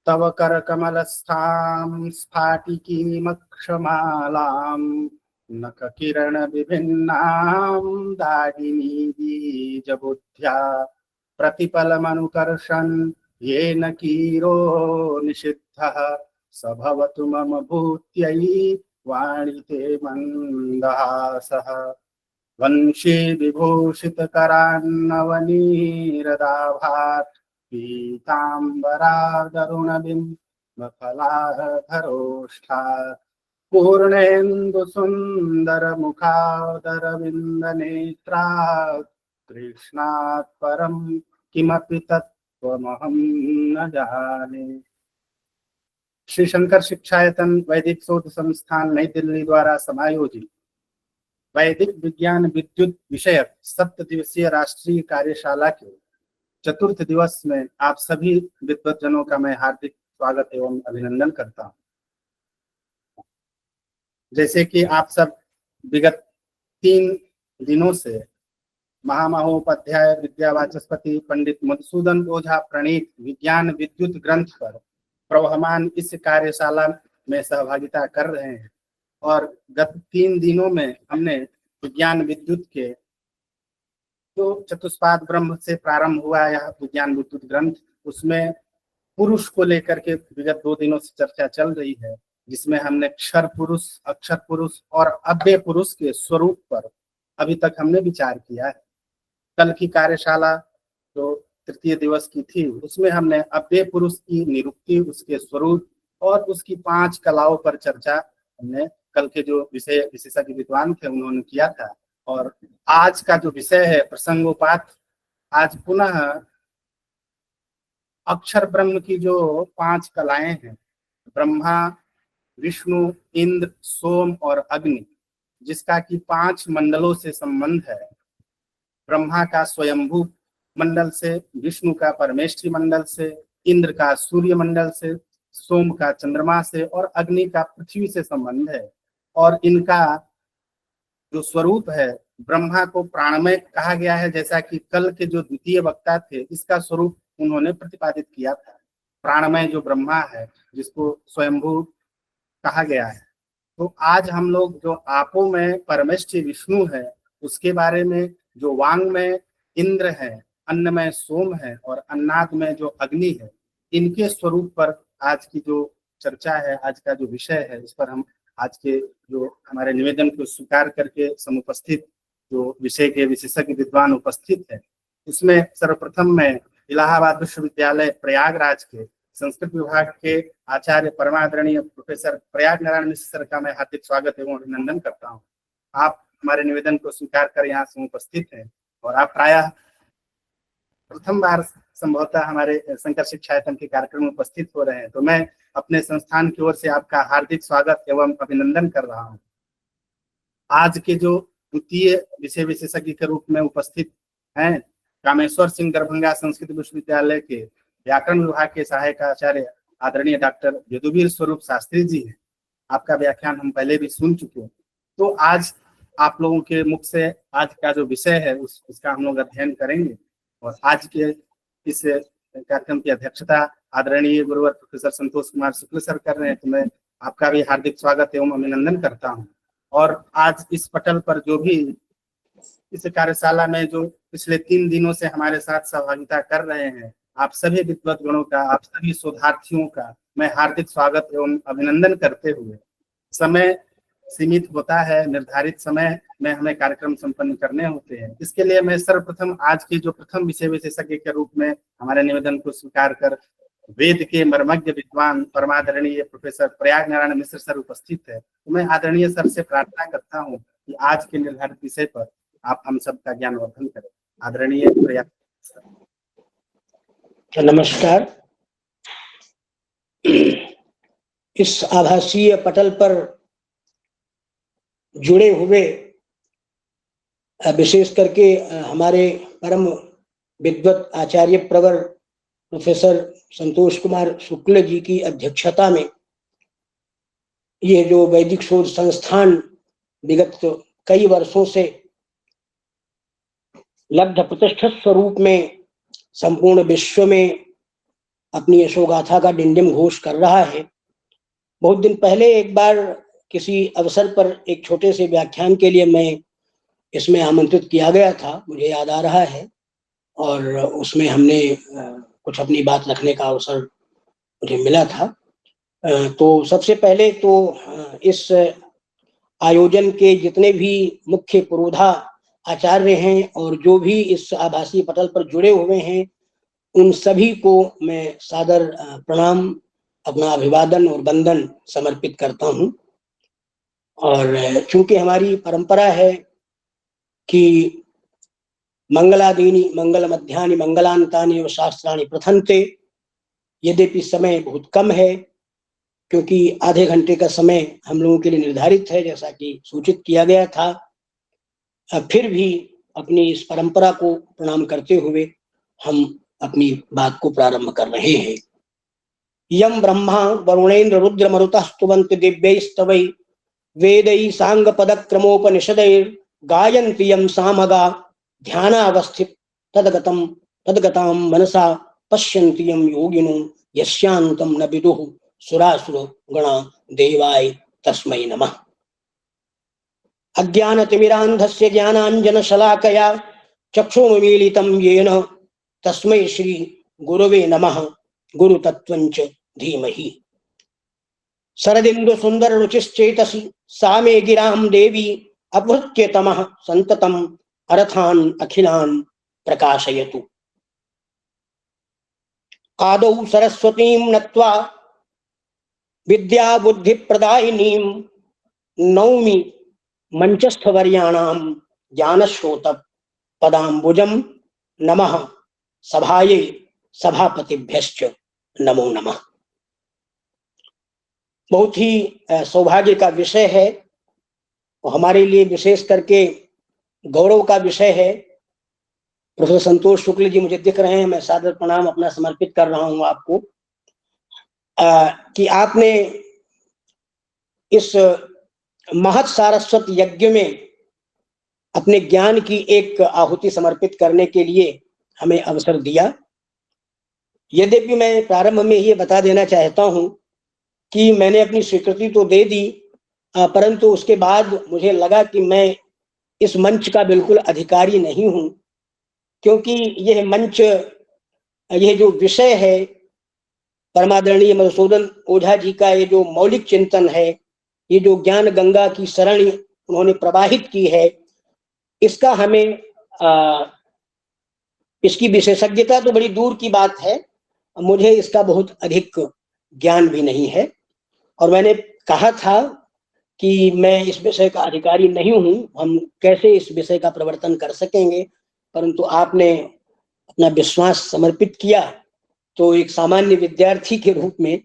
तव करकमलस्थां स्फाटिकीमक्षमालां नखकिरणविभिन्नां दाडिनी बीजबुद्ध्या प्रतिपलमनुकर्षन् येन कीरो निषिद्धः स भवतु मम भूत्यै वाणिते मन्दहासः। वंशी विभूषितकरान्नवनीरदाभात् पीताम्बरादरुणबिम्बफलाधरोष्ठात् पूर्णेन्दुसुन्दरमुखादरविन्दनेत्रात् कृष्णात् परं किमपि तत्त्वमहं न जाने। श्री शंकर शिक्षायतन वैदिक शोध संस्थान नई दिल्ली द्वारा समायोजित वैदिक विज्ञान विद्युत विषयक 7 दिवसीय राष्ट्रीय कार्यशाला के चतुर्थ दिवस में आप सभी विद्वज्जनों का मैं हार्दिक स्वागत एवं अभिनंदन करता हूं। जैसे कि आप सब विगत 3 दिनों से महामहोपाध्याय विद्यावाचस्पति पंडित मधुसूदन ओझा प्रणीत विज्ञान विद्युत ग्रंथ पर प्रवहमान इस कार्यशाला में सहभागिता कर रहे हैं और गत 3 दिनों में हमने विज्ञान विद्युत के जो चतुष्पाद ब्रह्म से प्रारंभ हुआ यह विज्ञान विद्युत ग्रंथ, उसमें पुरुष को लेकर के विगत 2 दिनों से चर्चा चल रही है, जिसमें हमने क्षर पुरुष, अक्षर पुरुष और अव्यय पुरुष के स्वरूप पर अभी तक हमने विचार किया है। कल की कार्यशाला जो तृतीय दिवस की थी उसमें हमने अव्यय पुरुष की निरुक्ति, उसके स्वरूप और उसकी 5 कलाओं पर चर्चा हमने कल के जो विषय विशेषज्ञ विद्वान थे उन्होंने किया था। और आज का जो विषय है प्रसंगोपात, आज पुनः अक्षर ब्रह्म की जो 5 कलाएं हैं, ब्रह्मा, विष्णु, इंद्र, सोम और अग्नि, जिसका कि 5 मंडलों से संबंध है। ब्रह्मा का स्वयंभू मंडल से, विष्णु का परमेष्ठी मंडल से, इंद्र का सूर्य मंडल से, सोम का चंद्रमा से और अग्नि का पृथ्वी से संबंध है। और इनका जो स्वरूप है, ब्रह्मा को प्राणमय कहा गया है, जैसा कि कल के जो द्वितीय वक्ता थे इसका स्वरूप उन्होंने प्रतिपादित किया था। प्राणमय जो ब्रह्मा है जिसको स्वयंभू कहा गया है। तो आज हम लोग जो आपो में परमेष्ठी विष्णु है उसके बारे में, जो वांग में इंद्र है, अन्न में सोम है और अन्नाद में जो अग्नि है, इनके स्वरूप पर आज की जो चर्चा है, आज का जो विषय है, इस पर हम आज के जो हमारे निवेदन को स्वीकार करके समुपस्थित जो विषय के विशेषज्ञ विद्वान उपस्थित है, उसमें सर्वप्रथम मैं इलाहाबाद विश्वविद्यालय प्रयागराज के संस्कृत विभाग के आचार्य परमादरणीय प्रोफेसर प्रयाग नारायण मिश्र सर का मैं हार्दिक स्वागत एवं अभिनंदन करता हूँ। आप हमारे निवेदन को स्वीकार कर यहाँ से उपस्थित हैं और आप प्रायः प्रथम बार संभवतः हमारे शंकर शिक्षायतन के कार्यक्रम में उपस्थित हो रहे हैं, तो मैं अपने संस्थान की ओर से आपका हार्दिक स्वागत एवं अभिनंदन कर रहा हूँ। आज के जो द्वितीय विषय विशेषज्ञ के रूप में उपस्थित हैं कामेश्वर सिंह दरभंगा संस्कृत विश्वविद्यालय के व्याकरण विभाग के सहायक आचार्य आदरणीय डॉक्टर यदुवीर स्वरूप शास्त्री जी हैं। आपका व्याख्यान हम पहले भी सुन चुके हैं। तो आज आप लोगों के मुख से आज का जो विषय है उसका हम लोग अध्ययन करेंगे। और आज के इस कार्यक्रम की अध्यक्षता आदरणीय गुरुवर प्रोफेसर संतोष कुमार शुक्ल सर कर रहे हैं, तो मैं आपका भी हार्दिक स्वागत एवं अभिनंदन करता हूं। और आज इस पटल पर जो भी इस कार्यशाला में जो पिछले 3 दिनों से हमारे साथ सहभागिता कर रहे हैं, आप सभी विद्वद्गणों का, आप सभी शोधार्थियों का मैं हार्दिक स्वागत एवं अभिनंदन करते हुए, समय सीमित होता है, निर्धारित समय में हमें कार्यक्रम संपन्न करने होते हैं, इसके लिए मैं सर्वप्रथम आज के जो प्रथम विषय विशेषज्ञ के रूप में हमारे निवेदन को स्वीकार कर वेद के मर्मज्ञ विद्वान परमादरणीय प्रोफेसर प्रयाग नारायण मिश्र सर उपस्थित है, तो मैं आदरणीय सर से प्रार्थना करता हूँ कि आज के निर्धारित विषय पर आप हम सबका ज्ञानवर्धन करें। आदरणीय प्रयाग सर। नमस्कार। इस आभासीय पटल पर जुड़े हुए विशेष करके हमारे परम विद्वत आचार्य प्रवर प्रोफेसर संतोष कुमार शुक्ल जी की अध्यक्षता में ये जो वैदिक शोध संस्थान विगत कई वर्षों से लब्ध प्रतिष्ठित स्वरूप में संपूर्ण विश्व में अपनी यशोगाथा का डिंडिम घोष कर रहा है। बहुत दिन पहले एक बार किसी अवसर पर एक छोटे से व्याख्यान के लिए मैं इसमें आमंत्रित किया गया था, मुझे याद आ रहा है, और उसमें हमने कुछ अपनी बात रखने का अवसर मुझे मिला था। तो सबसे पहले तो इस आयोजन के जितने भी मुख्य पुरोधा आचार्य हैं और जो भी इस आभासी पटल पर जुड़े हुए हैं, उन सभी को मैं सादर प्रणाम, अपना अभिवादन और वंदन समर्पित करता हूं। और चूंकि हमारी परंपरा है कि मंगलादीनि मंगल मध्यानि मंगलांतानि व शास्त्राणि प्रथन्ते, यद्यपि समय बहुत कम है, क्योंकि आधे घंटे का समय हम लोगों के लिए निर्धारित है, जैसा कि सूचित किया गया था, फिर भी अपनी इस परंपरा को प्रणाम करते हुए हम अपनी बात को प्रारंभ कर रहे हैं। यम ब्रह्मा वरुणेन्द्र रुद्र मरुतः स्तुवन्ति दिव्यैस्तवै वेदै सांग पदक्रमोपनिषदैर् गायन्ति यं सामगा ध्यानावस्थित तद्गतां मनसा पश्यन्ति यं योगिनो यस्यान्तं न विदुः सुरासुर गणा देवाय तस्मै नमः। अज्ञानतिमिरान्धस्य ज्ञानाञ्जनशलाकया चक्षुरुन्मीलितं येन तस्मै श्री गुरवे नमः। गुरुतत्त्वञ्च धीमहि। शरदिन्दु सुंदर रुचिश्चेतसि सा मे गिरां देवी अपहृत्य तमः संततम् अर्थान् अखिलान् प्रकाशयतु। आदौ सरस्वतीं नत्वा विद्या बुद्धि प्रदायिनीं नौमि मंचस्थवर्याणां ज्ञानस्रोत पदाम्बुजं नमः। सभायै सभापतिभ्यश्च नमो नमः। बहुत ही सौभाग्य का विषय है और हमारे लिए विशेष करके गौरव का विषय है। प्रोफेसर संतोष शुक्ल जी मुझे दिख रहे हैं, मैं सादर प्रणाम अपना समर्पित कर रहा हूं आपको कि आपने इस महत् सारस्वत यज्ञ में अपने ज्ञान की एक आहुति समर्पित करने के लिए हमें अवसर दिया। यद्यपि मैं प्रारंभ में ये बता देना चाहता हूं कि मैंने अपनी स्वीकृति तो दे दी, परंतु उसके बाद मुझे लगा कि मैं इस मंच का बिल्कुल अधिकारी नहीं हूं, क्योंकि यह मंच, यह जो विषय है परमादरणीय मधुसूदन ओझा जी का, ये जो मौलिक चिंतन है, ये जो ज्ञान गंगा की सरणी उन्होंने प्रवाहित की है, इसका हमें इसकी विशेषज्ञता तो बड़ी दूर की बात है, मुझे इसका बहुत अधिक ज्ञान भी नहीं है। और मैंने कहा था कि मैं इस विषय का अधिकारी नहीं हूं, हम कैसे इस विषय का प्रवर्तन कर सकेंगे, परंतु आपने अपना विश्वास समर्पित किया, तो एक सामान्य विद्यार्थी के रूप में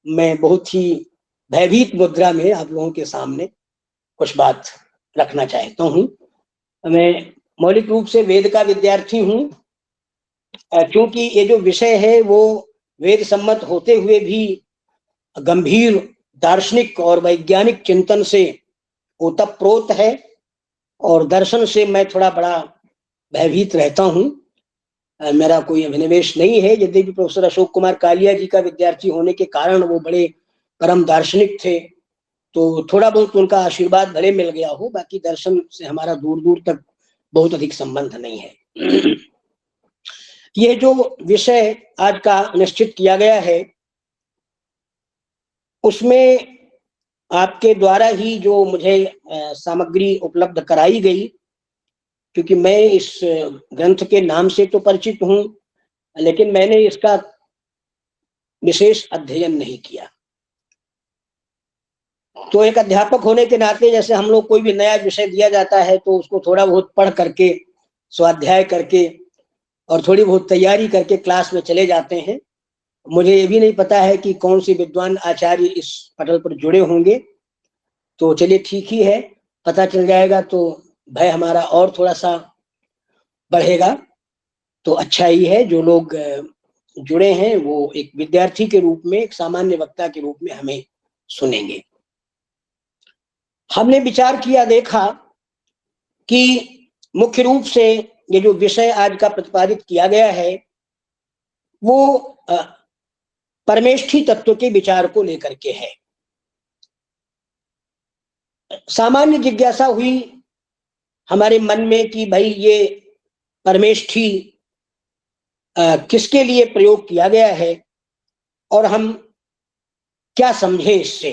मैं बहुत ही भयभीत मुद्रा में आप लोगों के सामने कुछ बात रखना चाहता हूं। मैं मौलिक रूप से वेद का विद्यार्थी हूं, क्योंकि ये जो विषय है वो वेद सम्मत होते हुए भी गंभीर दार्शनिक और वैज्ञानिक चिंतन से ओतप्रोत है, और दर्शन से मैं थोड़ा बड़ा भयभीत रहता हूं। मेरा कोई अभिनिवेश नहीं है, यद्यपि प्रोफेसर अशोक कुमार कालिया जी का विद्यार्थी होने के कारण वो बड़े परम दार्शनिक थे, तो थोड़ा बहुत उनका आशीर्वाद भले मिल गया हो, बाकी दर्शन से हमारा दूर दूर तक बहुत अधिक संबंध नहीं है। यह जो विषय आज का निश्चित किया गया है, उसमें आपके द्वारा ही जो मुझे सामग्री उपलब्ध कराई गई, क्योंकि मैं इस ग्रंथ के नाम से तो परिचित हूं, लेकिन मैंने इसका विशेष अध्ययन नहीं किया। तो एक अध्यापक होने के नाते जैसे हम लोग कोई भी नया विषय दिया जाता है तो उसको थोड़ा बहुत पढ़ करके, स्वाध्याय करके और थोड़ी बहुत तैयारी करके क्लास में चले जाते हैं। मुझे ये भी नहीं पता है कि कौन से विद्वान आचार्य इस पटल पर जुड़े होंगे, तो चलिए ठीक ही है, पता चल जाएगा तो भय हमारा और थोड़ा सा बढ़ेगा, तो अच्छा ही है। जो लोग जुड़े हैं वो एक विद्यार्थी के रूप में, एक सामान्य वक्ता के रूप में हमें सुनेंगे। हमने विचार किया, देखा कि मुख्य रूप से ये जो विषय आज का प्रतिपादित किया गया है वो परमेष्ठी तत्व के विचार को लेकर के है। सामान्य जिज्ञासा हुई हमारे मन में कि भाई ये परमेष्ठी किसके लिए प्रयोग किया गया है और हम क्या समझे इससे।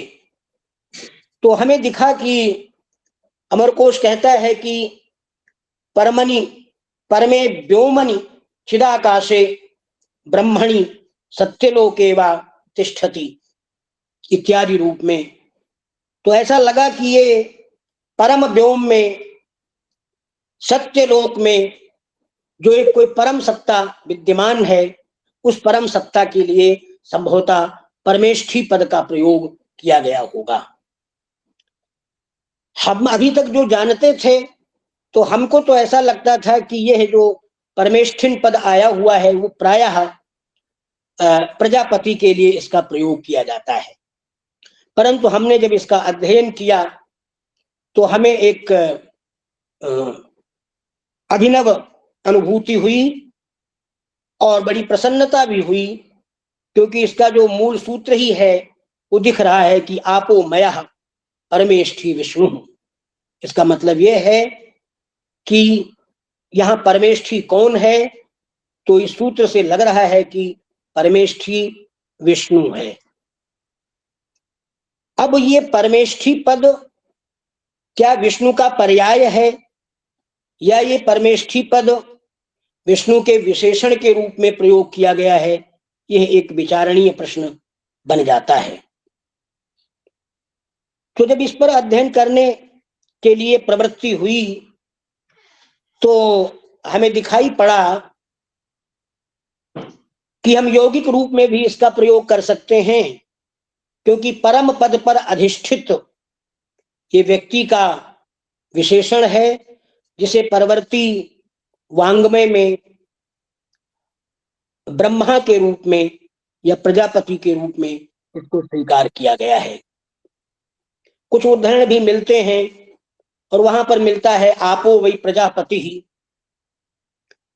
तो हमें दिखा कि अमरकोश कहता है कि परमनि परमे व्योमनि चिदाकाशे ब्रह्मणि सत्यलोके वा तिष्ठति इत्यादि रूप में। तो ऐसा लगा कि ये परम व्योम में, सत्यलोक में जो एक कोई परम सत्ता विद्यमान है, उस परम सत्ता के लिए संभवतः परमेष्ठी पद का प्रयोग किया गया होगा। हम अभी तक जो जानते थे तो हमको तो ऐसा लगता था कि यह जो परमेष्ठिन पद आया हुआ है वो प्रायः प्रजापति के लिए इसका प्रयोग किया जाता है, परंतु हमने जब इसका अध्ययन किया तो हमें एक अभिनव अनुभूति हुई और बड़ी प्रसन्नता भी हुई, क्योंकि इसका जो मूल सूत्र ही है वो दिख रहा है कि आपो मयः परमेष्ठी विष्णु। इसका मतलब यह है कि यहाँ परमेष्ठी कौन है, तो इस सूत्र से लग रहा है कि परमेष्ठी विष्णु है। अब ये परमेष्ठी पद क्या विष्णु का पर्याय है या ये परमेष्ठी पद विष्णु के विशेषण के रूप में प्रयोग किया गया है, यह एक विचारणीय प्रश्न बन जाता है। तो जब इस पर अध्ययन करने के लिए प्रवृत्ति हुई तो हमें दिखाई पड़ा कि हम यौगिक रूप में भी इसका प्रयोग कर सकते हैं, क्योंकि परम पद पर अधिष्ठित ये व्यक्ति का विशेषण है, जिसे परवर्ती वांग्मय में ब्रह्मा के रूप में या प्रजापति के रूप में इसको स्वीकार किया गया है। कुछ उदाहरण भी मिलते हैं और वहां पर मिलता है आपो वै प्रजापति ही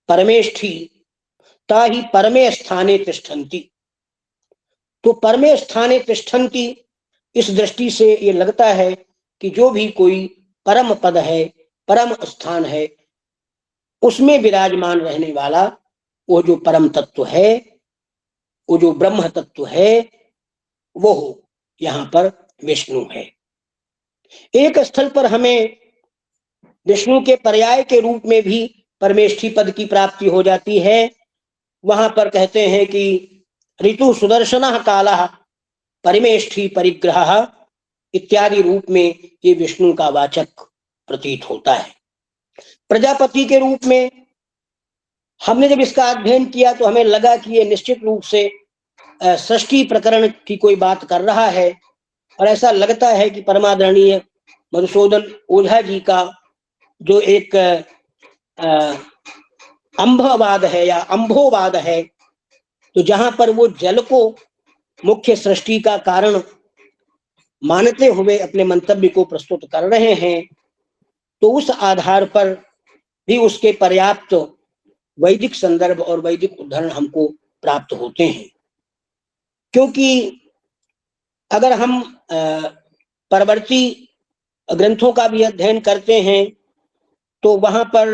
परमेष्ठी ता ही परमे स्थाने तिष्ठन्ति। तो परमे स्थाने तिष्ठन्ति इस दृष्टि से ये लगता है कि जो भी कोई परम पद है, परम स्थान है, उसमें विराजमान रहने वाला वो जो परम तत्व है, वो जो ब्रह्म तत्व है, वो यहाँ पर विष्णु है। एक स्थल पर हमें विष्णु के पर्याय के रूप में भी परमेष्ठी पद की प्राप्ति हो जाती है। वहां पर कहते हैं कि ऋतु सुदर्शन कालः परमेष्ठी परिग्रह इत्यादि रूप में ये विष्णु का वाचक प्रतीत होता है। प्रजापति के रूप में हमने जब इसका अध्ययन किया तो हमें लगा कि ये निश्चित रूप से सृष्टि प्रकरण की कोई बात कर रहा है, और ऐसा लगता है कि परमादरणीय मधुसूदन ओझा जी का जो एक अंभवाद है या अंभोवाद है, तो जहां पर वो जल को मुख्य सृष्टि का कारण मानते हुए अपने मंतव्य को प्रस्तुत कर रहे हैं, तो उस आधार पर भी उसके पर्याप्त वैदिक संदर्भ और वैदिक उदाहरण हमको प्राप्त होते हैं। क्योंकि अगर हम परवर्ती ग्रंथों का भी अध्ययन करते हैं तो वहां पर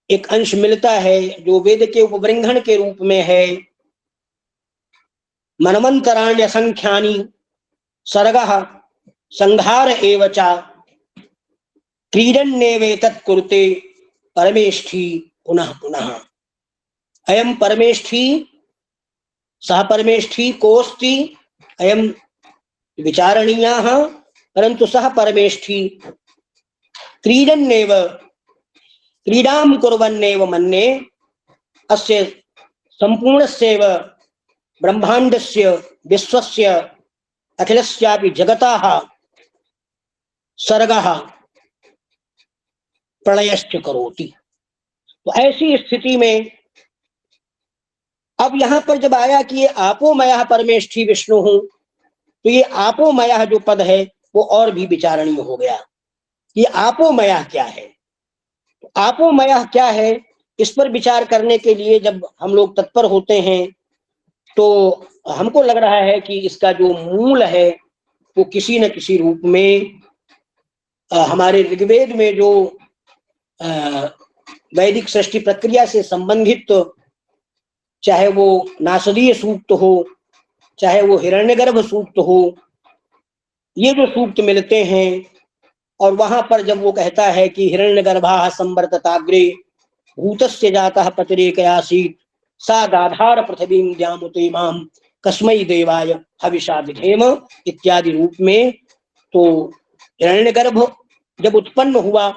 एक अंश मिलता है जो वेद के उपबृंहण के रूप में है। मनमंतराण्य संख्यानि सर्गः संहार एव च क्रीडन्नेवेतत् कुरुते परमेष्ठी पुनः पुनः। अयम परमेष्ठी सह परमेष्ठी कोस्ति अयम विचारणीयः, परंतु सह परमेष्ठी क्रीडन्नेव क्रीडां कुर्वन्नेव मन्ये अस्य संपूर्णस्यैव ब्रह्मांडस्य विश्वस्य अखिलस्यापि जगतः सर्गः प्रलयश्च करोति। तो ऐसी स्थिति में अब यहां पर जब आया कि ये आपोमयः परमेष्ठी विष्णु हूं, तो ये आपोमयः जो पद है वो और भी विचारणीय हो गया। ये आपोमयः क्या है? तो आपोमयः क्या है, इस पर विचार करने के लिए जब हम लोग तत्पर होते हैं तो हमको लग रहा है कि इसका जो मूल है वो किसी न किसी रूप में हमारे ऋग्वेद में जो वैदिक सृष्टि प्रक्रिया से संबंधित, चाहे वो नासदीय सूक्त हो, चाहे वो हिरण्यगर्भ सूक्त हो, ये जो सूक्त मिलते हैं, और वहां पर जब वो कहता है कि हिरण्यगर्भाः संवर्तताग्रे भूतस्य जातः पतिरेकयासीत् सा गाधार पृथ्वीं द्यामुते माम कस्मै देवाय हविषा विधेम इत्यादि रूप में, तो हिरण्यगर्भ जब उत्पन्न हुआ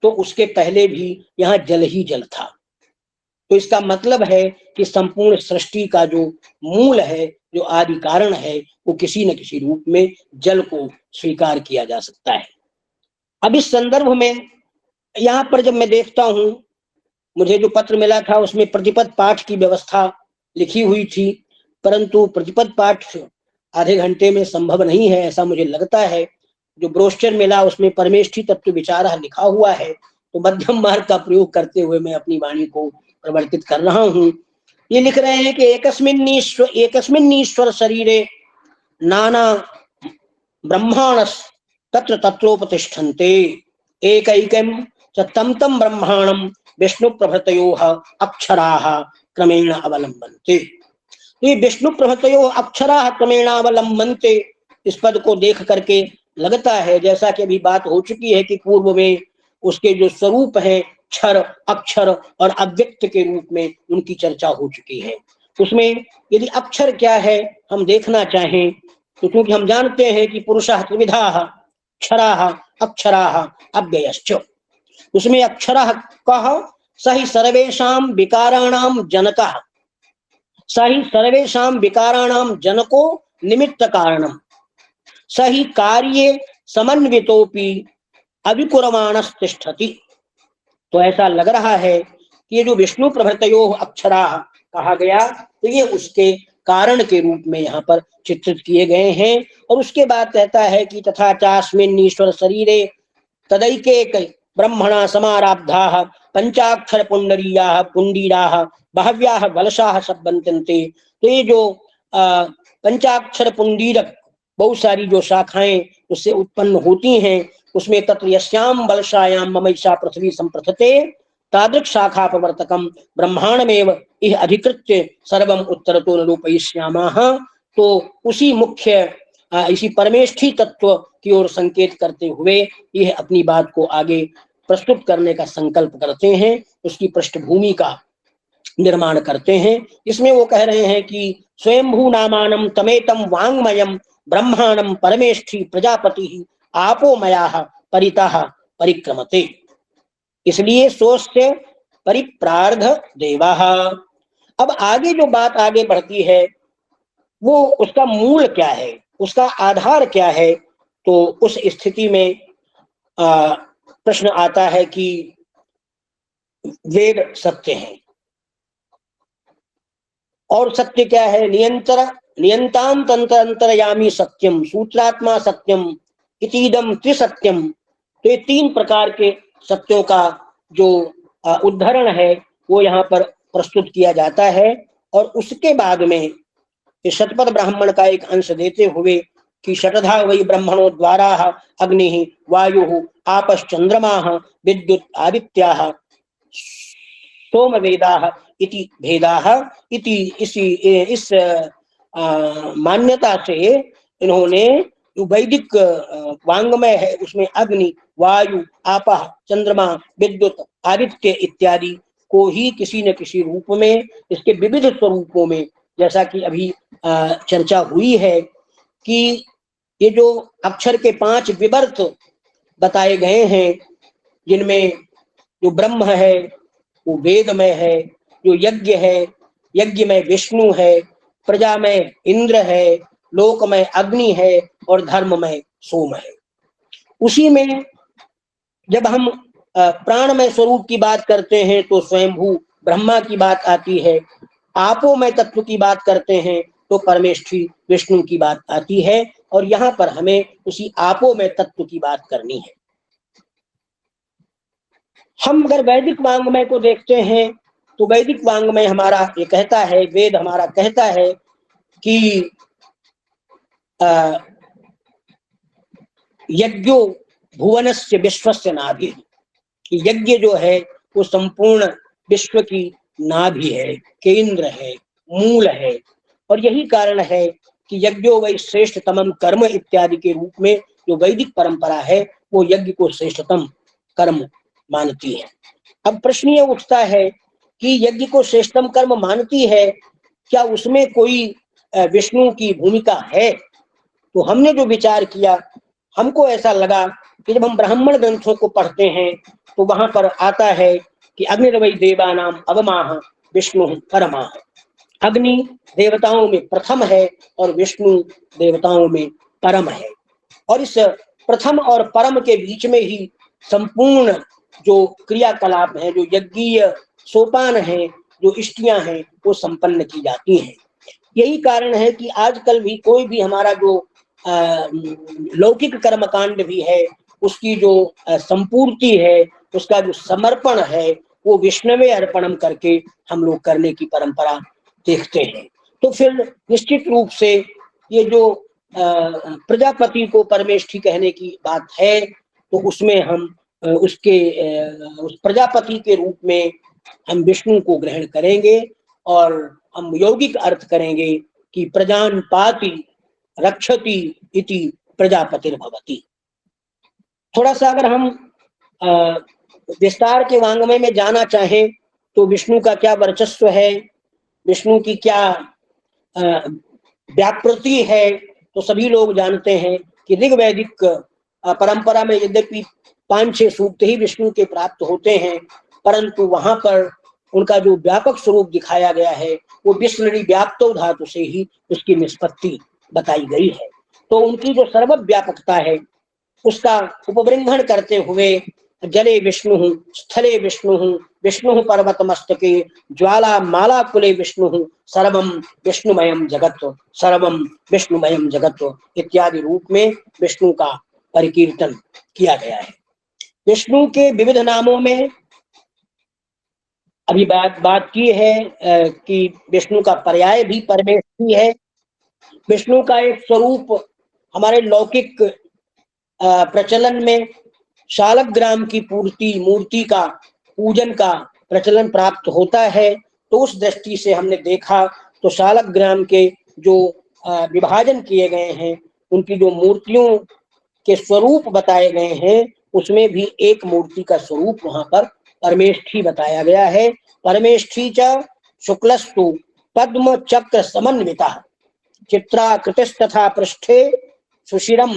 तो उसके पहले भी यहाँ जल ही जल था। तो इसका मतलब है कि संपूर्ण सृष्टि का जो मूल है, जो आदि कारण है, वो किसी न किसी रूप में जल को स्वीकार किया जा सकता है। अब इस संदर्भ में यहाँ पर जब मैं देखता हूं, मुझे जो पत्र मिला था उसमें प्रतिपद पाठ की व्यवस्था लिखी हुई थी, परंतु प्रतिपद पाठ आधे घंटे में संभव नहीं है, ऐसा मुझे लगता है। जो ब्रोशर मिला उसमें परमेष्ठी तत्व विचारः लिखा हुआ है, तो मध्यम मार्ग का प्रयोग करते हुए मैं अपनी वाणी को प्रवर्तित कर रहा हूँ। ये लिख रहे हैं कि एकस्मिन्नीश्वर शरीरे नाना ब्रह्माणस तत्र तत्रोपतिष्ठन्ते एकैकं च तम तम ब्रह्माणं विष्णु प्रभृतयोः अक्षराः क्रमेण अवलंबन्ते। ये विष्णु प्रभृतयोः अक्षराः क्रमेण अवलंबन्ते, इस पद को देख करके लगता है, जैसा कि अभी बात हो चुकी है, कि पूर्व में उसके जो स्वरूप है क्षर, अक्षर और अव्यक्त के रूप में उनकी चर्चा हो चुकी है। उसमें यदि अक्षर क्या है हम देखना चाहें, तो क्योंकि हम जानते हैं कि पुरुषः त्रिविधाः क्षराः अक्षराः अव्ययश्च, उसमें अक्षरः कः स हि सर्वेषां विकाराणां जनकः, स हि सर्वेषां विकाराणां जनको निमित्त कारणम्, स हि कार्ये समन्वितोपि अविकुर्माणस्तिष्ठति। तो ऐसा लग रहा है कि ये जो विष्णु प्रभृतयोः अक्षराः कहा गया, तो ये उसके कारण के रूप में यहाँ पर चित्रित किए गए हैं। और उसके बाद कहता है कि तथा चास्मिन् ईश्वर शरीरे तदैकेक ब्रह्मणा समाराब्धाः पंचाक्षर पुंडरीयाः पुंडीराः बहव्याः वलशाः संबंधन्ते। तो ये जो पंचाक्षर पुंडीरक बहुत सारी जो शाखाएं उससे उत्पन्न होती हैं, उसमें तत्र यस्याम बलशायां ममैषा पृथ्वी संप्रथते तादृक् शाखा प्रवर्तकम ब्रह्मांडमेव इह अधिकृत्य सर्वम उत्तरतो निरूपयिष्यामः। तो उसी मुख्य इसी परमेष्ठी तत्व की ओर संकेत करते हुए यह अपनी बात को आगे प्रस्तुत करने का संकल्प करते हैं, उसकी पृष्ठभूमि का निर्माण करते हैं। इसमें वो कह रहे हैं कि स्वयंभू नामानम तमेतम वांगमयम ब्रह्मांडम परमेष्ठी प्रजापति आपोमयाः परितः परिक्रमते, इसलिए सोस्य परिप्रार्ध देवाः। अब आगे जो बात आगे बढ़ती है वो उसका मूल क्या है, उसका आधार क्या है। तो उस स्थिति में प्रश्न आता है कि वेद सत्य है, और सत्य क्या है? नियंताम तंत्र अंतरयामी सत्यम सूत्रात्मा सत्यम इतीदम त्रिसत्यम। तो ये तीन प्रकार के सत्यों का जो उद्धरण है वो यहाँ पर प्रस्तुत किया जाता है। और उसके बाद में शतपथ ब्राह्मण का एक अंश देते हुए कि शतधा वै ब्रह्मणो द्वारा अग्नि वायु आपश्चंद्रमा विद्युत आदित्या सोमवेदाः इति भेदाः इति इस मान्यता से इन्होंने जो वैदिक वांग्मय है उसमें अग्नि, वायु, आपः, चंद्रमा, विद्युत, आदित्य इत्यादि को ही किसी न किसी रूप में, इसके विविध स्वरूपों में, जैसा कि अभी चर्चा हुई है कि ये जो अक्षर के 5 विवर्त बताए गए हैं, जिनमें जो ब्रह्म है वो वेदमय है, जो यज्ञ है यज्ञ में विष्णु है, प्रजा में इंद्र है, लोक में अग्नि है और धर्म में सोम है। उसी में जब हम प्राणमय स्वरूप की बात करते हैं तो स्वयंभू ब्रह्मा की बात आती है, आपोमय तत्व की बात करते हैं तो परमेष्ठी विष्णु की बात आती है। और यहाँ पर हमें उसी आपोमय तत्व की बात करनी है। हम अगर वैदिक वांग्मय को देखते हैं तो वैदिक वांग्मय हमारा ये कहता है, वेद हमारा कहता है कि यज्ञो भुवनस्य विश्वस्य नाभि, कि यज्ञ जो है वो संपूर्ण विश्व की नाभि है, केंद्र है, मूल है। और यही कारण है कि यज्ञो वै श्रेष्ठतमम कर्म इत्यादि के रूप में जो वैदिक परंपरा है वो यज्ञ को श्रेष्ठतम कर्म मानती है। अब प्रश्न ये उठता है कि यज्ञ को श्रेष्ठतम कर्म मानती है, क्या उसमें कोई विष्णु की भूमिका है? तो हमने जो विचार किया, हमको ऐसा लगा कि जब हम ब्राह्मण ग्रंथों को पढ़ते हैं तो वहां पर आता है कि अग्निर्वै देवानाम अवमाह विष्णु परमाह, अग्नि देवताओं में प्रथम है और विष्णु देवताओं में परम है। और इस प्रथम और परम के बीच में ही संपूर्ण जो क्रियाकलाप है, जो यज्ञीय सोपान है, जो इष्टियां हैं, वो संपन्न की जाती हैं। यही कारण है कि आजकल भी कोई भी हमारा जो लौकिक कर्मकांड भी है, उसकी जो संपूर्ति है, उसका जो समर्पण है, वो विष्णवे अर्पणम करके हम लोग करने की परंपरा देखते हैं। तो फिर निश्चित रूप से ये जो प्रजापति को परमेष्ठी कहने की बात है, तो उसमें हम उसके उस प्रजापति के रूप में हम विष्णु को ग्रहण करेंगे और हम यौगिक अर्थ करेंगे कि प्रजान पाति रक्षति इति प्रजापतिर्भवति। थोड़ा सा अगर हम विस्तार के वांग्मय में जाना चाहें तो विष्णु का क्या वर्चस्व है, विष्णु की क्या व्यापृति है, तो सभी लोग जानते हैं कि ऋग्वैदिक परंपरा में यद्यपि 5-6 सूक्त ही विष्णु के प्राप्त होते हैं, परंतु वहां पर उनका जो व्यापक स्वरूप दिखाया गया है वो विष्णुरी व्याप्तो धातु से ही उसकी निष्पत्ति बताई गई है। तो उनकी जो सर्वव्यापकता है उसका उपबृंहण करते हुए जले विष्णु, स्थले विष्णु, विष्णु पर्वत मस्तके, ज्वाला माला कुले विष्णु, सर्वम विष्णुमयम जगत, सर्वम विष्णुमयम जगत इत्यादि रूप में विष्णु का परिकीर्तन किया गया है। विष्णु के विविध नामों में अभी बात की है कि विष्णु का पर्याय भी परमेष्ठी है। विष्णु का एक स्वरूप हमारे लौकिक प्रचलन में शालग्राम की मूर्ति का पूजन का प्रचलन प्राप्त होता है। तो उस दृष्टि से हमने देखा तो शालग्राम के जो विभाजन किए गए हैं, उनकी जो मूर्तियों के स्वरूप बताए गए हैं, उसमें भी एक मूर्ति का स्वरूप वहां पर परमेष्ठी बताया गया है। परमेष्ठी च शुक्लस्तु पद्म चक्र समन्विता चित्राकृतिस्तथा पृष्ठे सुशिरम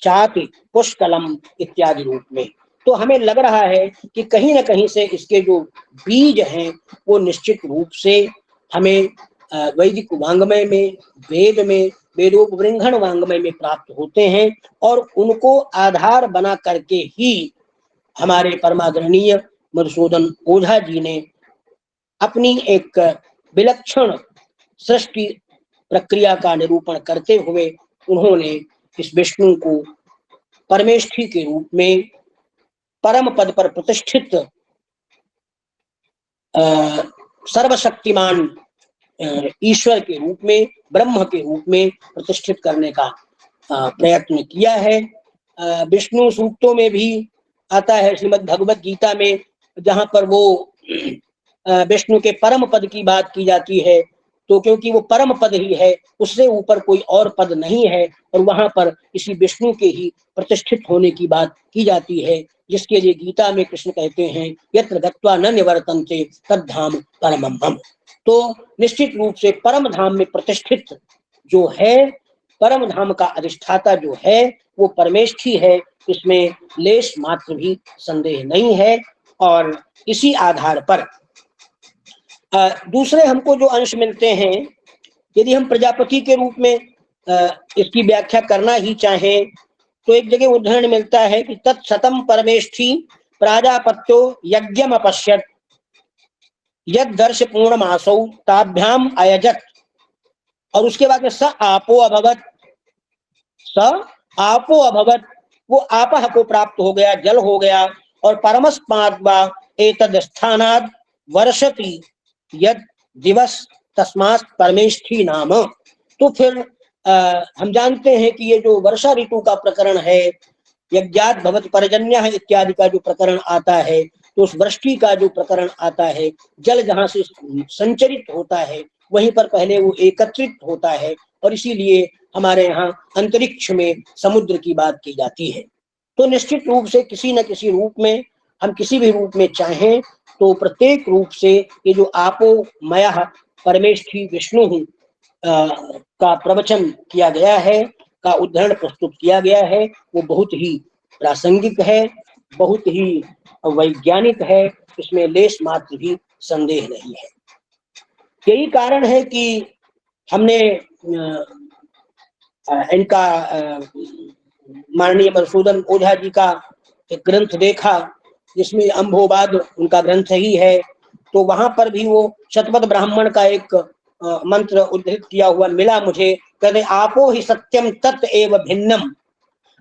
चाति पुष्कलम इत्यादि रूप में। तो हमें लग रहा है कि कहीं न कहीं से इसके जो बीज हैं वो निश्चित रूप से हमें वैदिक वांग्मय में, वेद में, वेदोपबृंहण वांग्मय में प्राप्त होते हैं और उनको आधार बना करके ही हमारे परमादरणीय मधुसूदन ओझा जी ने अपनी एक विलक्षण सृष्टि प्रक्रिया का निरूपण करते हुए उन्होंने इस विष्णु को परमेष्ठी के रूप में परम पद पर प्रतिष्ठित सर्वशक्तिमान ईश्वर के रूप में, ब्रह्म के रूप में प्रतिष्ठित करने का प्रयत्न किया है। विष्णु सूक्तों में भी आता है, श्रीमद् भगवत गीता में, जहां पर वो विष्णु के परम पद की बात की जाती है, तो क्योंकि वो परम पद ही है, उससे ऊपर कोई और पद नहीं है, और वहां पर इसी विष्णु के ही प्रतिष्ठित होने की बात की जाती है, जिसके लिए गीता में कृष्ण कहते हैं यत्र गत्वा न निवर्तन्ते तद्धाम परमं मम। तो निश्चित रूप से परम धाम में प्रतिष्ठित जो है, परम धाम का अधिष्ठाता जो है वो परमेष्ठी है, इसमें लेश मात्र भी संदेह नहीं है। और इसी आधार पर दूसरे हमको जो अंश मिलते हैं, यदि हम प्रजापति के रूप में इसकी व्याख्या करना ही चाहें तो एक जगह उदाहरण मिलता है कि तत्सतम परमेष्ठी प्राजापत्यो यज्ञम अपश्यत यद दर्श पूर्णमासौ ताभ्याम अयजत, और उसके बाद में स आपो अभवत, स आपो अभवत, वो आपह को प्राप्त हो गया, जल हो गया, और परमस्माद् वा एतद् स्थानाद् वर्षति यद दिवस तस्मात् परमेष्ठी नाम। तो फिर हम जानते हैं कि ये जो वर्षा ऋतु का प्रकरण है, यज्ञात भवति पर्जन्यः इत्यादि का जो प्रकरण आता है, तो उस वृष्टि का जो प्रकरण आता है, जल जहां से संचरित होता है वहीं पर पहले वो एकत्रित होता है, और इसीलिए हमारे यहाँ अंतरिक्ष में समुद्र की बात की जाती है। तो निश्चित रूप से किसी न किसी रूप में, हम किसी भी रूप में चाहें तो प्रत्येक रूप से ये जो आपो मयः परमेष्ठी विष्णु का प्रवचन किया गया है, का उदाहरण प्रस्तुत किया गया है, वो बहुत ही प्रासंगिक है, बहुत ही वैज्ञानिक है, इसमें लेश मात्र भी संदेह नहीं है। यही कारण है कि हमने इनका माननीय मधुसूदन ओझा जी का एक ग्रंथ देखा, जिसमें अम्भोबाद उनका ग्रंथ ही है, तो वहां पर भी वो शतपथ ब्राह्मण का एक मंत्र उद्धृत किया हुआ मिला मुझे। कहते आपो ही सत्यम तत् एव भिन्नम,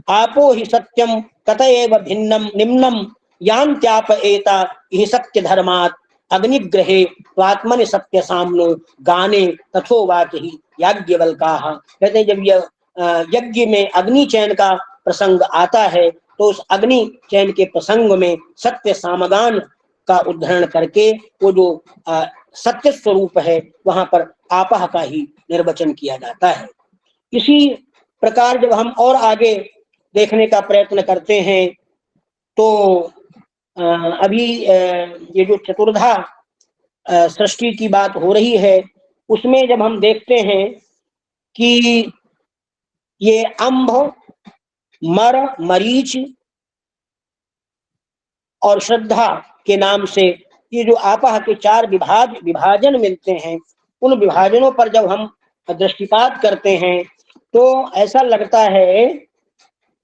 आपो ही सत्यम तत एव भिन्नम निम्नम यान्त्याप एता हि सत्य धर्मात् अग्निग्रहे स्वात्मनि सत्य सामनो गाने तथोवाच ही याज्ञवल्काः। कहते जब यह यज्ञ में अग्नि चयन का प्रसंग आता है, तो उस अग्नि चयन के प्रसंग में सत्य सामगान का उद्धरण करके वो जो सत्य स्वरूप है वहां पर आपह का ही निर्वचन किया जाता है। इसी प्रकार जब हम और आगे देखने का प्रयत्न करते हैं, तो अभी ये जो चतुर्धा सृष्टि की बात हो रही है, उसमें जब हम देखते हैं कि ये अंभ, मर, मरीच और श्रद्धा के नाम से ये जो आपह के 4 विभाजन मिलते हैं, उन विभाजनों पर जब हम दृष्टिपात करते हैं तो ऐसा लगता है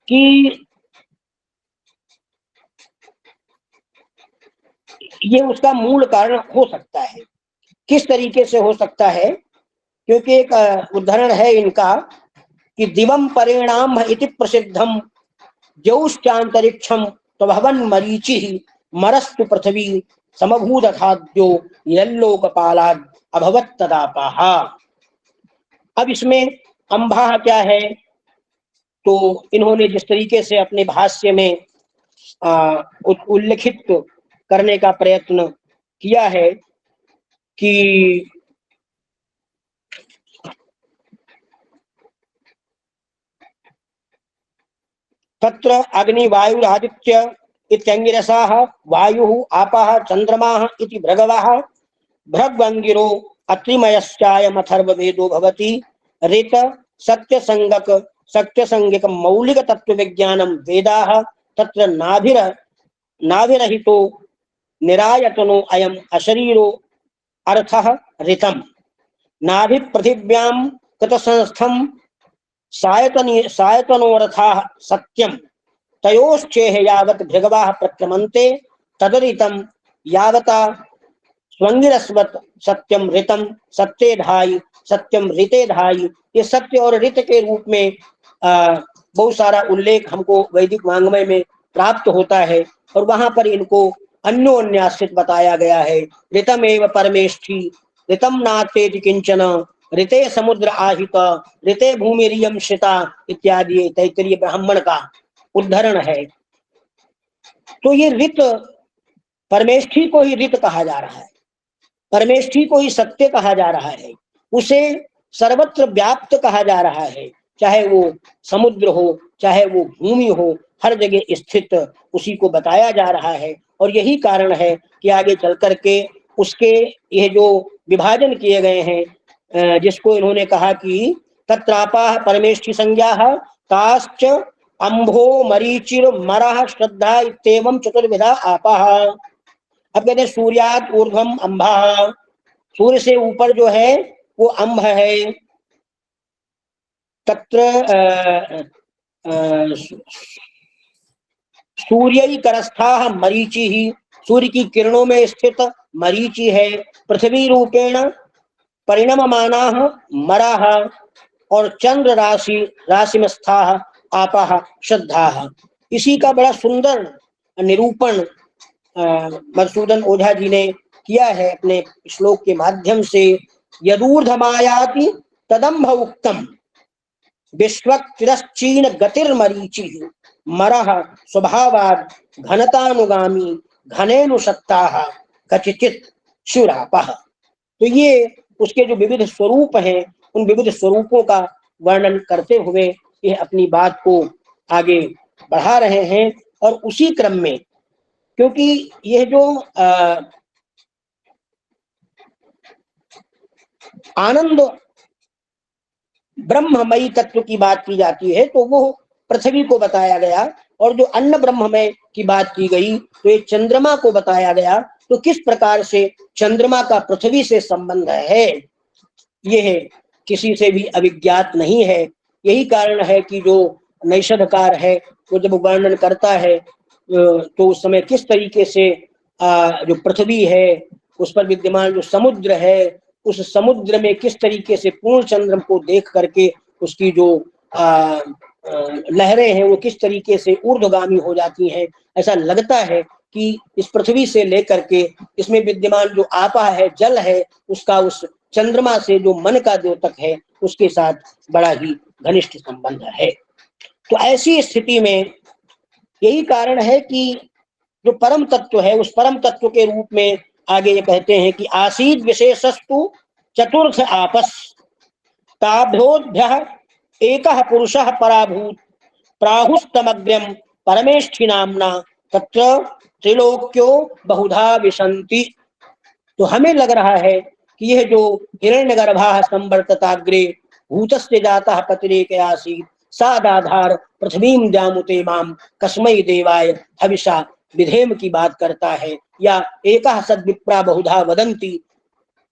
कि ये उसका मूल कारण हो सकता है। किस तरीके से हो सकता है? क्योंकि एक उदाहरण है इनका कि दिवम परिणाम इति प्रसिद्धम ज्यौश्चांतरिक्षम तभवन मरीचि मरस्तु पृथ्वी समभूत खाद्यो यल्लोकपालाद अभवत तदापाः। अब इसमें अंबाह क्या है? तो इन्होंने जिस तरीके से अपने भाष्य में उल्लिखित करने का प्रयत्न किया है कि तत्र अग्नि वायुरादित्य इत्यंगिरसाः वायुः आपाः चंद्रमाः इति भृगवः भृग्वंगिरो अत्रिमयश्चायमथर्ववेदो भवति ऋत सत्यसंगक सत्यसंगिक मौलिक तत्व विज्ञानम वेदाः तत्र नाभिरहितो निरायतनो अयम अशरीरो अर्थः ऋतम नाभि पृथिव्यां कृतसंस्थम सायतनोरथाः सत्यम तयोश्चेह यावत् भृगवाः प्रक्रमन्ते तदरितं यावता स्वंगिरस्वत सत्यम ऋतम सत्ये धायि सत्यम ऋते धायि। ये सत्य और ऋत के रूप में बहुत सारा उल्लेख हमको वैदिक वांग्मय में प्राप्त होता है, और वहां पर इनको अन्योन्याश्रित बताया गया है। ऋतम एव परमेष्ठी ऋतम नातेति किंचन ऋते समुद्र आहित ऋते भूमिरियम श्रिता इत्यादि तैत्तिरीय ब्राह्मण का उद्धरण है। तो ये ऋत, परमेष्ठी को ही ऋत कहा जा रहा है, परमेष्ठी को ही सत्य कहा जा रहा है, उसे सर्वत्र व्याप्त कहा जा रहा है, चाहे वो समुद्र हो चाहे वो भूमि हो, हर जगह स्थित उसी को बताया जा रहा है। और यही कारण है कि आगे चल करके उसके ये जो विभाजन किए गए हैं, जिसको इन्होंने कहा कि तत्रापाः परमेष्ठी संज्ञाः ताश्च अंभो मरीचिर मरः श्रद्धा इत्येवं चतुर्विधा आपाः। अब कहते हैं सूर्यात ऊर्ध्वम अंबा, सूर्य से ऊपर जो है वो अंब है। तत्र सूर्य करस्थाः मरीचि ही, सूर्य की किरणों में स्थित मरीचि है। पृथ्वी रूपेण परिणममानाः मराः और चंद्र राशि में स्थाः आपाः श्रद्धाः। इसी का बड़ा सुंदर निरूपण मधुसूदन ओझा जी ने किया है अपने श्लोक के माध्यम से। यदूर्धमायाति तदम्भ उक्तम विश्वक्तिरश्चीन गतिर्मरीचि मरः स्वभावाद घनतानुगामी घनेनुसक्ताः कचिचित शुरापः। तो ये उसके जो विविध स्वरूप हैं, उन विविध स्वरूपों का वर्णन करते हुए ये अपनी बात को आगे बढ़ा रहे हैं। और उसी क्रम में, क्योंकि यह जो आनंद ब्रह्ममयी तत्व की बात की जाती है तो वो पृथ्वी को बताया गया, और जो अन्न ब्रह्ममय की बात की गई तो ये चंद्रमा को बताया गया। तो किस प्रकार से चंद्रमा का पृथ्वी से संबंध है, यह किसी से भी अविज्ञात नहीं है। यही कारण है कि जो नैषधकार है वो जब वर्णन करता है तो उस समय किस तरीके से जो पृथ्वी है उस पर विद्यमान जो समुद्र है, उस समुद्र में किस तरीके से पूर्ण चंद्र को देख करके उसकी जो लहरें हैं वो किस तरीके से ऊर्ध्वगामी हो जाती हैं। ऐसा लगता है कि इस पृथ्वी से लेकर के इसमें विद्यमान जो आपा है, जल है, उसका उस चंद्रमा से जो मन का द्योतक है उसके साथ बड़ा ही घनिष्ठ संबंध है। तो ऐसी स्थिति में यही कारण है कि जो परम तत्व है उस परम तत्व के रूप में आगे ये कहते हैं कि आसीद विशेषस्तु चतुर्थ आपस ताभ्योभ्यः एकः पुरुषः पराभूत प्राहुस्तमग्र्यं परमेष्ठि नाम्ना तत्र त्रिलोक्यो बहुधा विशन्ति। तो हमें लग रहा है कि यह जो हिरण्यगर्भः संवर्तताग्रे भूतस्य जातः पतिरेक आसीत् सादाधार पृथ्वीं द्यामुते माम कस्मै देवाय हविषा विधेम की बात करता है, या एकः सद्विप्रा बहुधा वदन्ति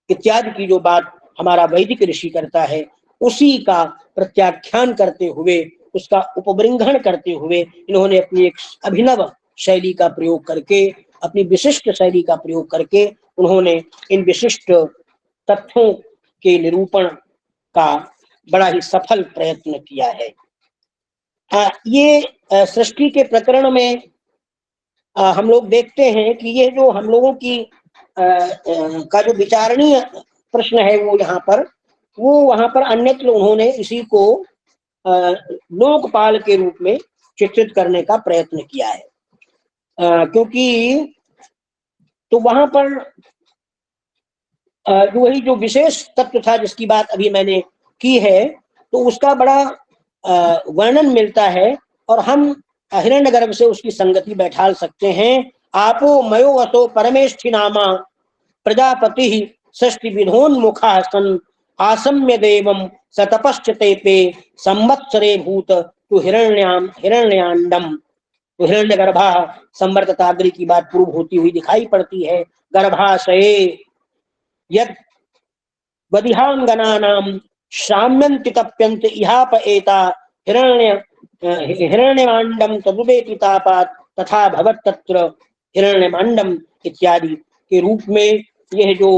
इत्यादि की जो बात हमारा वैदिक ऋषि करता है, उसी का प्रत्याख्यान करते हुए, उसका उपबृंहण करते हुए इन्होंने अपनी एक अभिनव शैली का प्रयोग करके, अपनी विशिष्ट शैली का प्रयोग करके उन्होंने इन विशिष्ट तथ्यों के निरूपण का बड़ा ही सफल प्रयत्न किया है। ये सृष्टि के प्रकरण में हम लोग देखते हैं कि ये जो हम लोगों की का जो विचारणीय प्रश्न है वो वहां पर अन्यत्र उन्होंने इसी को लोकपाल के रूप में चित्रित करने का प्रयत्न किया है। क्योंकि तो वहां पर वही जो विशेष तत्व था जिसकी बात अभी मैंने की है, तो उसका बड़ा वर्णन मिलता है और हम हिरण्यगर्भ से उसकी संगति बैठाल सकते हैं। आपो मयो वसो परमेष्ठि नामा प्रजापति षष्टि विधोन्मुखा सन आसम्य देवम सतपश्चते पे संवत्सरे भूत तो हिरण्याण्डम। तो हिरण्यगर्भा संवर्तताग्रि की बात पूर्व होती हुई दिखाई पड़ती है। गर्भाशये यद वदिहांगनानाम श्राम्यन्ति तप्यन्ति इहाप एता हिरण्यमांडम तदुदेति तापात तथा भवत तत्र हिरण्यमांडम इत्यादि के रूप में यह जो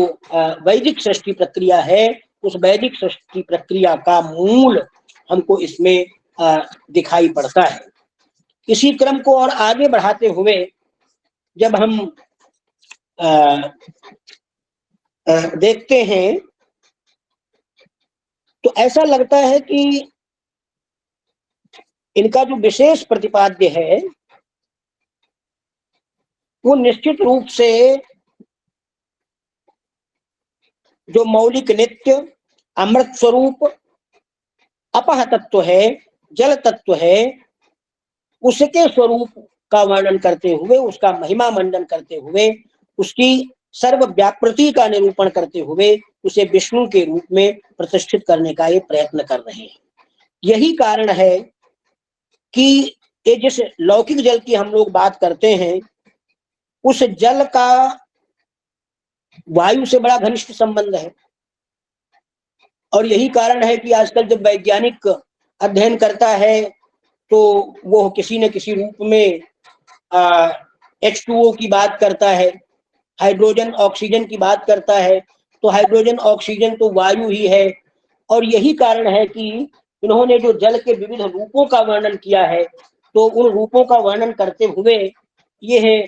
वैदिक सृष्टि प्रक्रिया है, उस वैदिक सृष्टि प्रक्रिया का मूल हमको इसमें दिखाई पड़ता है। इसी क्रम को और आगे बढ़ाते हुए जब हम देखते हैं तो ऐसा लगता है कि इनका जो विशेष प्रतिपाद्य है वो निश्चित रूप से जो मौलिक नित्य अमृत स्वरूप अपह तत्व है, जल तत्व है, उसके स्वरूप का वर्णन करते हुए, उसका महिमा मंडन करते हुए, उसकी सर्वव्यापृति का निरूपण करते हुए उसे विष्णु के रूप में प्रतिष्ठित करने का ये प्रयत्न कर रहे हैं। यही कारण है कि ये जिस लौकिक जल की हम लोग बात करते हैं, उस जल का वायु से बड़ा घनिष्ठ संबंध है। और यही कारण है कि आजकल जब वैज्ञानिक अध्ययन करता है तो वो किसी न किसी रूप में H2O की बात करता है, हाइड्रोजन ऑक्सीजन की बात करता है। तो हाइड्रोजन ऑक्सीजन तो वायु ही है। और यही कारण है कि इन्होंने जो जल के विविध रूपों का वर्णन किया है, तो उन रूपों का वर्णन करते हुए यह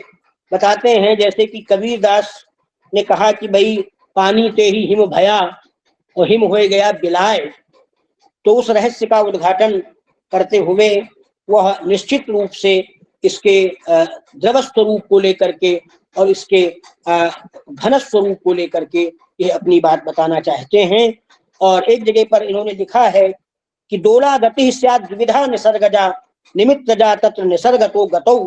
बताते हैं, जैसे कि कबीरदास ने कहा कि भाई पानी ते ही हिम भया, और हिम हो गया बिलाय। तो उस रहस्य का उद्घाटन करते हुए वह निश्चित रूप से इसके द्रव स्वरूप को लेकर के और इसके घन स्वरूप को लेकर के ये अपनी बात बताना चाहते हैं। और एक जगह पर इन्होंने लिखा है कि दोला गति स्यात् द्विविधा निसर्गजा निमित्तजा तत्र निसर्गतो गतौ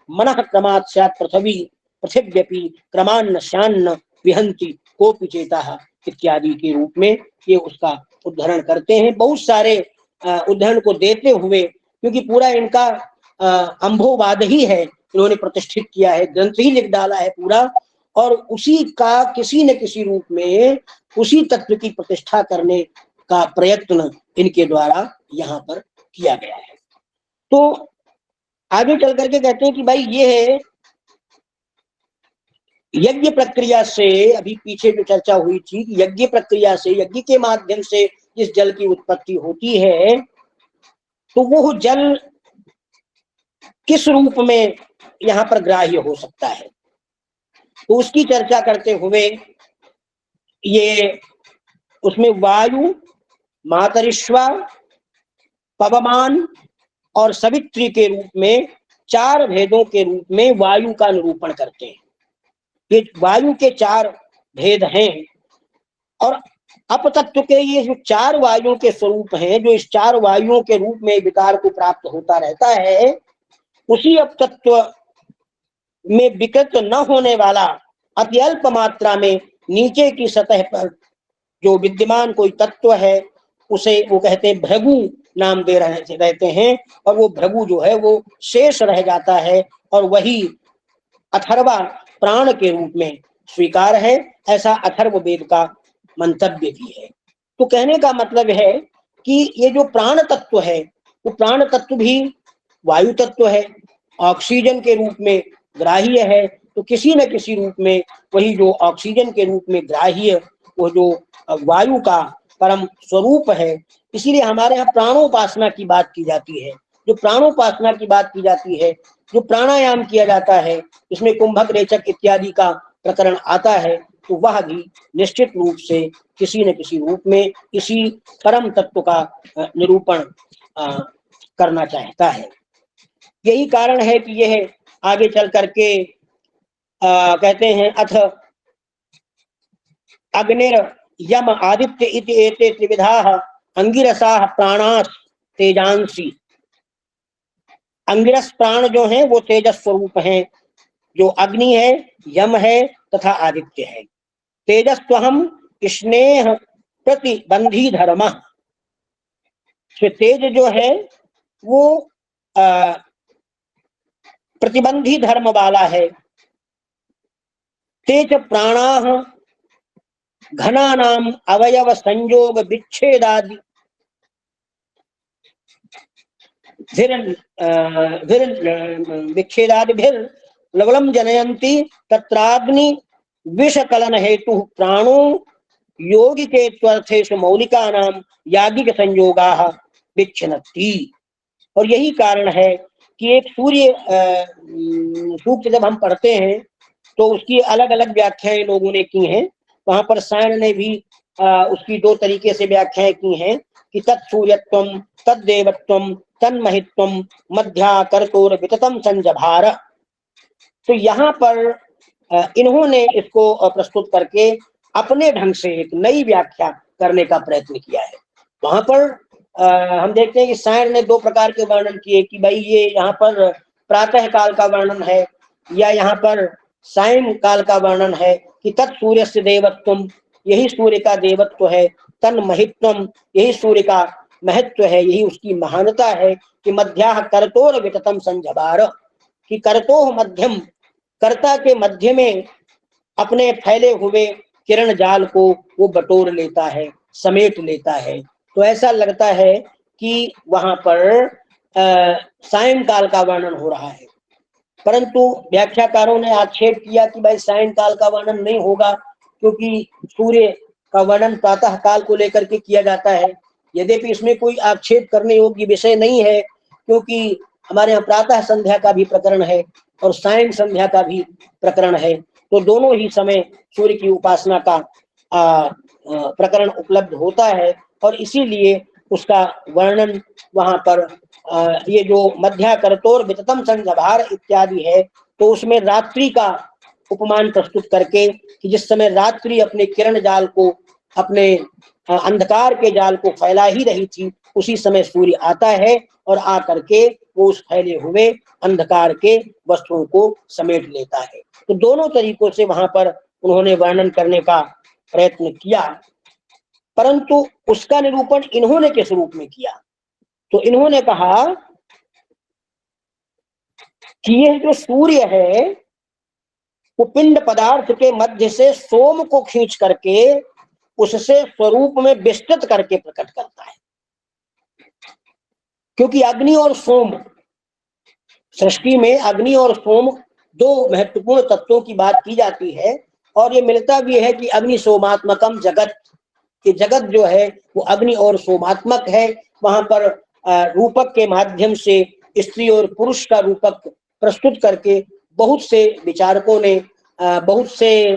मनः क्रमात् स्यात् पृथिव्यपि क्रमान्न श्यान्न विहंति कोपि चेताः इत्यादि के रूप में ये उसका उद्धरण करते हैं। बहुत सारे उद्धरण को देते हुए, क्योंकि पूरा इनका अंभोवाद ही है, इन्होंने प्रतिष्ठित किया है, ग्रंथ ही लिख डाला है पूरा, और उसी का किसी न किसी रूप में उसी तत्व की प्रतिष्ठा करने का प्रयत्न इनके द्वारा यहाँ पर किया गया है। तो आगे चल करके कहते हैं कि भाई ये है यज्ञ प्रक्रिया से, अभी पीछे जो चर्चा हुई थी, यज्ञ प्रक्रिया से, यज्ञ के माध्यम से जिस जल की उत्पत्ति होती है, तो वो जल किस रूप में यहाँ पर ग्राह्य हो सकता है, तो उसकी चर्चा करते हुए ये उसमें वायु, मातरिश्वा, पवमान और सवित्री के रूप में 4 भेदों के रूप में वायु का निरूपण करते हैं। ये वायु के 4 भेद हैं और अपतत्व के ये जो 4 वायुओं के स्वरूप हैं, जो इस 4 वायुओं के रूप में विकार को प्राप्त होता रहता है, उसी अपतत्व में विकृत न होने वाला अति अल्प मात्रा में नीचे की सतह पर जो विद्यमान कोई तत्व है, उसे वो कहते हैं भृगु नाम दे रहते हैं, और वो भृगु जो है वो शेष रह जाता है, और वही अथर्वा प्राण के रूप में स्वीकार है। ऐसा अथर्व वेद का मंतव्य भी है। तो कहने का मतलब है कि ये जो प्राण तत्व है, वो प्राण तत्व भी वायु तत्व है, ऑक्सीजन के रूप में ग्राह्य है, तो किसी न किसी रूप में वही जो ऑक्सीजन के रूप में ग्राह्य, वो जो वायु का परम स्वरूप है। इसीलिए हमारे यहाँ प्राणोपासना की बात की जाती है। जो प्राणोपासना की बात की जाती है, जो प्राणायाम किया जाता है, इसमें कुंभक, रेचक इत्यादि का प्रकरण आता है, तो वह भी निश्चित रूप से किसी न किसी रूप में इसी परम तत्व का निरूपण करना चाहता है। यही कारण है कि यह आगे चल करके कहते हैं अथ अग्निर यम आदित्य इति एते त्रिविधाः अंगिरसाः प्राणास तेजांसी। अंगिरस प्राण जो हैं वो तेजस स्वरूप हैं, जो अग्नि है, यम है तथा आदित्य है। तेजस्त्वहम स्नेह प्रतिबंधी धर्म। तेज जो है वो प्रतिबंधी धर्म वाला है। तेज प्राणाः घनानाम अवयव संयोग विच्छेदादि विच्छेदादिभिर लवलम जनयन्ति तत्राग्नि विषकलन हेतु प्राणो योगिके त्वर्थेषु मौलिकानाम याज्ञिक संयोगाः विच्छिन्नति। और यही कारण है कि एक सूर्य सूक्त जब हम पढ़ते हैं तो उसकी अलग अलग व्याख्याएं लोगों ने की हैं। वहां पर सायण ने भी उसकी 2 तरीके से व्याख्याएं की हैं कि तत्सूर्यत्वम तद्देवत्वम तन्महित्वम मध्या करतोर विततम संजभार। तो यहाँ पर इन्होंने इसको प्रस्तुत करके अपने ढंग से एक नई व्याख्या करने का प्रयत्न किया है। वहां पर हम देखते हैं कि सायण ने 2 प्रकार के वर्णन किए कि भाई ये यहाँ पर प्रातः काल का वर्णन है या यहाँ पर सायं काल का वर्णन है कि तत्सूर्य से देवत्वम, यही सूर्य का देवत्व है, तन महित्वम, यही सूर्य का महत्व है, यही उसकी महानता है कि मध्याह करतोर विततम संजभार, कि करतोह मध्यम, कर्ता के मध्य में अपने फैले हुए किरण जाल को वो बटोर लेता है, समेट लेता है। तो ऐसा लगता है कि वहां पर सायंकाल का वर्णन हो रहा है, परंतु व्याख्याकारों ने आक्षेप किया कि भाई सायंकाल का वर्णन नहीं होगा, क्योंकि सूर्य का वर्णन प्रातः काल को लेकर के किया जाता है। यद्यपि इसमें कोई आक्षेप करने योग्य विषय नहीं है, क्योंकि हमारे यहाँ प्रातः संध्या का भी प्रकरण है और सायं संध्या का भी प्रकरण है, तो दोनों ही समय सूर्य की उपासना का प्रकरण उपलब्ध होता है और इसीलिए उसका वर्णन वहां पर ये जो मध्याकर्तोर विततम संघभार इत्यादि है, तो उसमें रात्रि का उपमान प्रस्तुत करके कि जिस समय रात्रि अपने किरण जाल को, अपने अंधकार के जाल को फैला ही रही थी, उसी समय सूर्य आता है और आकर के वो उस फैले हुए अंधकार के वस्तुओं को समेट लेता है। तो दोनों तरीकों से वहां पर उन्होंने वर्णन करने का प्रयत्न किया, परंतु उसका निरूपण इन्होंने किस रूप में किया? तो इन्होंने कहा कि यह जो सूर्य है वो पिंड पदार्थ के मध्य से सोम को खींच करके उससे स्वरूप में विस्तृत करके प्रकट करता है, क्योंकि अग्नि और सोम, सृष्टि में अग्नि और सोम दो महत्वपूर्ण तत्वों की बात की जाती है और ये मिलता भी है कि अग्नि सोमात्मकम जगत, कि जगत जो है वो अग्नि और सोमात्मक है। वहां पर रूपक के माध्यम से स्त्री और पुरुष का रूपक प्रस्तुत करके बहुत से विचारकों ने बहुत से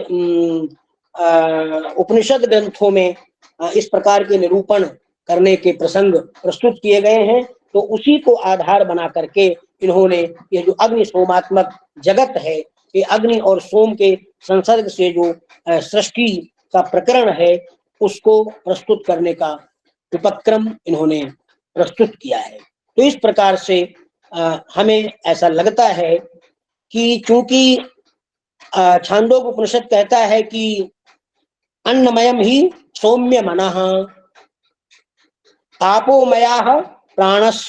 उपनिषद ग्रंथों में इस प्रकार के निरूपण करने के प्रसंग प्रस्तुत किए गए हैं। तो उसी को आधार बना करके इन्होंने ये जो अग्नि सोमात्मक जगत है, ये अग्नि और सोम के संसर्ग से जो सृष्टि का प्रकरण है, उसको प्रस्तुत करने का उपक्रम इन्होंने प्रस्तुत किया है। तो इस प्रकार से हमें ऐसा लगता है कि चूंकि छांदोग्य उपनिषद कहता है कि अन्नमयम ही सौम्य मनः, आपोमयाः प्राणस,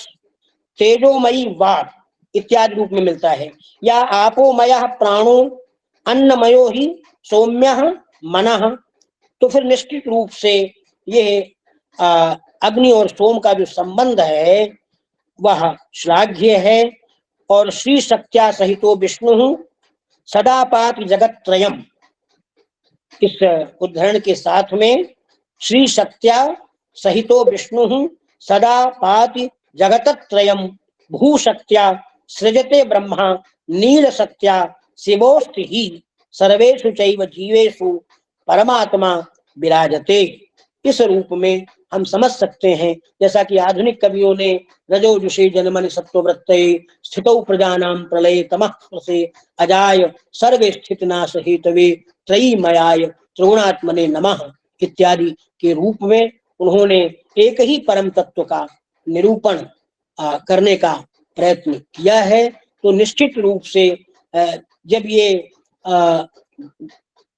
तेजोमयी वाक् इत्यादि रूप में मिलता है, या आपोमयः प्राणो अन्नमयो ही सौम्यः मनः। तो फिर निश्चित रूप से यह अग्नि और सोम का जो संबंध है वह श्लाघ्य है। और श्री शक्त्या सहितो विष्णु सदा पाति जगत त्रयम, इस उद्धरण के साथ में श्री शक्त्या सहितो विष्णु सदा पाति जगत त्रयम भूशक्त्या सृजते ब्रह्मा नील शक्त्या शिवोस्ति ही सर्वेषु चैव जीवेषु परमात्मा विराजते। इस रूप में हम समझ सकते हैं, जैसा कि आधुनिक कवियों ने रजोजुषे जन्मनि सत्ववृत्तये स्थितौ प्रजानां प्रलये तमः प्रसे अजाय सर्वे स्थित नाश हेतवे त्रयीमयाय त्रिगुणात्मने नमः इत्यादि के रूप में उन्होंने एक ही परम तत्व का निरूपण करने का प्रयत्न किया है। तो निश्चित रूप से जब ये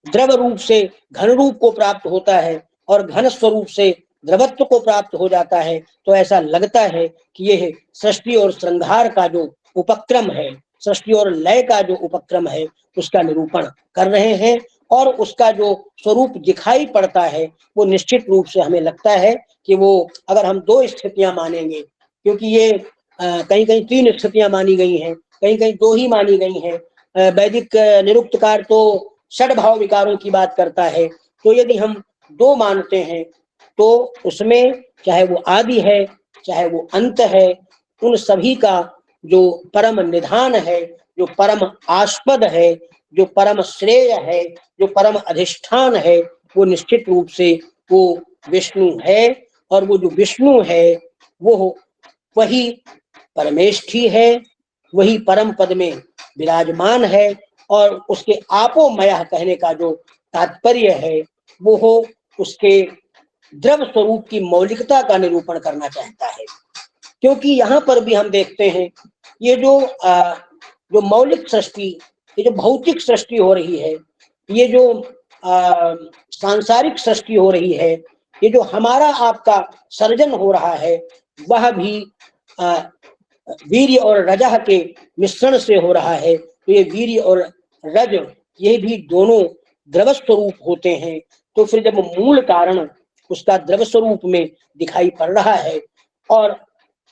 द्रव रूप से घन रूप को प्राप्त होता है और घन स्वरूप से द्रवत्व को प्राप्त हो जाता है, तो ऐसा लगता है कि यह सृष्टि और श्रृंगार का जो उपक्रम है, सृष्टि और लय का जो उपक्रम है, उसका निरूपण कर रहे हैं। और उसका जो स्वरूप दिखाई पड़ता है वो निश्चित रूप से हमें लगता है कि वो, अगर हम दो स्थितियां मानेंगे, क्योंकि ये कहीं कहीं तीन स्थितियां मानी गई हैं, कहीं कहीं दो ही मानी गई हैं। वैदिक निरुक्तकार तो षड भाव विकारों की बात करता है, तो यदि हम दो मानते हैं तो उसमें चाहे वो आदि है चाहे वो अंत है, उन सभी का जो परम निधान है, जो परम आस्पद है, जो परम श्रेय है, जो परम अधिष्ठान है, वो निश्चित रूप से वो विष्णु है। और वो जो विष्णु है वो वही परमेष्ठी है, वही परम पद में विराजमान है। और उसके आपोमयः कहने का जो तात्पर्य है वो हो उसके द्रव स्वरूप की मौलिकता का निरूपण करना चाहता है। क्योंकि यहाँ पर भी हम देखते हैं ये जो मौलिक सृष्टि, ये जो भौतिक सृष्टि हो रही है, ये जो सांसारिक सृष्टि हो रही है, ये जो हमारा आपका सर्जन हो रहा है, वह भी वीर्य और रजः के मिश्रण से हो रहा है। तो ये वीर्य और रज, ये भी दोनों द्रव स्वरूप होते हैं। तो फिर जब मूल कारण उसका द्रव स्वरूप में दिखाई पड़ रहा है और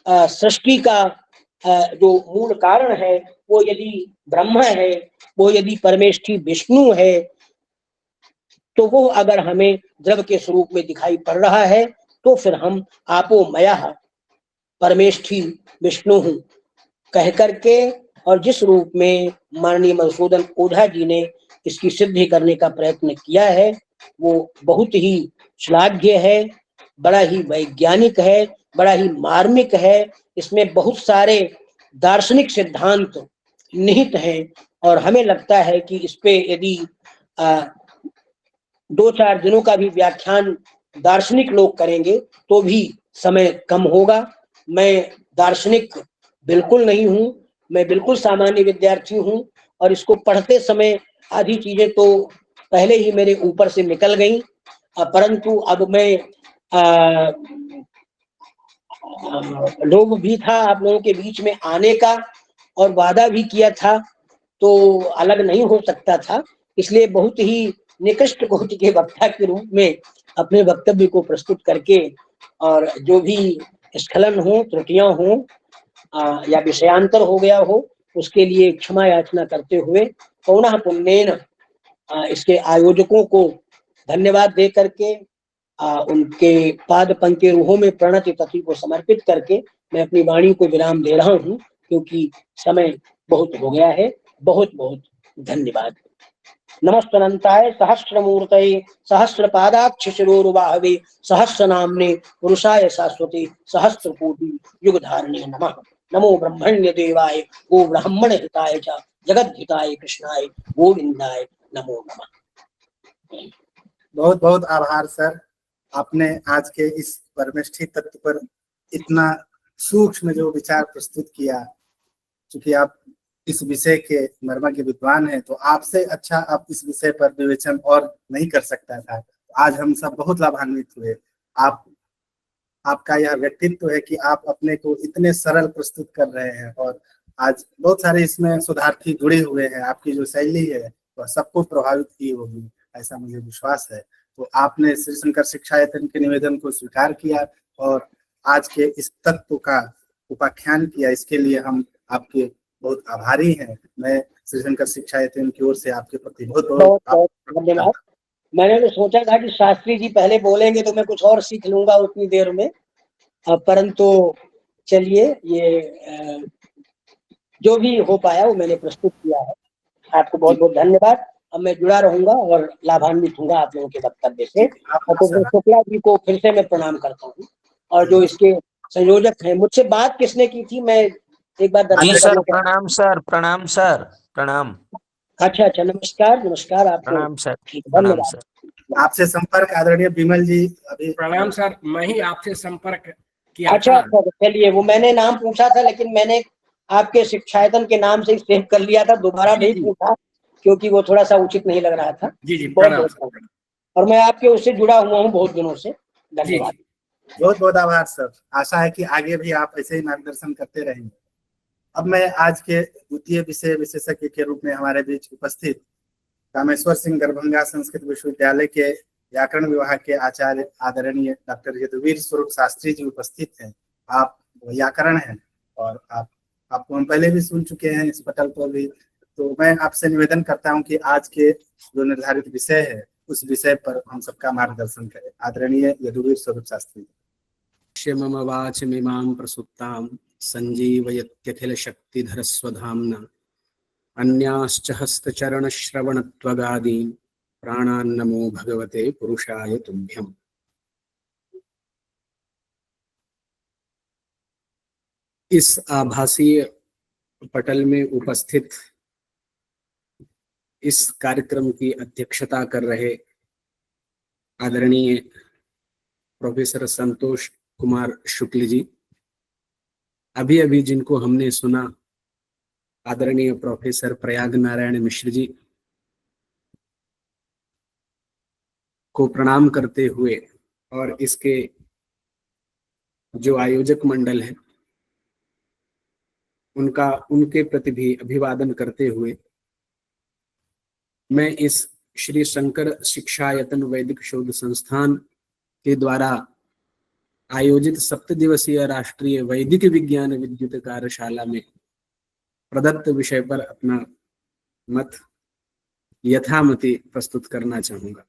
सृष्टि का जो मूल कारण है वो यदि ब्रह्म है, वो यदि परमेष्ठी विष्णु है, तो वो अगर हमें द्रव के स्वरूप में दिखाई पड़ रहा है तो फिर हम आपोमयः परमेष्ठी विष्णु कह करके, और जिस रूप में माननीय मधुसूदन ओझा जी ने इसकी सिद्धि करने का प्रयत्न किया है, वो बहुत ही श्लाघ्य है, बड़ा ही वैज्ञानिक है, बड़ा ही मार्मिक है। इसमें बहुत सारे दार्शनिक सिद्धांत निहित हैं और हमें लगता है कि इस पे यदि 2-4 दिनों का भी व्याख्यान दार्शनिक लोग करेंगे तो भी समय कम होगा। मैं दार्शनिक बिल्कुल नहीं हूँ, मैं बिल्कुल सामान्य विद्यार्थी हूँ और इसको पढ़ते समय आधी चीजें तो पहले ही मेरे ऊपर से निकल गई, परंतु अब मैं लोग भी था आप लोगों के बीच में आने का और वादा भी किया था, तो अलग नहीं हो सकता था, इसलिए बहुत ही निकृष्ट कोटि के वक्ता के रूप में अपने वक्तव्य को प्रस्तुत करके और जो भी स्खलन हो, त्रुटियां हो या विषयांतर हो गया हो, उसके लिए क्षमा याचना करते हुए पौनः पुण्येन इसके आयोजकों को धन्यवाद दे करके उनके पाद पंक्तिरूहों में प्रणति तति को समर्पित करके मैं अपनी वाणी को विराम दे रहा हूँ, क्योंकि समय बहुत हो गया है। बहुत बहुत धन्यवाद। नमस्तनंताय सहस्रमूर्तये सहस्रपादाक्ष शिरोरुबाहवे सहस्रनाम्ने पुरुषाय शाश्वते सहस्रकोटि युगधारिणे नमः। नमो ब्रह्मण्य देवाय गो ब्राह्मण हिताय च जगद हिताय कृष्णाय गोविंदाय नमो नमः। बहुत बहुत आभार सर, आपने आज के इस परमेष्ठी तत्व पर इतना सूक्ष्म जो विचार प्रस्तुत किया। चूंकि आप इस विषय के मर्मज्ञ विद्वान हैं, तो आपसे अच्छा आप इस विषय पर विवेचन और नहीं कर सकता था। आज हम सब बहुत लाभान्वित हुए। आपका यह व्यक्तित्व है कि आप अपने को इतने सरल प्रस्तुत कर रहे हैं और आज बहुत सारे इसमें शोधार्थी जुड़े हुए हैं। आपकी जो शैली है वह सबको प्रभावित की होगी, ऐसा मुझे विश्वास है। तो आपने श्री शंकर शिक्षायतन के निवेदन को स्वीकार किया और आज के इस तत्व का उपाख्यान किया, इसके लिए हम आपके बहुत आभारी हैं। मैं श्री शंकर शिक्षायतन की ओर से आपके प्रति बहुत बहुत धन्यवाद। मैंने तो सोचा था कि शास्त्री जी पहले बोलेंगे तो मैं कुछ और सीख लूंगा उतनी देर में, परंतु चलिए ये जो भी हो पाया वो मैंने प्रस्तुत किया है। आपको बहुत बहुत धन्यवाद। अब मैं जुड़ा रहूंगा और लाभान्वित हूंगा आप लोगों के वक्तव्य से। और शुक्ला जी को फिर से मैं प्रणाम करता हूँ और जो इसके संयोजक हैं। मुझसे बात किसने की थी, मैं एक बार जी सर, प्रणाम सर, प्रणाम सर, प्रणाम। अच्छा अच्छा, नमस्कार नमस्कार आपको। प्रणाम सर, प्रणाम धन्यवाद। सर। आपसे संपर्क आदरणीय विमल जी अभी। प्रणाम सर, मैं ही आपसे संपर्क किया अच्छा था। चलिए, वो मैंने नाम पूछा था लेकिन मैंने आपके शिक्षायतन के नाम से ही सेव कर लिया था, दोबारा नहीं पूछा क्योंकि वो थोड़ा सा उचित नहीं लग रहा था। जी जी, बहुत और मैं आपके उससे जुड़ा हुआ हूँ बहुत दिनों से। धन्यवाद। बहुत बहुत आभार सर। आशा है कि आगे भी आप ऐसे ही मार्गदर्शन करते रहेंगे। अब मैं आज के द्वितीय विषय विशेषज्ञ के रूप में हमारे बीच उपस्थित कामेश्वर सिंह दरभंगा संस्कृत विश्वविद्यालय के व्याकरण विभाग के आचार्य आदरणीय डॉक्टर यदुवीर स्वरूप शास्त्री जी उपस्थित हैं। आप व्याकरण हैं और आपको हम पहले भी सुन चुके हैं इस पटल पर भी। तो मैं आपसे निवेदन करता हूं कि आज के जो निर्धारित विषय है उस विषय पर हम सबका मार्गदर्शन करें। आदरणीय यदुवीर स्वरूप शास्त्री जी। मम वाचमिमां प्रसुप्तां संजीवयत्यखिल शक्तिधर स्वधाम्ना अन्याश्च हस्तचरणश्रवणत्वगादीन् प्राणान्नमो भगवते पुरुषाय तुभ्यम्। इस आभासीय पटल में उपस्थित इस कार्यक्रम की अध्यक्षता कर रहे आदरणीय प्रोफेसर संतोष कुमार शुक्ल जी, अभी अभी जिनको हमने सुना आदरणीय प्रोफेसर प्रयाग नारायण मिश्र जी को प्रणाम करते हुए और इसके जो आयोजक मंडल है उनके प्रति भी अभिवादन करते हुए मैं इस श्री शंकर शिक्षायतन वैदिक शोध संस्थान के द्वारा आयोजित 7 दिवसीय राष्ट्रीय वैदिक विज्ञान विद्युत कार्यशाला में प्रदत्त विषय पर अपना मत यथामति प्रस्तुत करना चाहूंगा।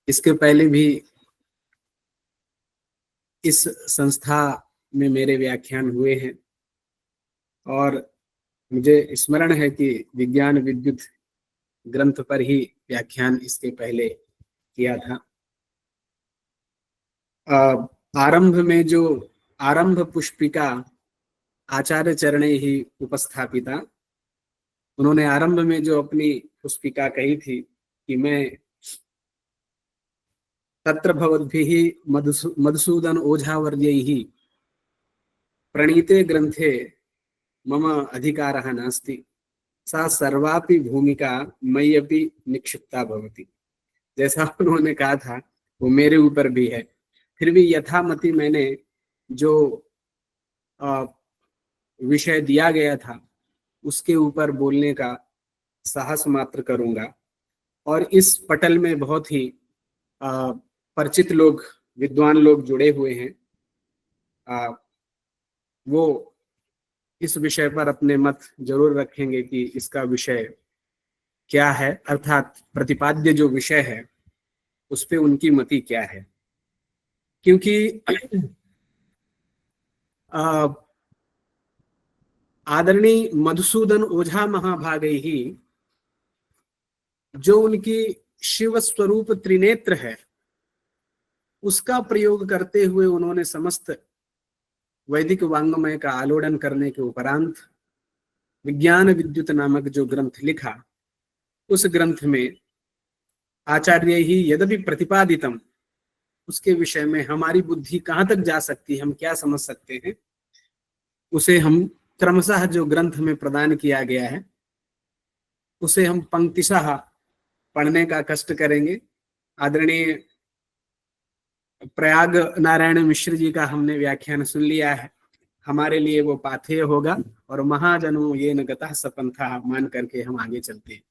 इसके पहले भी इस संस्था में मेरे व्याख्यान हुए हैं और मुझे स्मरण है कि विज्ञान विद्युत ग्रंथ पर ही व्याख्यान इसके पहले किया था। आरंभ में जो आरंभ पुष्पिका आचार्य चरणे ही उपस्थापिता, उन्होंने आरंभ में जो अपनी पुष्पिका कही थी कि मैं तत्र भवद्भिः मधुसूदन ओझावर्यैः प्रणीते ग्रंथे मम अधिकारः नास्ति, सा सर्वापि भूमिका मय्यपि निक्षिप्ता भवति। जैसा उन्होंने कहा था वो मेरे ऊपर भी है, फिर भी यथामति मैंने जो विषय दिया गया था उसके ऊपर बोलने का साहस मात्र करूंगा। और इस पटल में बहुत ही परिचित लोग, विद्वान लोग जुड़े हुए हैं। वो इस विषय पर अपने मत जरूर रखेंगे कि इसका विषय क्या है, अर्थात प्रतिपाद्य जो विषय है उस पे उनकी मति क्या है। क्योंकि आदरणीय मधुसूदन ओझा महाभागे ही जो उनकी शिव स्वरूप त्रिनेत्र है उसका प्रयोग करते हुए उन्होंने समस्त वैदिक वांग्मय का आलोड़न करने के उपरांत विज्ञान विद्युत नामक जो ग्रंथ लिखा, उस ग्रंथ में आचार्य ही यद्यपि प्रतिपादितम, उसके विषय में हमारी बुद्धि कहाँ तक जा सकती है, हम क्या समझ सकते हैं, उसे हम क्रमशः जो ग्रंथ में प्रदान किया गया है उसे हम पंक्तिशः पढ़ने का कष्ट करेंगे। आदरणीय प्रयाग नारायण मिश्र जी का हमने व्याख्यान सुन लिया है, हमारे लिए वो पाथेय होगा और महाजनो ये न गतः सपंथा मान करके हम आगे चलते हैं।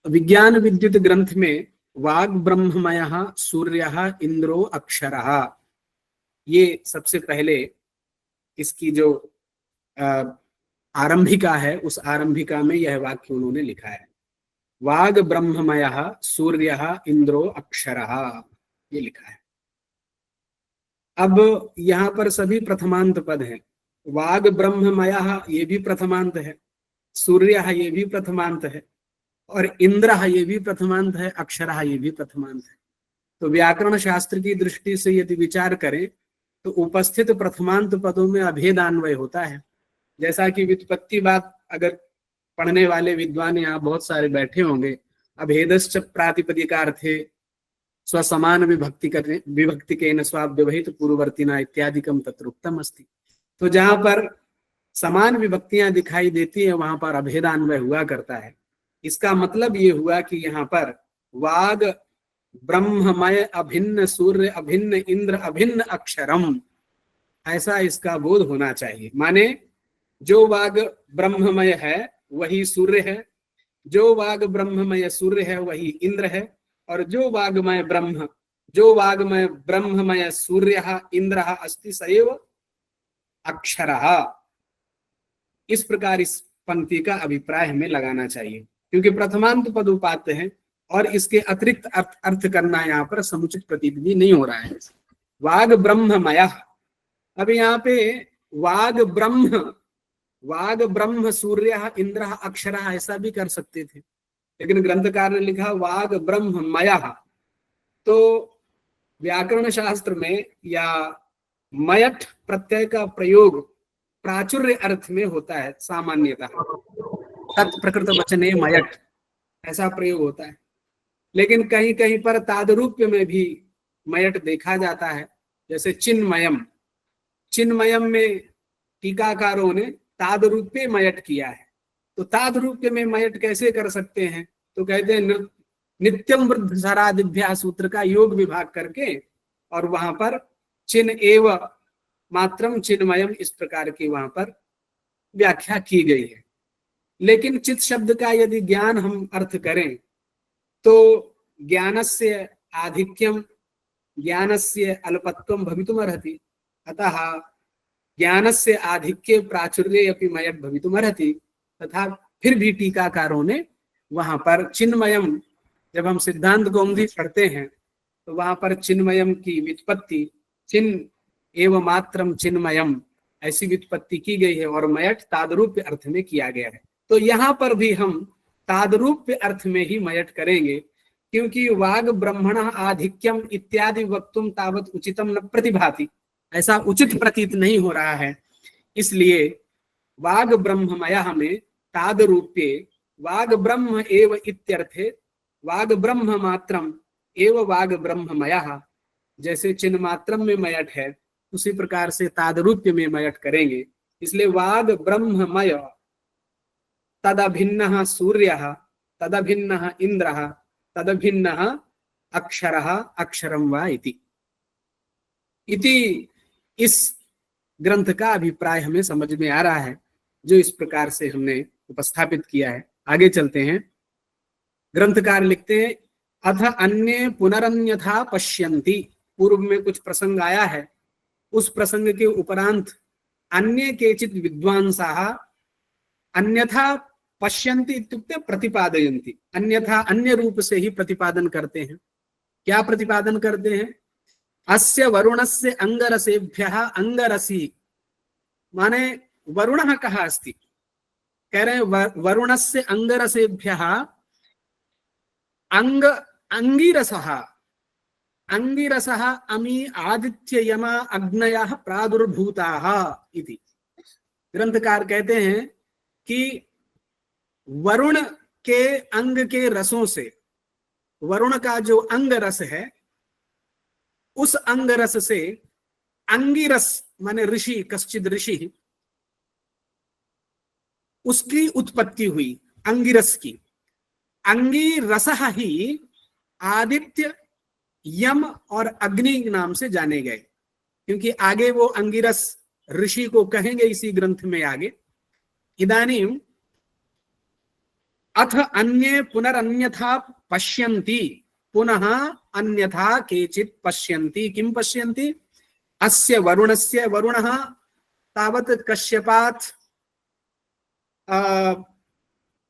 विज्ञान विद्युत ग्रंथ में वाग ब्रह्ममयः सूर्यः इंद्रो अक्षरः, ये सबसे पहले इसकी जो आरंभिका है उस आरंभिका में यह वाक्य उन्होंने लिखा है, वाग ब्रह्ममयः सूर्यः इंद्रो अक्षरः, ये लिखा है। अब यहाँ पर सभी प्रथमांत पद हैं, वाग ब्रह्ममयः ये भी प्रथमांत है, सूर्यः ये भी प्रथमांत है और इंद्रः ये भी प्रथमांत है, अक्षरः ये भी प्रथमांत है। तो व्याकरण शास्त्र की दृष्टि से यदि विचार करें तो उपस्थित प्रथमांत पदों में अभेदान्वय होता है। जैसा कि व्युत्पत्ति बात अगर पढ़ने वाले विद्वान यहाँ बहुत सारे बैठे होंगे, अभेदश्च प्रातिपदिकार्थे स्वसमान विभक्ति के न स्वाव्यवहित पूर्ववर्तिना इत्यादिकम तत्रोक्तम अस्ति। तो जहां पर समान विभक्तियां दिखाई देती है वहां पर अभेदान्वय हुआ करता है। इसका मतलब ये हुआ कि यहाँ पर वाग ब्रह्ममय अभिन्न सूर्य अभिन्न इंद्र अभिन्न अक्षरम, ऐसा इसका बोध होना चाहिए। माने जो वाग ब्रह्ममय है वही सूर्य है, जो वाग ब्रह्ममय सूर्य है वही इंद्र है, और जो वाग्मय ब्रह्ममय सूर्य इंद्र अस्ति सएव अक्षरः। इस प्रकार इस पंक्ति का अभिप्राय हमें लगाना चाहिए, क्योंकि प्रथमांत पद उपात्त है और इसके अतिरिक्त अर्थ करना यहाँ पर समुचित प्रतीति नहीं हो रहा है। वाग ब्रह्ममय, अब यहाँ पे वाग ब्रह्म सूर्य इंद्र अक्षर ऐसा भी कर सकते थे, लेकिन ग्रंथकार ने लिखा वाग ब्रह्ममय। तो व्याकरण शास्त्र में या मयठ प्रत्यय का प्रयोग प्राचुर्य अर्थ में होता है सामान्यतः, तत्प्रकृत वचने मयठ ऐसा प्रयोग होता है, लेकिन कहीं कहीं पर तादरूप्य में भी मयठ देखा जाता है। जैसे चिन्मयम, चिन्मयम में टीकाकारों ने तादरूप्य मयठ किया है। तो तादरूप्य में मयठ कैसे कर सकते हैं, तो कहते हैं नित्यम वृद्ध सरादिभ्या सूत्र का योग विभाग करके और वहां पर चिन्ह एव मात्रम चिन्मयम इस प्रकार की वहां पर व्याख्या की गई है। लेकिन चित शब्द का यदि ज्ञान हम अर्थ करें तो ज्ञानस्य आधिक्यम ज्ञानस्य अल्पत्वम भवितुमर्हति, अतः ज्ञानस्य आधिक्ये प्राचुर्ये अपि मयट भवितुमर्हति। तथा फिर भी टीकाकारों ने वहां पर चिन्मयम, जब हम सिद्धांत कौमुदी पढ़ते हैं तो वहां पर चिन्मयम की व्युत्पत्ति चिन्ह एवं मात्रम चिन्मयम ऐसी व्युत्पत्ति की गई है और मयट तादरूप्य अर्थ में किया गया है। तो यहाँ पर भी हम तादरूप्य अर्थ में ही मयट करेंगे, क्योंकि वाग ब्रह्मण आधिक्यम इत्यादि वक्तुम तावत उचितम न प्रतिभाति, ऐसा उचित प्रतीत नहीं हो रहा है। इसलिए वाग ब्रह्ममयः में तादरूप्ये वाग ब्रह्म एव इत्यर्थे वाग ब्रह्म मात्रम एव वाग ब्रह्ममयः, जैसे चिन्ह मात्रम में मयट है उसी प्रकार से तादरूप्य में मयट करेंगे। इसलिए वाग ब्रह्ममय तदभिन्नः सूर्यः तदभिन्नः इंद्रः तदभिन्नः अक्षरः अक्षरम वा इति इस ग्रंथ का अभिप्राय हमें समझ में आ रहा है, जो इस प्रकार से हमने उपस्थापित किया है। आगे चलते हैं। ग्रंथकार लिखते हैं, अथ अन्ये पुनरन्यथा पश्यन्ति। पूर्व में कुछ प्रसंग आया है, उस प्रसंग के उपरांत अन्य केचित् विद्वांसाः अन्यथा पश्यन्ति इत्युक्ते प्रतिपादयन्ति, अन्यथा अन्य रूप से ही प्रतिपादन करते हैं। क्या प्रतिपादन करते हैं? अस्य वरुणस्य अंगरसेभ्यः अंगरसी, माने वरुणः कहाँ अस्ति? कह रहे हैं वरुणस्य अंगरसेभ्यः अंगिरसः अंगिरसः अमी आदित्य यमा अग्नयः प्रादुर्भूताः इति। ग्रंथकार कहते हैं कि वरुण के अंग के रसों से, वरुण का जो अंग रस है उस अंग रस से अंगिरस माने ऋषि, कश्चिद ऋषि, उसकी उत्पत्ति हुई अंगिरस की। अंगिरसः ही आदित्य यम और अग्नि नाम से जाने गए, क्योंकि आगे वो अंगिरस ऋषि को कहेंगे इसी ग्रंथ में आगे। इदानीम अथ अन्ये पुनरन्यथा पश्यन्ति, पुनः अन्यथा केचित् पश्यन्ति। किं पश्यन्ति? अस्य वरुणस्य, वरुणः तावत् कश्यपात्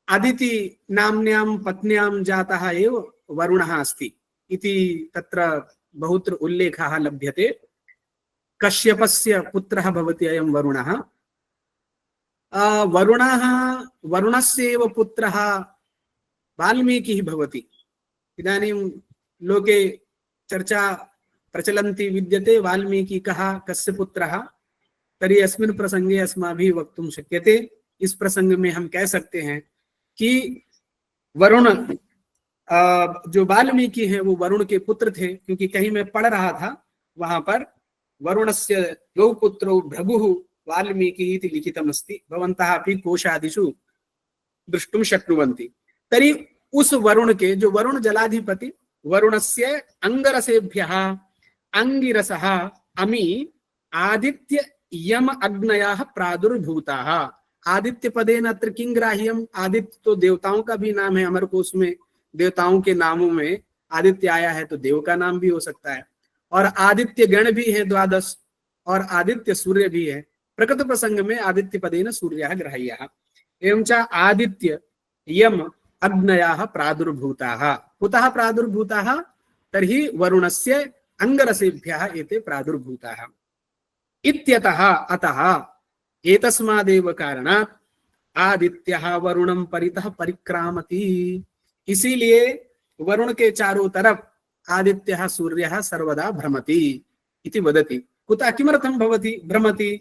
अदिति नाम्न्यां पत्न्यां जातः एव वरुणः अस्ति इति तत्र बहुत्र उल्लेखः लभ्यते। कश्यपस्य पुत्रः भवति अयं वरुणः। वरुणः, वरुणस्य एव पुत्रः वाल्मीकिः भवति। इदानीं लोके चर्चा प्रचलन्ति विद्यते, वाल्मीकि कः, कस्य पुत्रः। तर्हि अस्मिन् प्रसंगे अस्माभिः वक्तुं शक्यते। इस प्रसंग में हम कह सकते हैं कि वरुण, जो वाल्मीकि हैं वो वरुण के पुत्र थे, क्योंकि कहीं मैं पढ़ रहा था वहां पर वरुणस्य द्वौ पुत्रौ भृगुः वाल्मीकि इति लिखितमस्ति, भवन्तः अपि कोशादिषु द्रष्टुं शक्नुवन्ति। तर्हि उस वरुण के, जो वरुण जलाधिपति, वरुणस्य अंगरसेभ्यः अंगिरसः अमी आदित्य यम अग्नयः प्रादुर्भूताः। आदित्य पदेन अत्र किं ग्राह्यम्? आदित्य तो देवताओं का भी नाम है, अमरकोश में देवताओं के नामों में आदित्य आया है, तो देव का नाम भी हो सकता है। और आदित्य गण भी है 12, और आदित्य सूर्य भी है। प्रकृत प्रसंग में आदित्य पदेन सूर्यः ग्राह्यः। एवं च आदित्य यम अग्नयः प्रादुर्भूताः। कुतः प्रादुर्भूताः? तर्हि वरुणस्य अंगरसेभ्यः एते प्रादुर्भूताः इत्यतः, अतः एतस्मादेव कारणात् आदित्यः वरुणं परितः परिक्रामति। इसीलिए वरुण के चारों तरफ आदित्यः सूर्यः सर्वदा भ्रमति इति वदति। कुतः, किमर्थं भवति भ्रमति?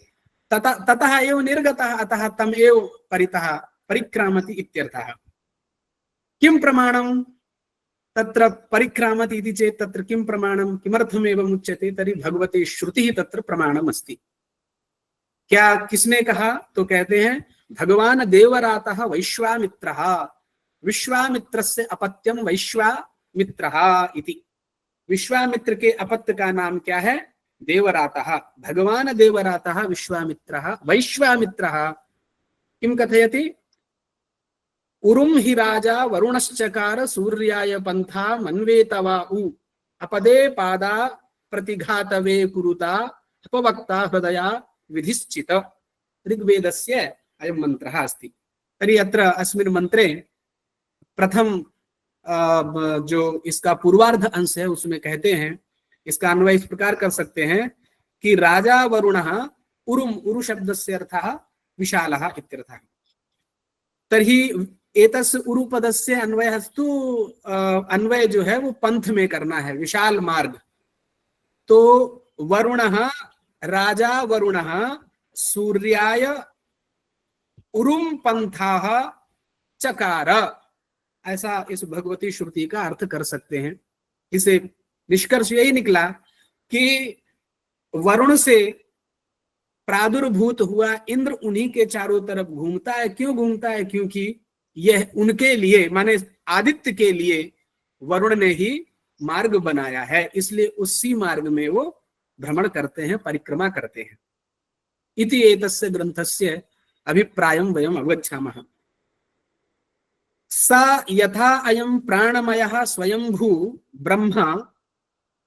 ततः एव निर्गतः, अतः तम एव परितः परिक्रामति इत्यर्थः। किं प्रमाणं तत्र परिक्रामति इति चेत् तत्र किं प्रमाणं, किमर्थम् एवम् उच्यते? तर्हि भगवते श्रुतिः तत्र प्रमाणम् अस्ति। क्या, किसने कहा? तो कहते हैं भगवान देवरातः वैश्वामित्रः, विश्वामित्रस्य अपत्यम वैश्वामित्रः इति। विश्वामित्र के अपत्य का नाम क्या है? देवरातः। भगवान देवरातः विश्वामित्रः वैश्वामित्रः किं कथयति? उरुम हि राजा वरुणश्चकार सूर्याय पंथा मन्वेतवा उ अपदे पादा प्रतिघातवे कुरुता अपवक्ता हृदया विधिश्चित। ऋग्वेदस्य अयं मंत्रः अस्ति। तर्हि अत्र अस्मिन् मंत्रे प्रथम जो इसका पूर्वार्ध अंश है उसमें कहते हैं, इसका अन्वय इस प्रकार कर सकते हैं कि राजा वरुणः उरुम, उरु शब्दस्य अर्थः विशालः इत्यर्थः। तर्हि एतस्य उरुपदस्य अन्वयस्तु अन्वय जो है वो पंथ में करना है, विशाल मार्ग। तो वरुणः, राजा वरुणः सूर्याय उरुम पंथाः चकार, ऐसा इस भगवती श्रुति का अर्थ कर सकते हैं। इसे निष्कर्ष यही निकला कि वरुण से प्रादुर्भूत हुआ इंद्र उन्हीं के चारों तरफ घूमता है। क्यों घूमता है? क्योंकि यह उनके लिए, माने आदित्य के लिए वरुण ने ही मार्ग बनाया है, इसलिए उसी मार्ग में वो भ्रमण करते हैं, परिक्रमा करते हैं। इति एतस्य ग्रंथस्य अभिप्रायं वयम् अवगच्छामः। स यथा अयं प्राणमयः स्वयंभू ब्रह्म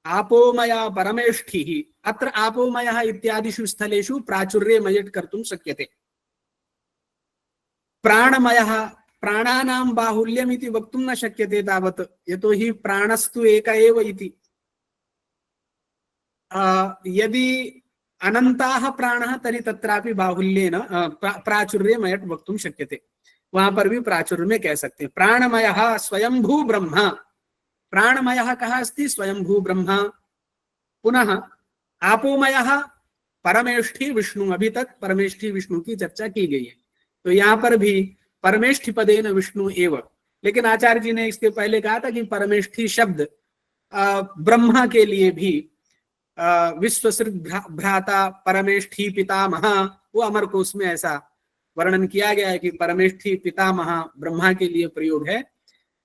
आपोमया परमेष्ठिः, अत्र आपोमयः इत्यादिषु स्थलेषु प्राचुर्ये मयट् कर्तुं शक्यते। प्राणमयः, प्राणानां बाहुल्यम् इति वक्तुं न शक्यते तावत्, यतोहि प्राणस्तु एक एव इति। यदि अनन्ताः प्राणः तर्हि तत्रापि बाहुल्येन प्राचुर्ये मयट् वक्तुं शक्यते, वहां पर भी प्राचुर्य में कह सकते हैं। प्राणमयः स्वयंभू ब्रह्म, प्राणमयः कहा अस्ति? स्वयंभू ब्रह्म। पुनः आपोमयः परमेष्ठी विष्णु, अभी तक परमेष्ठी विष्णु की चर्चा की गई है, तो यहाँ पर भी परमेष्ठी पदेन विष्णु एव। लेकिन आचार्य जी ने इसके पहले कहा था कि परमेष्ठी शब्द ब्रह्मा के लिए भी विश्वसृग भ्राता परमेष्ठी पितामह, वो अमरकोश में ऐसा वर्णन किया गया है कि परमेष्ठी पितामह ब्रह्मा के लिए प्रयोग है।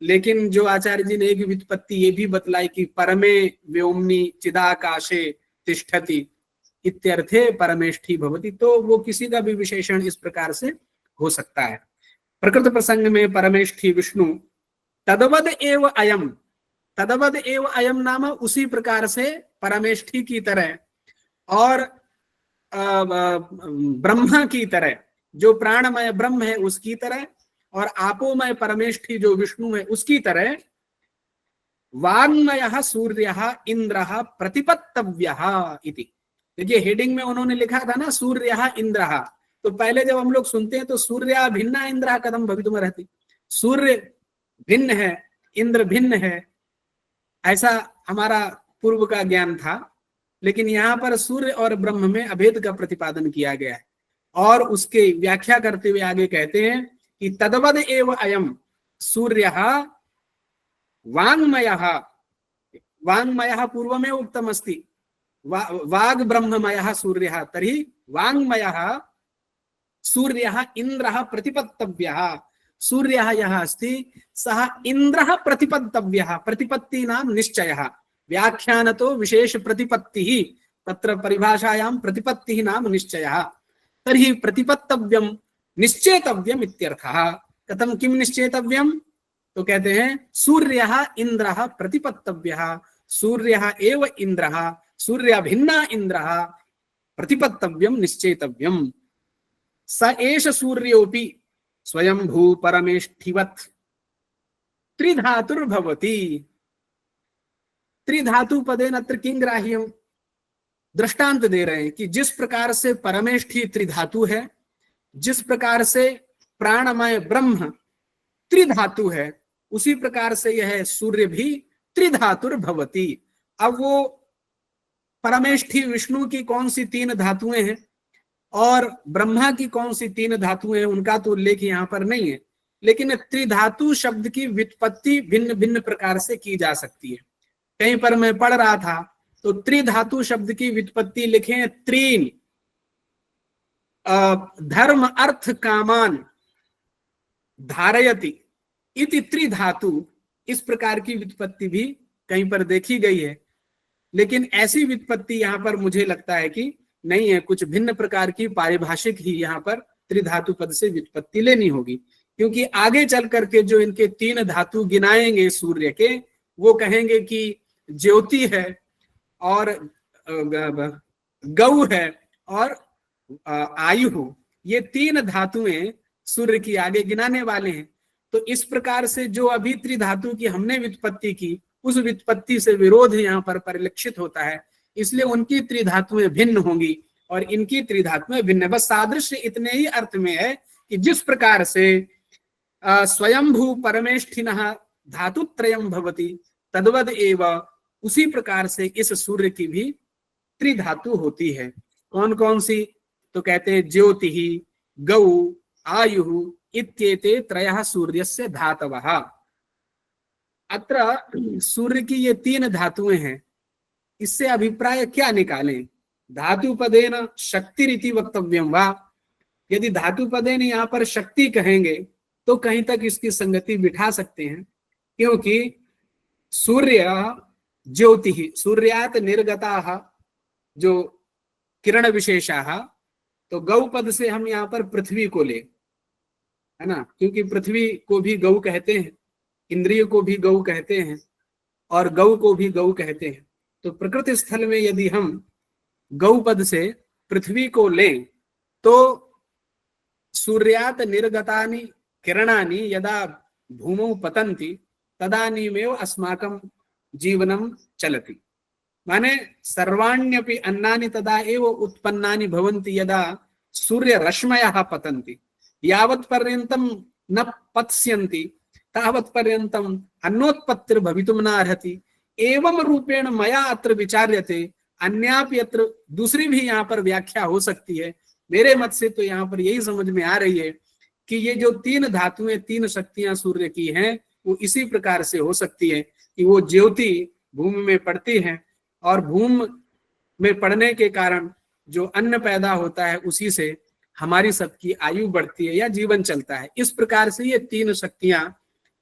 लेकिन जो आचार्य जी ने एक व्युत्पत्ति ये भी बतलाई कि परमे व्योमनि चिदाकाशे तिष्ठति इत्यर्थे परमेष्ठी भवति, तो वो किसी का भी विशेषण इस प्रकार से हो सकता है। प्रकृत प्रसंग में परमेष्ठी विष्णु, तदवद एव अयम, तदवद एव अयम नाम उसी प्रकार से परमेष्ठी की तरह और ब्रह्मा की तरह, जो प्राणमय ब्रह्म है उसकी तरह, और आपोमय परमेष्ठी जो विष्णु है उसकी तरह, वाङ्मयः सूर्यः इंद्रः प्रतिपत्तव्यः इति। देखिए हेडिंग में उन्होंने लिखा था ना सूर्यः इंद्रः, तो पहले जब हम लोग सुनते हैं तो सूर्य भिन्ना इंद्रः कथम भवितुमर्हति, सूर्य भिन्न है, इंद्र भिन्न है, ऐसा हमारा पूर्व का ज्ञान था। लेकिन यहाँ पर सूर्य और ब्रह्म में अभेद का प्रतिपादन किया गया है, और उसके व्याख्या करते हुए आगे कहते हैं कि तदवद एव अयम सूर्यः वाङ्मयः, वाङ्मयः पूर्व में उक्तम अस्ति, वाग् ब्रह्ममयः सूर्यः, तर्हि वाङ्मयः सूर्यः इंद्रः प्रतिपत्तव्यः, सूर्यः यः अस्ति सः इंद्रः प्रतिपत्तव्यः, प्रतिपत्ति नाम निश्चयः, व्याख्यानतो विशेष प्रतिपत्तिः, तत्र परिभाषायां प्रतिपत्तिः नाम निश्चयः। तर्हि प्रतिपत्तव्यं निश्चेतव्यम इत्यर्थः। कथम किम निश्चेतव्यम? तो कहते हैं सूर्यः इंद्रः प्रतिपत्तव्यः, सूर्यः एव इंद्रः, सूर्य भिन्ना इंद्रः प्रतिपत्तव्यम निश्चेतव्यम। स एष सूर्योऽपि स्वयंभू परमेष्ठिवत् त्रिधातुर्भवति। त्रिधातु पदेन अत्र किं ग्राह्यम्? दृष्टांत दे रहे हैं कि जिस प्रकार से परमेष्ठी त्रिधातु है, जिस प्रकार से प्राणमय ब्रह्म त्रिधातु है, उसी प्रकार से यह सूर्य भी त्रिधातुर्भवति। अब वो परमेष्ठी विष्णु की कौन सी तीन धातुएं हैं और ब्रह्मा की कौन सी तीन धातुएं हैं, उनका तो उल्लेख यहाँ पर नहीं है, लेकिन त्रिधातु शब्द की व्युत्पत्ति भिन्न भिन्न प्रकार से की जा सकती है। कहीं पर मैं पढ़ रहा था तो त्रिधातु शब्द की व्युत्पत्ति लिखे त्रीन धर्म अर्थ कामान धारयति इति त्रिधातु, इस प्रकार की व्युत्पत्ति भी कहीं पर देखी गई है। लेकिन ऐसी व्युत्पत्ति यहाँ पर मुझे लगता है कि नहीं है, कुछ भिन्न प्रकार की पारिभाषिक ही यहाँ पर त्रिधातु पद से व्युत्पत्ति लेनी होगी, क्योंकि आगे चल करके जो इनके तीन धातु गिनाएंगे सूर्य के, वो कहेंगे कि ज्योति है और गौ है और आयु, ये तीन धातुएं सूर्य की आगे गिनाने वाले हैं। तो इस प्रकार से जो अभी त्रिधातु की हमने व्युत्पत्ति की, उस व्युत्पत्ति से विरोध यहाँ पर परिलक्षित होता है, इसलिए उनकी त्रिधातुएं भिन्न होंगी और इनकी त्रिधातुएं भिन्न। बस सादृश्य इतने ही अर्थ में है कि जिस प्रकार से स्वयंभू परमेष्ठिनः धातुत्रयं भवति तद्वद एव उसी प्रकार से इस सूर्य की भी त्रिधातु होती है। कौन कौन सी? तो कहते हैं ज्योति, गौ, आयु इत्येते त्रयः सूर्यस्य धातवः। अत्र सूर्य की ये तीन धातुएं हैं, इससे अभिप्राय क्या निकालें? धातुपदेन शक्तिरिति वक्तव्यम वा। यदि धातुपदेन यहाँ पर शक्ति कहेंगे तो कहीं तक इसकी संगति बिठा सकते हैं, क्योंकि सूर्य ज्योति, सूर्यात निर्गताः जो किरण विशेषाः, तो गौ पद से हम यहाँ पर पृथ्वी को ले, है ना, क्योंकि पृथ्वी को भी गौ कहते हैं, इंद्रिय को भी गौ कहते हैं और गौ को भी गौ कहते हैं। तो प्रकृति स्थल में यदि हम गौ पद से पृथ्वी को लें तो सूर्यात निर्गतानि किरणानि यदा भूमौ पतन्ति तदानीमेव अस्माकं जीवनं चलति। माने सर्वाण्यपि अन्नानि तदा एव उत्पन्नानि भवन्ति यदा सूर्यरश्मयः पतन्ति। यावत् पर्यन्तं न पत्स्यन्ति तावत् पर्यन्तम् अन्नोत्पत्तिर्भवितुं नार्हति। एवं रूपेण मया अत्र विचार्यते, अन्यापि अत्र दूसरी भी यहाँ पर व्याख्या हो सकती है। मेरे मत से तो यहाँ पर यही समझ में आ रही है कि ये जो तीन धातुएं, तीन शक्तियां सूर्य की हैं, वो इसी प्रकार से हो सकती है कि वो ज्योति भूमि में पड़ती है और भूमि में पड़ने के कारण जो अन्न पैदा होता है उसी से हमारी सबकी आयु बढ़ती है या जीवन चलता है। इस प्रकार से ये तीन शक्तियां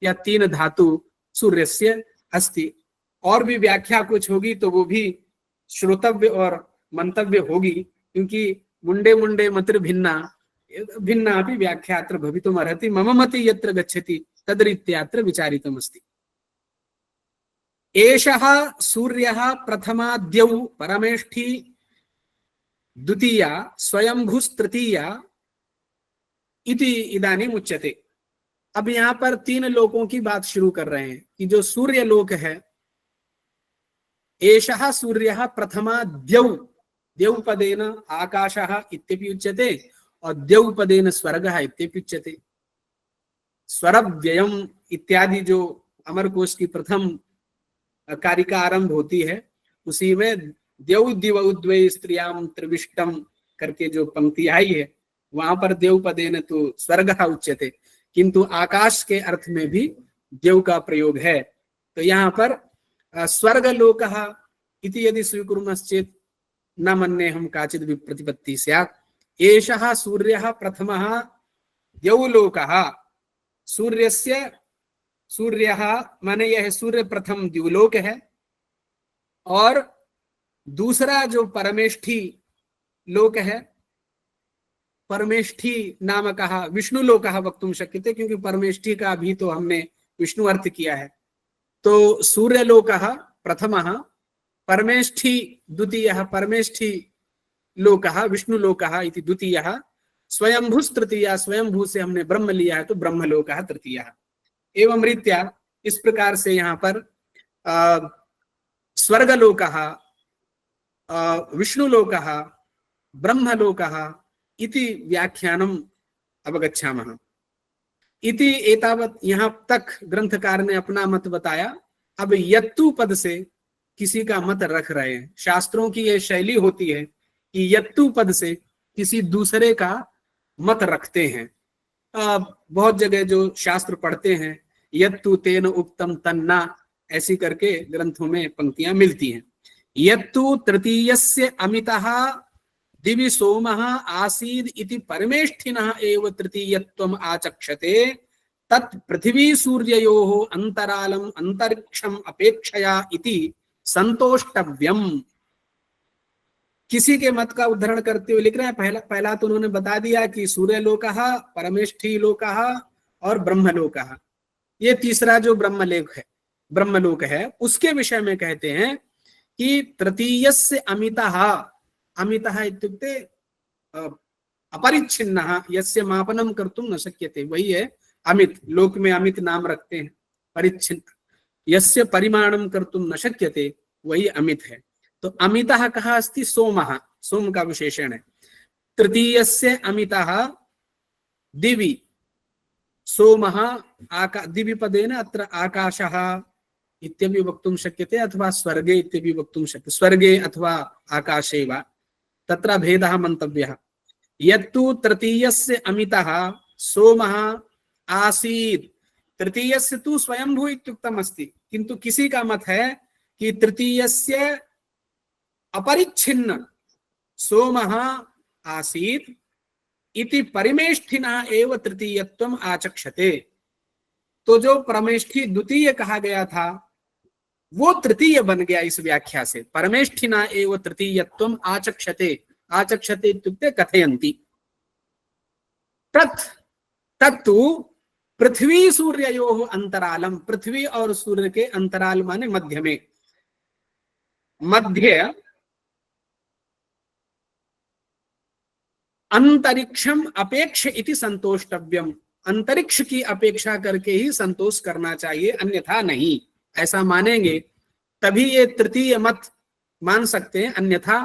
या तीन धातु सूर्यस्य अस्ति। और भी व्याख्या कुछ होगी तो वो भी श्रोतव्य और मंतव्य होगी, क्योंकि मुंडे मुंडे मतिर भिन्ना भिन्ना अपि व्याख्या अत्र भवितुम् अर्हति। मम मति यत्र गच्छति तद्रीत्यात्र विचारितमस्ति। एषः सूर्यः प्रथमा द्यौ परमेष्ठी द्वितीया स्वयंभुस्तृतीया इति इदानीम् उच्यते। अब यहाँ पर तीन लोकों की बात शुरू कर रहे हैं कि जो सूर्य लोक है, एषः सूर्यः प्रथमा द्यौ, द्यौ पदेन आकाशः इत्यपि उच्यते और द्यौ पदेन स्वर्गः इत्यपि उच्यते। स्वरव्ययम् इत्यादि जो अमरकोश की प्रथम कारिका आरंभ होती है, उसी में द्यौ दिवौ द्वै स्त्रियां त्रिविष्टम करके जो पंक्ति आई है, वहां पर द्यौ पदेन तो स्वर्गः उच्यते, किंतु आकाश के अर्थ में भी द्यौ का प्रयोग है। तो यहाँ पर स्वर्गलोकः इति यदि स्वीकुर्मश्चेत् न मन्येऽहं काचिद् विप्रतिपत्तिः स्यात्। एषः सूर्यः प्रथमः द्यौलोकः। सूर्यस्य, सूर्यः माने यह सूर्य प्रथम द्युलोक है और दूसरा जो परमेष्ठी लोक है, परमेष्ठी नामकः विष्णुलोकः वक्तुं शक्यते, क्योंकि परमेष्ठी का भी तो हमने विष्णु अर्थ किया है। तो सूर्यलोकः प्रथमः, परमेष्ठी द्वितीयः, परमेष्ठी लोकः विष्णुलोकः इति द्वितीयः, स्वयंभुस्तृतीया, स्वयंभू से हमने ब्रह्म लिया है तो ब्रह्मलोकः तृतीयः। एवं रीत्या इस प्रकार से यहाँ पर स्वर्गलोकः, विष्णुलोकः, ब्रह्मलोकः इति व्याख्यानम् अवगच्छामः। इति एतावत् यहाँ तक ग्रंथकार ने अपना मत बताया। अब यत्तु पद से किसी का मत रख रहे हैं। शास्त्रों की यह शैली होती है कि यत्तु पद से किसी दूसरे का मत रखते हैं। बहुत जगह जो शास्त्र पढ़ते हैं, यत्तु तेन उक्तम तन्ना, ऐसी करके ग्रंथों में पंक्तियां मिलती हैं। यत्तु तृतीयस्य अमितः दिवि सोमः आसीद इति परमेष्ठिनः एव तृतीयत्वम् आचक्षते तत् पृथ्वी सूर्ययोः अंतरालम अंतरिक्षम अपेक्षया इति संतोष्टव्यम। किसी के मत का उद्धरण करते हुए लिख रहे हैं, पहला तो उन्होंने बता दिया कि सूर्य लोकः, परमेष्ठी लोकः और ब्रह्मलोकः। ये तीसरा जो ब्रह्मलोक है उसके विषय में कहते हैं कि तृतीयस्य अमितः, अमितः इत्युक्ते अपरिच्छिन्नः, यस्य मापनं कर्तुं न शक्यते, वही है अमित। लोक में अमित नाम रखते हैं, परिच्छिन्न, यस्य परिमाणं कर्तुं न शक्यते वही अमित है। तो अमितः कहा अस्ति? सोमः, सोम का विशेषण है। तृतीयस्य अमितः दिवि, सोमः द्विपदेन अत्र आकाशः इत्यपि वक्तुं शक्यते अथवा स्वर्गे इत्यपि वक्तुं शक्यते, स्वर्गे अथवा आकाशे वा, तत्र भेदः मन्तव्यः। यत्तु तृतीयस्य अमितः सोमः आसीत्, तृतीयस्य तु स्वयंभू इत्युक्तम् अस्ति, किन्तु किसी का मत है कि तृतीयस्य अपरिच्छिन्न सोमः आसीत् इति परिमेष्ठिनः एव तृतीयत्वम् आचक्षते। तो जो परमेष्ठी द्वितीय कहा गया था वो तृतीय बन गया इस व्याख्या से। परमेष्ठिना एव तृतीयत्वम् आचक्षते, आचक्षते इत्युक्ते कथयन्ति। तत्तु पृथ्वी सूर्ययोः अंतरालम, पृथ्वी और सूर्य के अंतराल माने मध्य में, मध्य अंतरिक्षम अपेक्ष इति संतोष्टव्यम, अंतरिक्ष की अपेक्षा करके ही संतोष करना चाहिए, अन्यथा नहीं। ऐसा मानेंगे तभी ये तृतीय मत मान सकते हैं, अन्यथा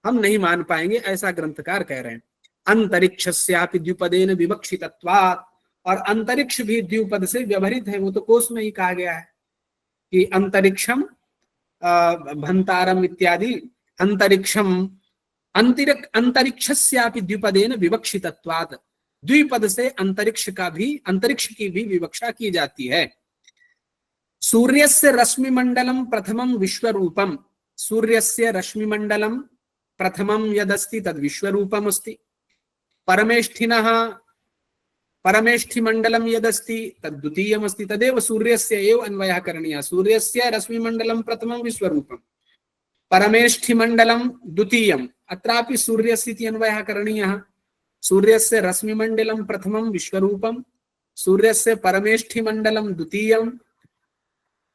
हम नहीं मान पाएंगे, ऐसा ग्रंथकार कह रहे हैं। अंतरिक्षस्यापि द्विपदेन विवक्षितत्वात्, और अंतरिक्ष भी द्विपद से व्यवहृत है, वो तो कोश में ही कहा गया है कि अंतरिक्षम भंतारम इत्यादि, अंतरिक्षम अंतरिक्षस्यापि द्विपदेन विवक्षितत्वात्, द्विपद से अंतरिक्ष का भी, अंतरिक्ष की भी विवक्षा की जाती है। सूर्यस्य रश्मिमंडलम प्रथमम विश्वरूपम, सूर्यस्य रश्मिमंडलम प्रथमम यदस्ति तद विश्वरूपम अस्ति। परमेष्ठिनः परमेष्ठिमंडलम यदस्ति तद द्वितीयम अस्ति, तदेव सूर्यस्य एव अन्वयः करणीयः। सूर्यस्य रश्मिमंडलम प्रथमम विश्वरूपम, परमेष्ठिमंडलम द्वितीयम, अत्रापि सूर्यस्य इति अन्वयः करणीयः। सूर्यस्य रश्मिमंडलम प्रथमम विश्वरूपम, सूर्यस्य परमेष्ठिमंडलम द्वितीयम,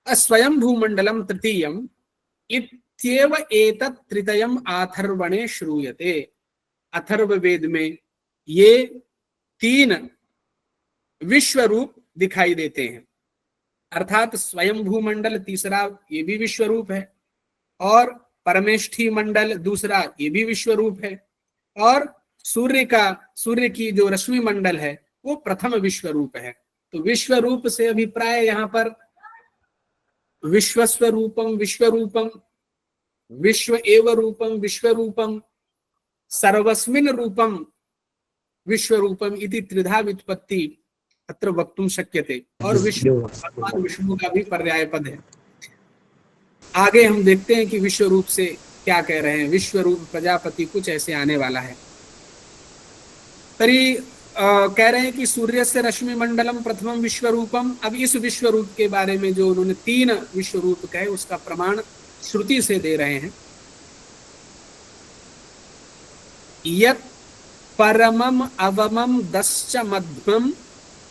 स्वयंभूमंडलम तृतीयम इत्येव एतत् तृतीयम अथर्वणे श्रूयते। अथर्ववेद में ये तीन विश्व रूप दिखाई देते हैं, अर्थात स्वयंभू मंडल तीसरा ये भी विश्व रूप है, और परमेष्ठी मंडल दूसरा ये भी विश्व रूप है, और सूर्य की जो रश्मि मंडल है वो प्रथम विश्व रूप है। तो विश्व रूप से अभिप्राय यहाँ पर विश्वस्वरूपम विश्वरूपम, विश्व एव रूपम विश्वरूपम, सर्वस्मिन् रूपम विश्वरूपम इति त्रिधा व्युत्पत्ति अत्र वक्तुं शक्यते। और विष्णु, भगवान विष्णु का भी पर्याय पद है। आगे हम देखते हैं कि विश्व रूप से क्या कह रहे हैं। विश्व रूप प्रजापति कुछ ऐसे आने वाला है। तरी कह रहे हैं कि सूर्य से रश्मि मंडलम प्रथमम विश्व रूपम। अब इस विश्व रूप के बारे में जो उन्होंने तीन विश्व रूप कहे उसका प्रमाण श्रुति से दे रहे हैं। यत् परमम अवमम दश्च मध्यम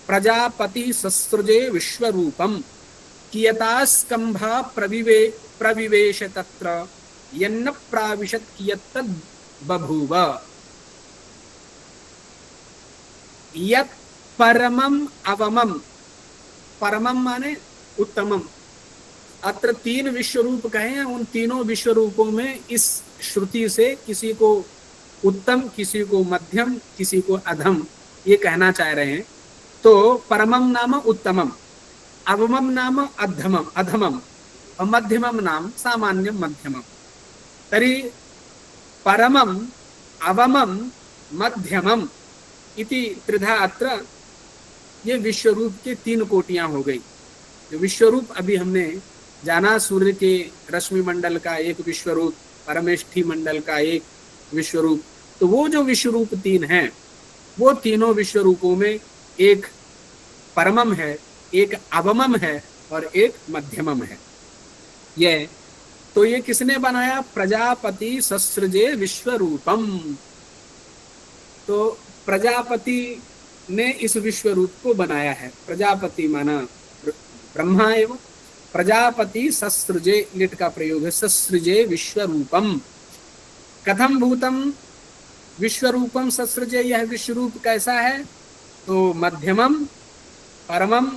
प्रजापति सस्त्रजे विश्व रूपम कियता स्कंभा प्रविवेश तत्र यन्न प्राविशत कियत्तद् बभूव। यत् परमम अवमम, परमम माने उत्तमम। अत्र तीन विश्व रूप कहे हैं, उन तीनों विश्व रूपों में इस श्रुति से किसी को उत्तम, किसी को मध्यम, किसी को अधम ये कहना चाह रहे हैं। तो परमम नाम उत्तमम, अवमम नाम अधमम, और मध्यमम नाम सामान्यम मध्यमम। तरी परमम अवमम मध्यमम इति त्रिधा अत्र ये विश्वरूप के तीन कोटियां हो गई। जो विश्वरूप अभी हमने जाना, सूर्य के रश्मि मंडल का एक विश्वरूप, परमेष्ठी मंडल का एक विश्वरूप, तो वो जो विश्वरूप तीन हैं वो तीनों विश्वरूपों में एक परमम है, एक अवमम है और एक मध्यमम है। ये तो ये किसने बनाया? प्रजापति सस्रजे विश्वरूपम। तो प्रजापति ने इस विश्व रूप को बनाया है। प्रजापति माना ब्रह्मा एवं प्रजापति सस्रजे, लिट का प्रयोग है, सस्रजे विश्वरूपम। कथम भूतम विश्वरूपम सस्रजे, यह विश्व रूप कैसा है? तो मध्यमम परमम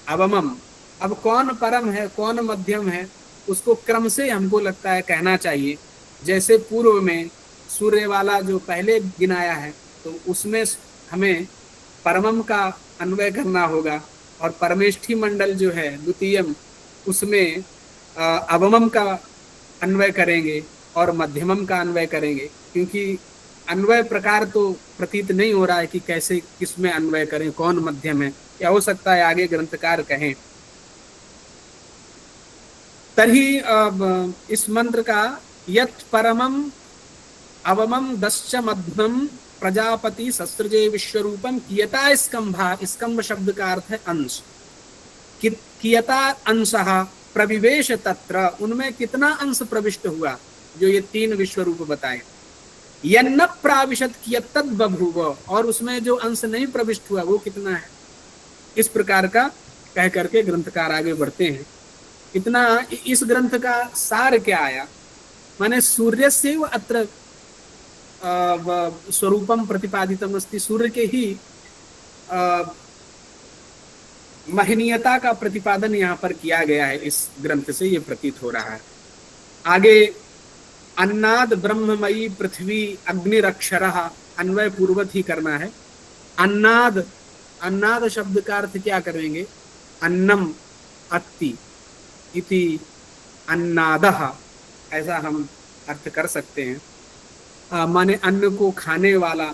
अवमम। अब कौन परम है कौन मध्यम है उसको क्रम से हमको लगता है कहना चाहिए। जैसे पूर्व में सूर्य वाला जो पहले गिनाया है तो उसमें हमें परमम का अन्वय करना होगा, और परमेष्ठी मंडल जो है द्वितीयम, उसमें अवमम का अन्वय करेंगे और मध्यमम का अन्वय करेंगे, क्योंकि अन्वय प्रकार तो प्रतीत नहीं हो रहा है कि कैसे किसमें अन्वय करें, कौन मध्यम है, या हो सकता है आगे ग्रंथकार कहें। तर्हि इस मंत्र का यत् परमम अवमम दश्च मध्यमम प्रजापति सस्त्रजे विश्वरूपम कियता स्कंभा, स्कंभ शब्द का अर्थ है अंश, कियता अंशः प्रविवेश तत्र, उनमें कितना अंश प्रविष्ट हुआ, जो ये 3 विश्व रूप बताए। यन्न प्राविशत कियत्तद बभूव, और उसमें जो अंश नहीं प्रविष्ट हुआ वो कितना है। इस प्रकार का कह करके ग्रंथकार आगे बढ़ते हैं। इतना इस ग्रंथ का सार क्या आया, माने सूर्यस्य अत्र स्वरूपम प्रतिपादितम अस्ति, सूर्य के ही महनीयता का प्रतिपादन यहाँ पर किया गया है, इस ग्रंथ से ये प्रतीत हो रहा है। आगे अन्नाद ब्रह्ममयी पृथ्वी अग्निरक्षरः, अन्वय पूर्वक ही करना है। अन्नाद, अन्नाद शब्द का अर्थ क्या करेंगे, अन्नम अत्ति इति अन्नादः, ऐसा हम अर्थ कर सकते हैं। माने अन्न को खाने वाला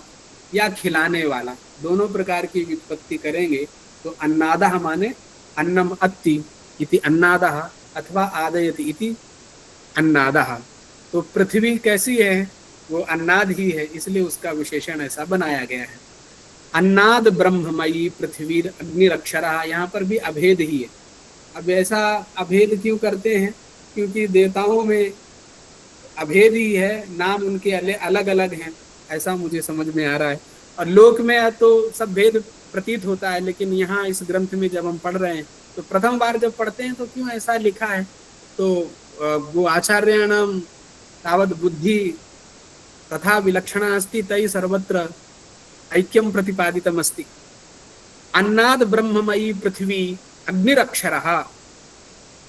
या खिलाने वाला, दोनों प्रकार की व्युत्पत्ति करेंगे तो अन्नादः माने अन्नम अत्ति इति अन्नादः, अथवा आदयति इति अन्नादः। तो पृथ्वी कैसी है, वो अन्नाद ही है, इसलिए उसका विशेषण ऐसा बनाया गया है। अन्नाद ब्रह्ममयी पृथ्वी अग्निरक्षरः, यहाँ पर भी अभेद ही है। अब ऐसा अभेद क्यों करते हैं, क्योंकि देवताओं में अभेद ही है, नाम उनके अलग अलग हैं, ऐसा मुझे समझ में आ रहा है। और लोक में तो सब भेद प्रतीत होता है, लेकिन यहाँ इस ग्रंथ में जब हम पढ़ रहे हैं तो प्रथम बार जब पढ़ते हैं तो क्यों ऐसा लिखा है, तो वो आचार्याणाम तावत् बुद्धि तथा विलक्षणा अस्ति तई सर्वत्र ऐक्यम प्रतिपादितम अस्ति। अन्नाद ब्रह्ममयी पृथ्वी अग्निरक्षरः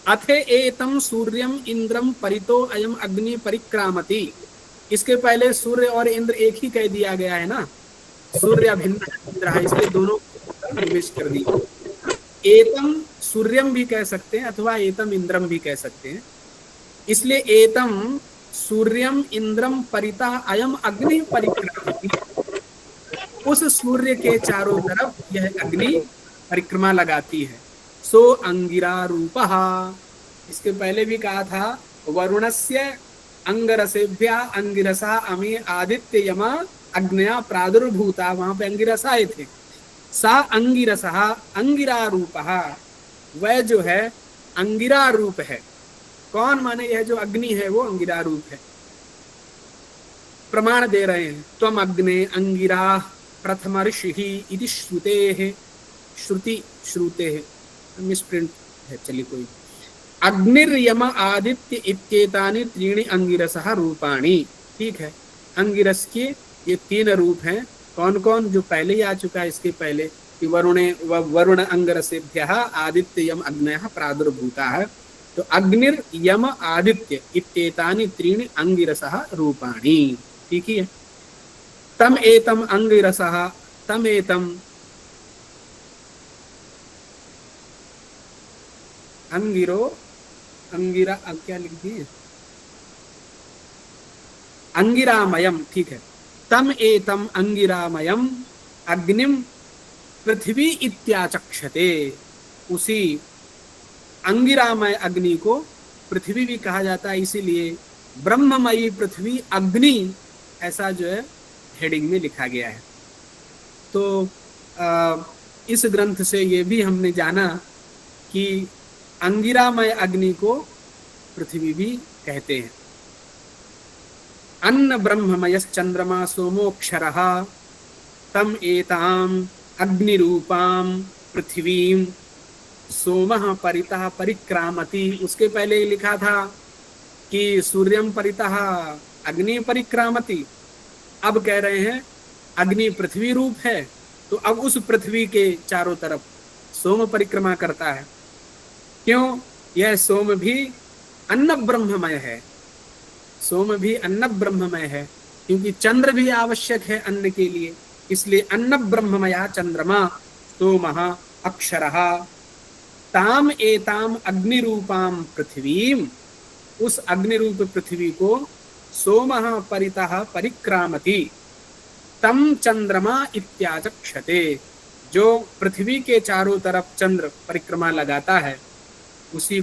अथे एतम सूर्यम इंद्रम परितो अयम अग्नि परिक्रामति। इसके पहले सूर्य और इंद्र एक ही कह दिया गया है ना, सूर्य अभिन्न इंद्र है, इसलिए दोनों प्रवेश कर दी। एतम सूर्यम भी कह सकते हैं अथवा एतम इंद्रम भी कह सकते हैं, इसलिए एतम सूर्यम इंद्रम परिता अयम अग्नि परिक्रामति, उस सूर्य के चारों तरफ यह अग्नि परिक्रमा लगाती है। सो अंगिरा रूपः, इसके पहले भी कहा था वरुणस्य अंगरसेभ्या अंगिरसा अमी आदित्य यमा अग्नया प्रादुर्भूता, वहां पे अंगिरसा आए थे। सा अंगिरसा अंगिरा रूपः, वह जो है अंगिरा रूप है। कौन, माने यह जो अग्नि है वो अंगिरा रूप है। प्रमाण दे रहे हैं, त्वम अग्ने अंगिरा प्रथम ऋषि इति श्रुते, श्रुति श्रुते है, मिसप्रिंट है, चलिए कोई। अग्निर्यम आदित्य इत्येतानि त्रीणि अंगिरसः रूपाणि, ठीक है। अंगिरस के ये 3 रूप हैं। कौन कौन, जो पहले ही आ चुका है इसके पहले कि वरुण अंगरसेभ्यः आदित्य यम अग्नयः प्रादुर्भूताः, तो अग्निर यम आदित्य इत्येतानि त्रीणि अंगिरसः रूपाणि, ठीक है। तम एतम अंगिरसः, तम एतम अंगिरो, अंगिरा, अब क्या लिख दिए, अंगिरामयम, ठीक है। तम एतम अंगिरामयम अग्निम पृथ्वी इत्याचक्षते, उसी अंगिरामय अग्नि को पृथ्वी भी कहा जाता है, इसीलिए ब्रह्ममयी पृथ्वी अग्नि ऐसा जो है हेडिंग में लिखा गया है। तो इस ग्रंथ से ये भी हमने जाना कि अंगिरामय अग्नि को पृथ्वी भी कहते हैं। अन्न ब्रह्ममयश्चंद्रमा सोमोक्षरः तम एताम अग्निरूपाम पृथ्वीम सोमः परितः परिक्रामति। उसके पहले लिखा था कि सूर्यम परितः अग्नि परिक्रामति, अब कह रहे हैं अग्नि पृथ्वी रूप है, तो अब उस पृथ्वी के चारों तरफ सोम परिक्रमा करता है। क्यों, यह सोम भी अन्न ब्रह्ममय है, सोम भी अन्न ब्रह्ममय है, क्योंकि चंद्र भी आवश्यक है अन्न के लिए, इसलिए अन्न ब्रह्ममया चंद्रमा सोमः अक्षरः ताम एताम अग्निरूपाम पृथ्वीम, उस अग्निरूप पृथ्वी को सोमः परितः परिक्रामति तम चंद्रमा इत्याचक्षते, जो पृथ्वी के चारों तरफ चंद्र परिक्रमा लगाता है उसी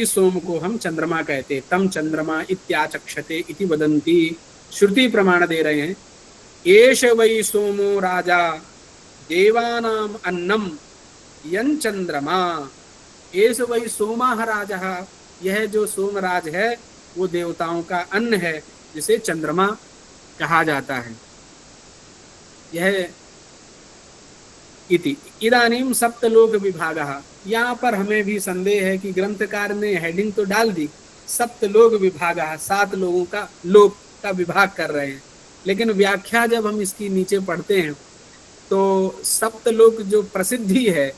सोम को हम चंद्रमा कहते। तम चंद्रमा इत्याचक्षते इति वदन्ति, श्रुति प्रमाण दे रहे हैं। एष वै सोमो राजा देवानाम अन्नम यं चंद्रमा, एष वै सोमः राजः, यह जो सोमराज है वो देवताओं का अन्न है जिसे चंद्रमा कहा जाता है। यह इति इदानीम सप्तलोक विभागः, यहाँ पर हमें भी संदेह है कि ग्रंथकार ने हेडिंग तो डाल दी सप्तलोक विभागः, 7 लोगों का लोक का विभाग कर रहे हैं, लेकिन व्याख्या जब हम इसकी नीचे पढ़ते हैं तो सप्तलोक जो प्रसिद्धि है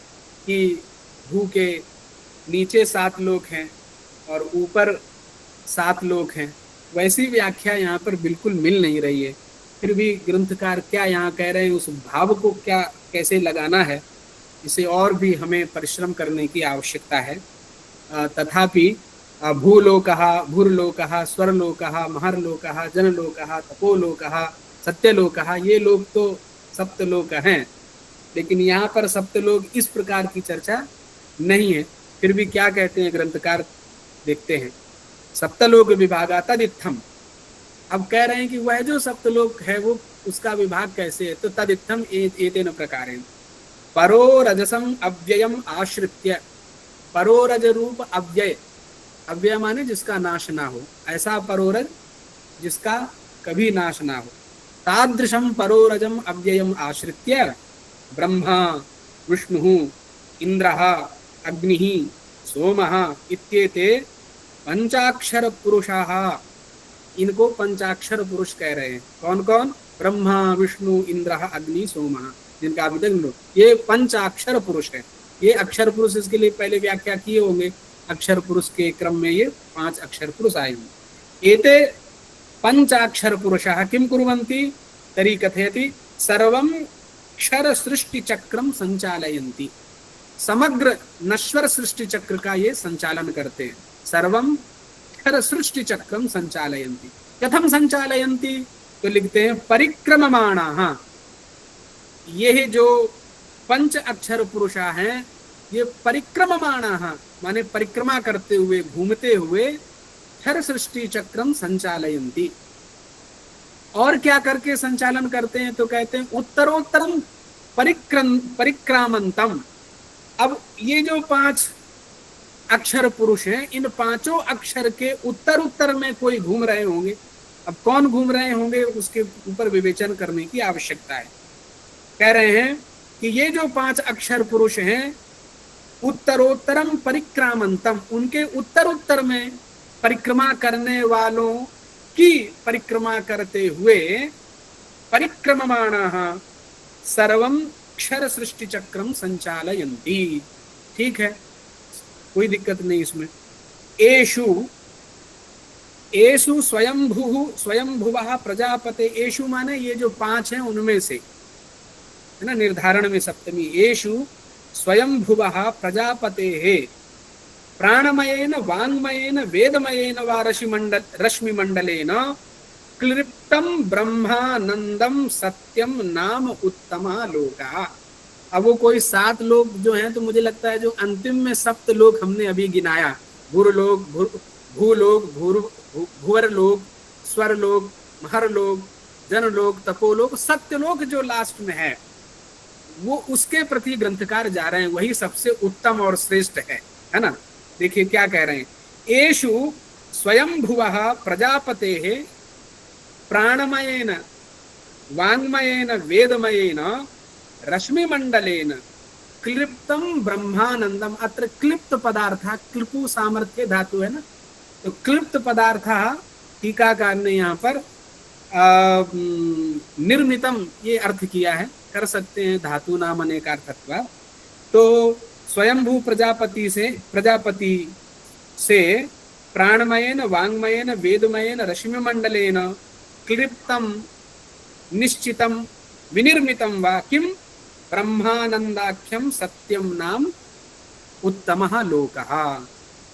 कि भू के नीचे 7 लोक हैं और ऊपर 7 लोक हैं, वैसी व्याख्या यहाँ पर बिल्कुल मिल नहीं रही है। फिर भी ग्रंथकार क्या यहाँ कह रहे हैं, उस भाव को क्या कैसे लगाना है, इसे और भी हमें परिश्रम करने की आवश्यकता है। तथापि भूलोकः, भूर्लोकः, स्वरलोकः, महर्लोकः, जनलोकः, तपोलोकः, सत्यलोकः, ये लोक तो सप्तलोक हैं, लेकिन यहाँ पर सप्तलोक इस प्रकार की चर्चा नहीं है। फिर भी क्या कहते हैं ग्रंथकार, देखते हैं। सप्तलोक विभागा तदित्थम, अब कह रहे हैं कि वह जो सप्तलोक है वो उसका विभाग कैसे है, तो तदित्थम एतेन प्रकारेण परो रजसम अव्ययम आश्रित्य, परोरज रूप अव्यय, अव्यय माने जिसका नाश ना हो, ऐसा परोरज जिसका कभी नाश ना हो, तादृशम परोरजम अव्ययम आश्रित्य ब्रह्मा विष्णुः इंद्रः अग्निः सोमः इत्येते पंचाक्षर पुरुषाः, इनको पंचाक्षर पुरुष कह रहे हैं। कौन कौन? ब्रह्मा विष्णु इंद्रः अग्नि सोमः, जिनका अभी तक ये पंचाक्षर पुरुष है। ये अक्षर पुरुष इसके लिए पहले व्याख्या किए होंगे, अक्षर पुरुष के क्रम में ये 5 अक्षर पुरुष आए होंगे। एते पंचाक्षर पुरुषाः किं कुर्वन्ति तर्हि कथयति सर्वं क्षर सृष्टि चक्रम संचालयन्ति, समग्र नश्वर सृष्टि चक्र का ये संचालन करते हैं। सर्वम क्षर सृष्टि चक्रम संचालयन्ति, कथम संचालयन्ति, तो लिखते हैं परिक्रममाणाः, ये जो 5 अक्षर पुरुषा हैं ये परिक्रममाणाः माने परिक्रमा करते हुए, घूमते हुए क्षर सृष्टि चक्रम संचालयन्ति। और क्या करके संचालन करते हैं, तो कहते हैं उत्तरोत्तरम परिक्रामंतम। अब ये जो 5 अक्षर पुरुष हैं, इन 5 अक्षर के उत्तर उत्तर में कोई घूम रहे होंगे। अब कौन घूम रहे होंगे उसके ऊपर विवेचन करने की आवश्यकता है। कह रहे हैं कि ये जो 5 अक्षर पुरुष हैं उत्तरोत्तरम परिक्रामंतम, उनके उत्तर उत्तर में परिक्रमा करने वालों की परिक्रमा करते हुए परिक्रममाणाः सर्वं क्षर सृष्टि चक्रम संचालयन्ति। ठीक है, कोई दिक्कत नहीं इसमें। एषु स्वयंभुवः प्रजापते, एषु माने ये जो 5 हैं उनमें से, है ना, निर्धारण में सप्तमी। एषु स्वयंभुवः प्रजापतेः प्राणमयेन वाङ्मयेन वेदमयेन वा रश्मिमण्डलेन क्लिप्तम ब्रह्मानंदम सत्यम नाम उत्तमा लोका। अब वो कोई 7 लोक जो हैं, तो मुझे लगता है जो अंतिम में सप्त लोक हमने अभी गिनाया, भूरलोक, भूलोक, भुवरलोक, स्वरलोक, महरलोक, जनलोक, तपोलोक, सत्यलोक जो लास्ट में है वो उसके प्रति ग्रंथकार जा रहे हैं, वही सबसे उत्तम और श्रेष्ठ है ना। देखिए क्या कह रहे हैं, एषु स्वयंभुवः प्रजापतेः प्राणमयेन वाङ्मयेन वेदमयेन रश्मिमण्डलेन क्लिप्तम ब्रह्मानंदम। अत्र क्लिप्त पदार्थ, क्लिपु सामर्थ्य धातु है ना, तो क्लिप्त पदार्थ टीकाकार ने यहाँ पर निर्मितम ये अर्थ किया है, कर सकते हैं धातु नाम अनेकार्थत्व। तो स्वयंभू प्रजापति से प्राणमयेन वाङ्मयेन वेदमयेन रश्मिमण्डलेन क्लिप्तम निश्चितम विनिर्मितं वा किम ब्रह्मानंदाख्यम सत्यम नाम उत्तमः लोकः।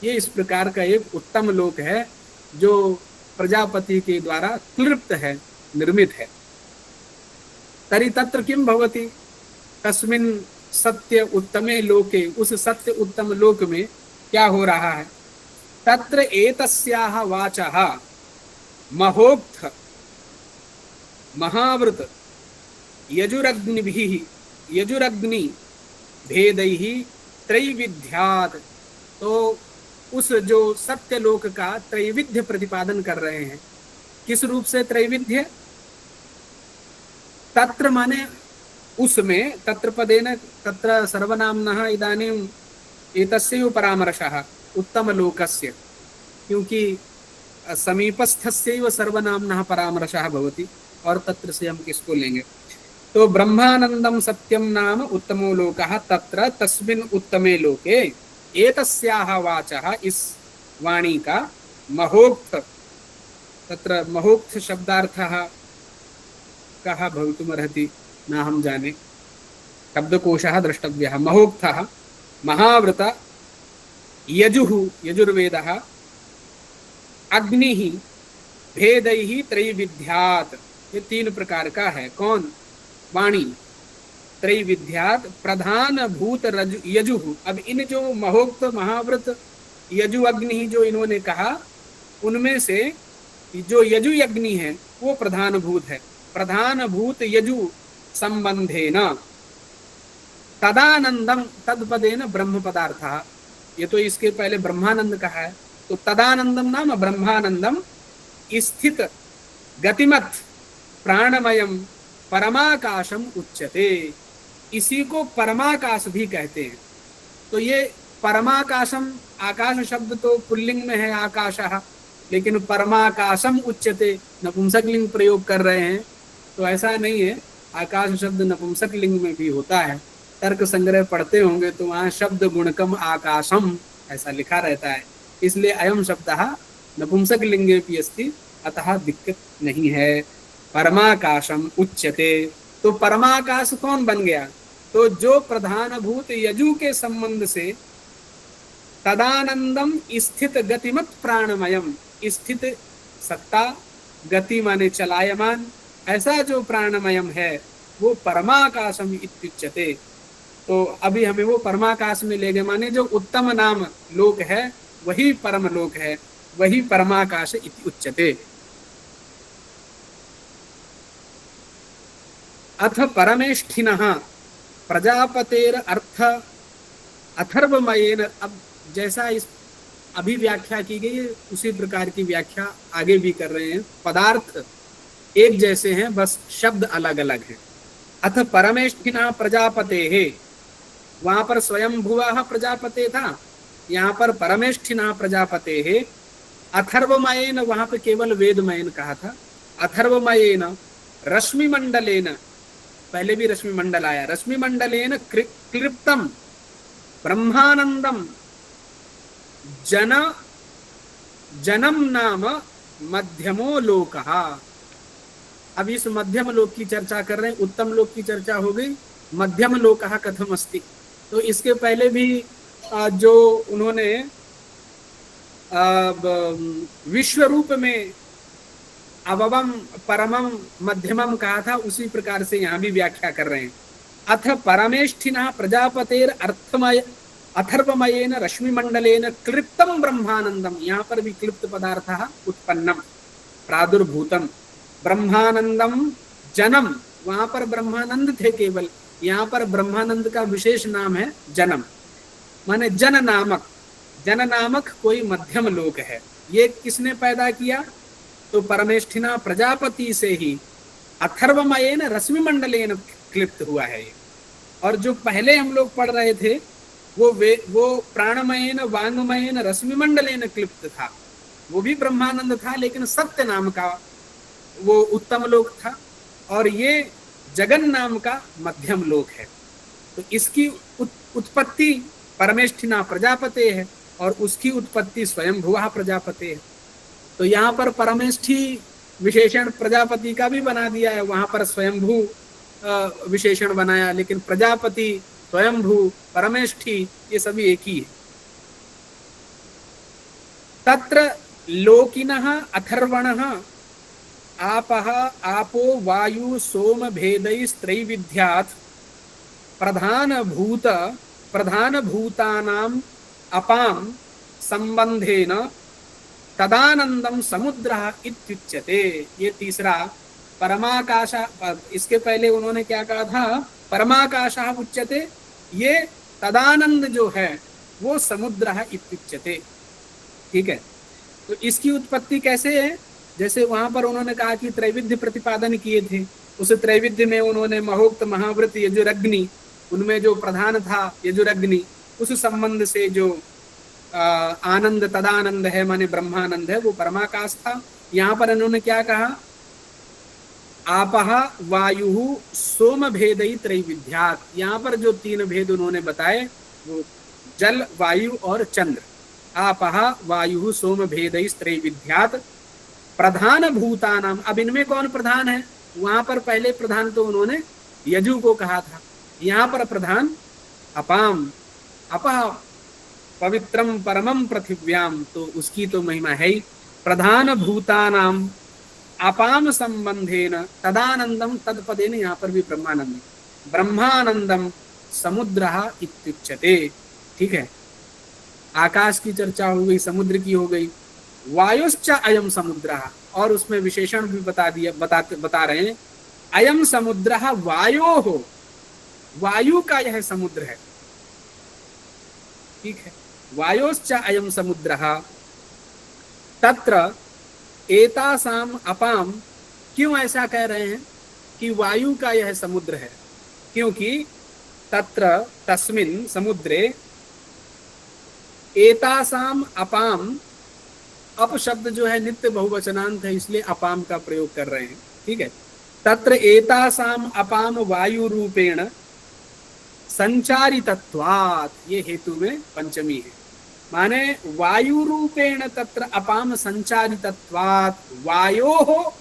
ये इस प्रकार का एक उत्तम लोक है जो प्रजापति के द्वारा क्लिप्त है, निर्मित है। तरी तत्र किम भवति, तस्मिन् सत्य उत्तमे लोके, उस सत्य उत्तम लोक में क्या हो रहा है। तत्र एतस्याः वाचः महोक्त महावृत यजुरग्नि भेदैः त्रैविध्यात्। तो उस जो सत्य लोक का त्रैविध्य प्रतिपादन कर रहे हैं। किस रूप से त्रैविध्य, तत्र माने उसमें, तत्र पदेन तत्र सर्वनाम्नः इदानीम् एतस्यैव परामर्शः उत्तम लोकस्य, क्योंकि समीपस्थस्यैव सर्वनाम्नः परामर्शः भवति और तत्र से हम किसको लेंगे। तो ब्रह्मानंदम सत्यम नाम उत्तमो लोकः तत्र तस्मिन् उत्तमे लोके एतस्याः वाचः, इस वाणी का महोक्त, तत्र महोक्त शब्दार्थः कः भवितुमर्हति न हम जाने, शब्दकोशः द्रष्टव्यः। महोक्तः महाव्रत यजुः यजुर्वेदः अग्निः भेदैः त्रैविध्यात्, ये तीन प्रकार का है। कौन, वाणी। त्रैविध्यात् प्रधान भूत यजुः। अब इन जो महोक्त महाव्रत यजु अग्नि जो इन्होंने कहा, उनमें से जो यजु अग्नि है वो प्रधान भूत है। प्रधान भूत यजु संबंधेन तदानंदम, तदपदेन ब्रह्म पदार्थः। ये तो इसके पहले ब्रह्मानंद कहा है, तो तदानंदम नाम ब्रह्मानंदम स्थित गतिमत प्राणमयम परमाकाशम उच्यते। इसी को परमाकाश भी कहते हैं। तो ये परमाकाशम, आकाश शब्द तो पुल्लिंग में है आकाशः, लेकिन परमाकाशम उच्यते नपुंसक लिंग प्रयोग कर रहे हैं। तो ऐसा नहीं है, आकाश शब्द नपुंसक लिंग में भी होता है। तर्क संग्रह पढ़ते होंगे तो वहाँ शब्द गुणकम आकाशम ऐसा लिखा रहता है, इसलिए अयम शब्दः नपुंसक लिंगे भी अस्ति, अतः दिक्कत नहीं है। परमाकाशम उच्यते, तो परमाकाश कौन बन गया, तो जो प्रधानभूत यजु के संबंध से तदानंदम स्थित गतिमत प्राणमयम, स्थित सत्ता, गति माने चलायमान, ऐसा जो प्राणमयम है वो परमाकाशम इत्युच्यते। तो अभी हमें वो परमाकाश में ले गए, माने जो उत्तम नाम लोक है वही परम लोक है, वही परमाकाश इति उच्यते। अथ परमेष्ठिनः प्रजापतेर अर्थ अथर्वमयेन। अब जैसा इस अभी व्याख्या की गई है उसी प्रकार की व्याख्या आगे भी कर रहे हैं। पदार्थ एक जैसे हैं, बस शब्द अलग अलग हैं। अथ परमेष्ठिनः प्रजापतेः, वहां पर स्वयंभुवः प्रजापते था, यहाँ पर परमेष्ठिनः प्रजापतेः। अथर्वमयेन, वहां पर केवल वेदमयेन कहा था। अथर्वमयेन रश्मिमंडलेन, पहले भी रश्मि मंडल आया, रश्मि मंडलेन क्लिप्तम ब्रह्मानंदम जनम नाम मध्यमो लोकः। अब इस मध्यम लोक की चर्चा कर रहे हैं। उत्तम लोक की चर्चा हो गई, मध्यम लोकः कथम अस्ति। तो इसके पहले भी जो उन्होंने विश्व रूप में अववम परमम मध्यमम कहा था, उसी प्रकार से यहाँ भी व्याख्या कर रहे हैं। अथ परमेष्ठिनः प्रजापतेर अर्थमय अथर्वमयेन रश्मिमंडलेन क्लिप्तम ब्रह्मानंदम, यहाँ पर भी क्लिप्त पदार्थः उत्पन्नम प्रादुर्भूतम। ब्रह्मानंदम जनम, वहां पर ब्रह्मानंद थे केवल, यहाँ पर ब्रह्मानंद का विशेष नाम है जनम, माने जन नामक। जन नामक कोई मध्यम लोक है। ये किसने पैदा किया, तो परमेष्ठिना प्रजापति से ही अथर्वमयेन रश्मिमंडलेन क्लिप्त हुआ है ये। और जो पहले हम लोग पढ़ रहे थे वो प्राणमयेन वांगमयेन रश्मिमंडलेन क्लिप्त था, वो भी ब्रह्मानंद था, लेकिन सत्य नाम का वो उत्तम लोक था, और ये जगन नाम का मध्यम लोक है। तो इसकी उत्पत्ति परमेष्ठिना प्रजापते है और उसकी उत्पत्ति स्वयंभुवः प्रजापते है। तो यहाँ पर परमेष्ठी विशेषण प्रजापति का भी बना दिया है, वहां पर स्वयंभू विशेषण बनाया, लेकिन प्रजापति, स्वयंभू, परमेष्ठी ये सभी एक ही है। तत्र लोकिनः अथर्वणः आपः आपो वायु सोम भेदैस्त्रैविध्यात् प्रधानभूतानाम् अपां संबंधेन तदानंदम समुद्रः इत्युच्यते। ये तीसरा परमाकाश, इसके पहले उन्होंने क्या कहा था, परमाकाशः उच्यते, ये तदानंद जो है वो समुद्रः इत्युच्यते। ठीक है, तो इसकी उत्पत्ति कैसे है? जैसे वहां पर उन्होंने कहा कि त्रैविध्य प्रतिपादन किए थे, उस त्रैविध्य में उन्होंने महोक्त, महाव्रत, यजुरग्नि, उनमें जो प्रधान था यजुरग्नि, उस संबंध से जो आनंद तदानंद है माने ब्रह्मानंद है वो परमाकाश था। यहाँ पर इन्होंने क्या कहा, आपः वायु सोम भेदई त्रैविध्यात्, यहाँ पर जो तीन भेद उन्होंने बताए वो जल, वायु और चंद्र। आपः वायु सोम भेदई त्रैविध्यात् प्रधान भूतानाम, अब इनमें कौन प्रधान है? वहां पर पहले प्रधान तो उन्होंने यजु को कहा था, यहाँ पर प्रधान अपाम, अपः पवित्रम परमम पृथिव्याम, तो उसकी तो महिमा है ही। प्रधान भूतानाम अपाम संबंधेन तदानंदम तत्पदेन, यहाँ पर भी ब्रह्मानंद, ब्रह्मानंदम समुद्रः इत्युच्यते। ठीक है, आकाश की चर्चा हो गई, समुद्र की हो गई। वायुश्च अयम समुद्रः, और उसमें विशेषण भी बता रहे हैं, अयम समुद्रः वायोः, वायु का यह समुद्र है। ठीक है, वायोश्च अयम समुद्रः तत्र एतासाम अपाम, क्यों ऐसा कह रहे हैं कि वायु का यह समुद्र है? क्योंकि तत्र तस्मिन् समुद्रे एतासाम अपाम, अप शब्द जो है नित्य बहुवचनांत है, इसलिए अपाम का प्रयोग कर रहे हैं। ठीक है, तत्र एतासाम अपाम वायु रूपेण संचारितत्वात्, ये हेतु में पंचमी है, माने वायु रूपेण तत्र अपाम संचारितत्वात् वायोः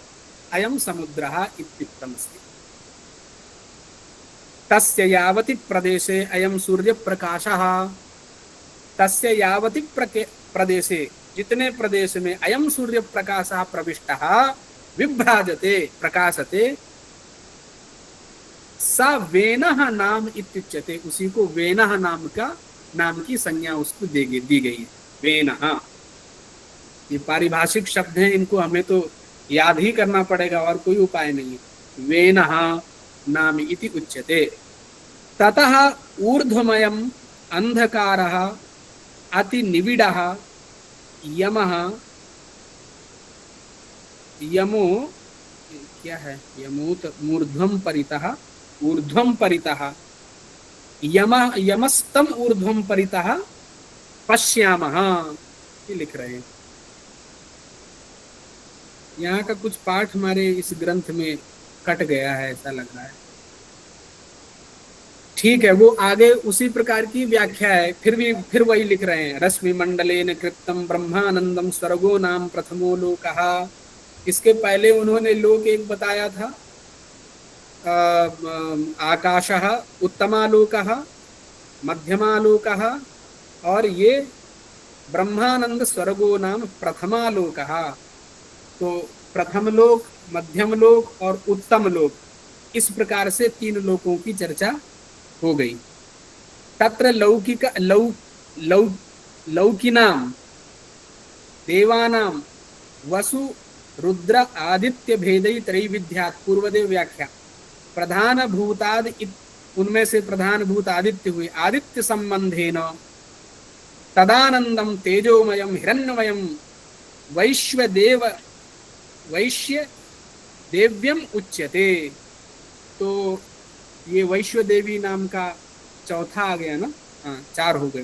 अयम समुद्रः इत्युक्तमस्ति। तस्य यावति प्रदेशे अयम सूर्य प्रकाशः, तस्य यावति प्रदेशे, जितने प्रदेश में अयम सूर्य प्रकाशः प्रविष्टः विभ्राजते प्रकाशते, स वेनः नाम इत्युच्यते, उसी को वेनः नाम की संज्ञा उसको दी गई है। वेनः, ये पारिभाषिक शब्द हैं, इनको हमें तो याद ही करना पड़ेगा और कोई उपाय नहीं है। वेनः नाम इति उच्यते। ततः ऊर्ध्वमयम् अंधकारः अति निविडः यमः, यमो क्या है, यमोत मूर्ध्वम परितः, ऊर्ध्वम परितः यमस्तम ऊर्ध्वम परितः पश्यामः, ये लिख रहे हैं। यहाँ का कुछ पाठ हमारे इस ग्रंथ में कट गया है, ऐसा लग रहा है। ठीक है, वो आगे उसी प्रकार की व्याख्या है, फिर वही लिख रहे हैं। रश्मि मंडलेन कृतम ब्रह्मानंदम स्वर्गो नाम प्रथमो लोकः। इसके पहले उन्होंने लोक एक बताया था, आकाशः उत्तमालोकः, मध्यमालोकः, और ये ब्रह्मानंद स्वर्गो नाम प्रथमालोकः। तो प्रथम लोक, मध्यम लोक और उत्तम लोक, इस प्रकार से तीन लोकों की चर्चा हो गई। तत्र लौकिनाम देवानाम वसु रुद्र आदित्य भेदई त्रैविध्यात्, पूर्वदेव व्याख्या, प्रधान भूताद, उनमें से प्रधान भूत आदित्य हुए, आदित्य संबंधेन तदानंदम तेजोमयम हिरण्यमयम वैश्य देव्यम उच्यते। तो ये वैश्व देवी नाम का चौथा आ गया ना, हाँ 4 हो गए।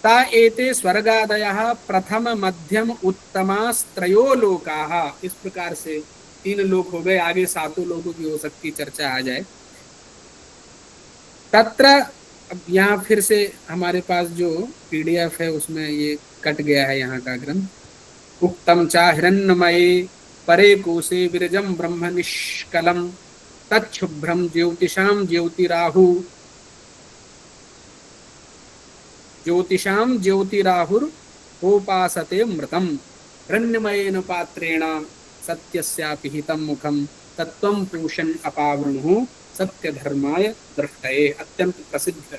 ता एते स्वर्गादयः प्रथम मध्यम उत्तमास्त्रयो लोकाः, इस प्रकार से 3 लोक हो गए, आगे 7 लोकों की हो सकती चर्चा आ जाए। तत्र, अब यहाँ फिर से हमारे पास जो PDF है उसमें ये कट गया है यहाँ का ग्रंथ। उक्तम चा हिरण्यमये परे कोशे विरजम ब्रह्म निष्कलम तच्छुभ्रम ज्योतिषाम ज्योतिराहु ज्योतिषाम ज्योतिराहुर उपासते मृतम हिरण्यमयेन पात्रेण सत्यस्यापि हितं मुखम तत्त्वं पूषन् अपावृणुः सत्य धर्माय दृष्टये। अत्यंत प्रसिद्ध